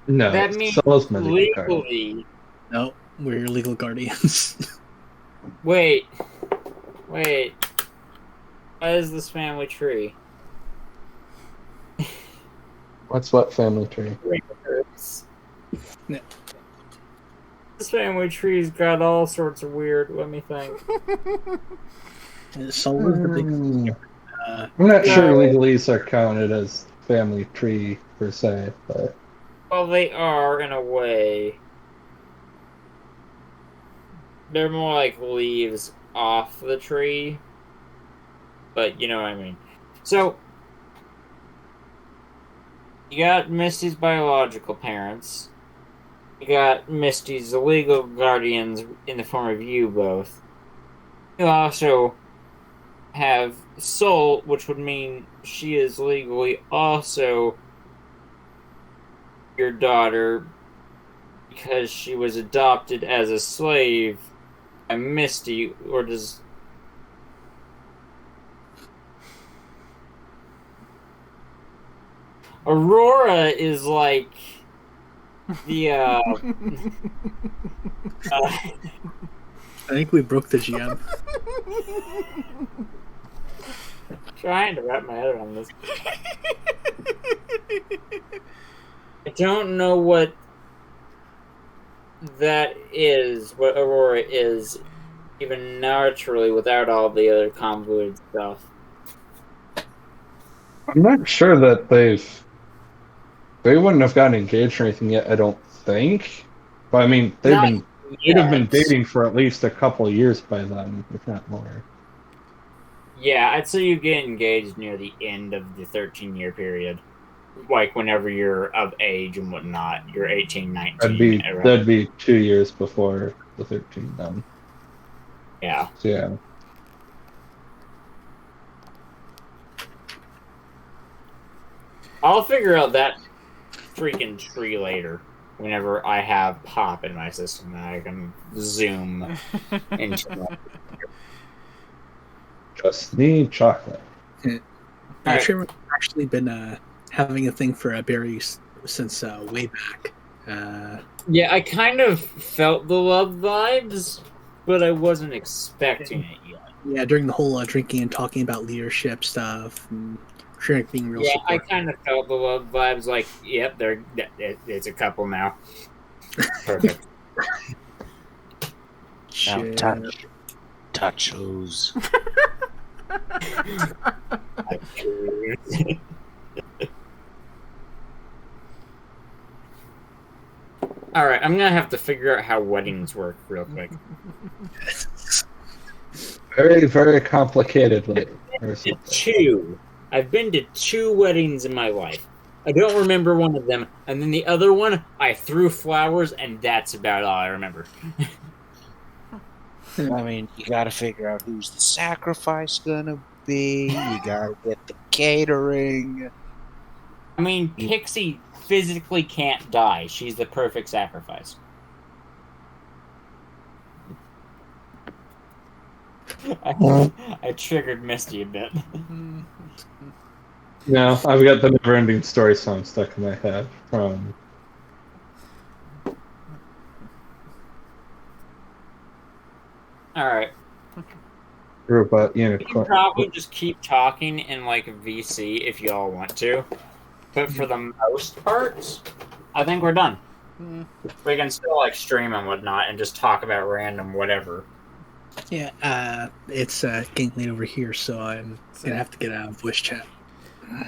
No, that means Stella's medical card. legally. no, we're your legal guardians. Wait. What is this family tree? What's what family tree? No. This family tree's got all sorts of weird. Let me think. Soul is the big. I'm not sure legalese are counted as family tree per se, but Well, they are in a way. They're more like leaves off the tree, but you know what I mean. So you got Misty's biological parents. You got Misty's legal guardians in the form of you both. You also have Soul, which would mean she is legally also your daughter because she was adopted as a slave by Misty, or does... Aurora is like the I think we broke the GM. trying to wrap my head around this. I don't know what that is, what Aurora is, even naturally, without all the other convoluted stuff. I'm not sure that they wouldn't have gotten engaged or anything yet, I don't think. But I mean, they'd Not have been yet. dating for at least a couple of years by then, if not more. Yeah, I'd say you get engaged near the end of the 13-year period. Like, whenever you're of age and whatnot. You're 18, 19. That'd be 2 years before the 13 then. Yeah. So yeah. I'll figure out that freaking tree later. Whenever I have Pop in my system, and I can zoom into it. Just need chocolate. Alright. Sure, we've actually been having a thing for berries since way back. Yeah, I kind of felt the love vibes, but I wasn't expecting it yet. Yeah, during the whole drinking and talking about leadership stuff, and Shrek being real Yeah, I supportive. kind of felt the love vibes. Like, yep, it's a couple now. Perfect. Now touch those. All right, I'm gonna have to figure out how weddings work real quick. Very, very complicatedly. Or something. I've been to 2 weddings in my life. I don't remember one of them, and then the other one, I threw flowers, and that's about all I remember. I mean, you gotta figure out who's the sacrifice gonna be. You gotta get the catering. I mean, Pixie physically can't die. She's the perfect sacrifice. I triggered Misty a bit. No, I've got the never-ending story song stuck in my head from. Alright. Robot You Unicorn. can probably just keep talking in, like, VC if you all want to. But for the most parts, I think we're done. We can still, like, stream and whatnot and just talk about random whatever. Yeah, it's getting late over here, so I'm gonna have to get out of voice chat.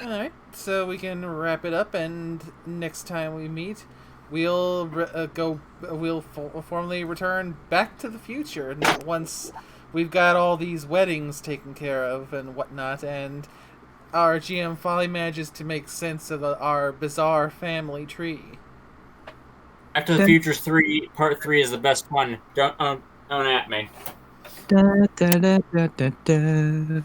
Alright, so we can wrap it up, and next time we meet, we'll formally return Back to the Future once we've got all these weddings taken care of and whatnot, and our GM finally manages to make sense of our bizarre family tree. Back to the Future 3, Part 3 is the best one. Don't at me. Da, da, da, da, da, da.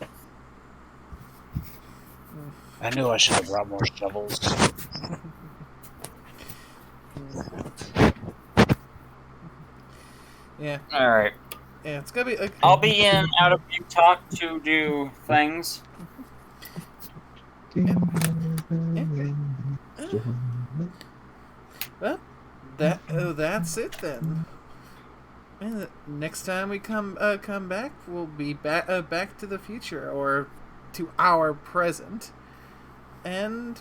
I knew I should have brought more shovels. Yeah. Alright. Yeah, it's gonna be. I'll be in out of Utah to do things. Well, that's it then. And next time we come back, we'll be back to the future, or to our present. And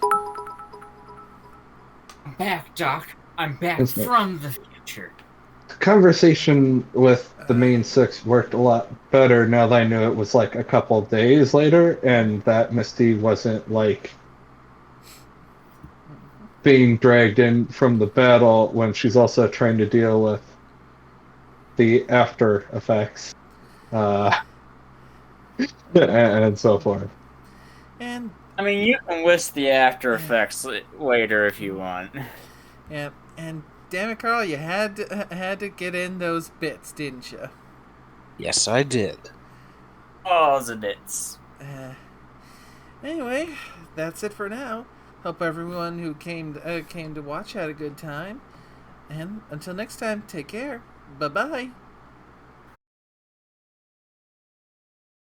I'm back, Doc. I'm back Isn't it? from the future. The conversation with the main 6 worked a lot better now that I knew it was like a couple of days later, and that Misty wasn't like being dragged in from the battle when she's also trying to deal with the after effects, and so forth. And I mean, you can list the after effects later if you want. yeah, and damn it, Carl, you had to get in those bits, didn't you? Yes, I did. Oh, the nits. Anyway, that's it for now. Hope everyone who came to watch had a good time. And until next time, take care. Bye-bye.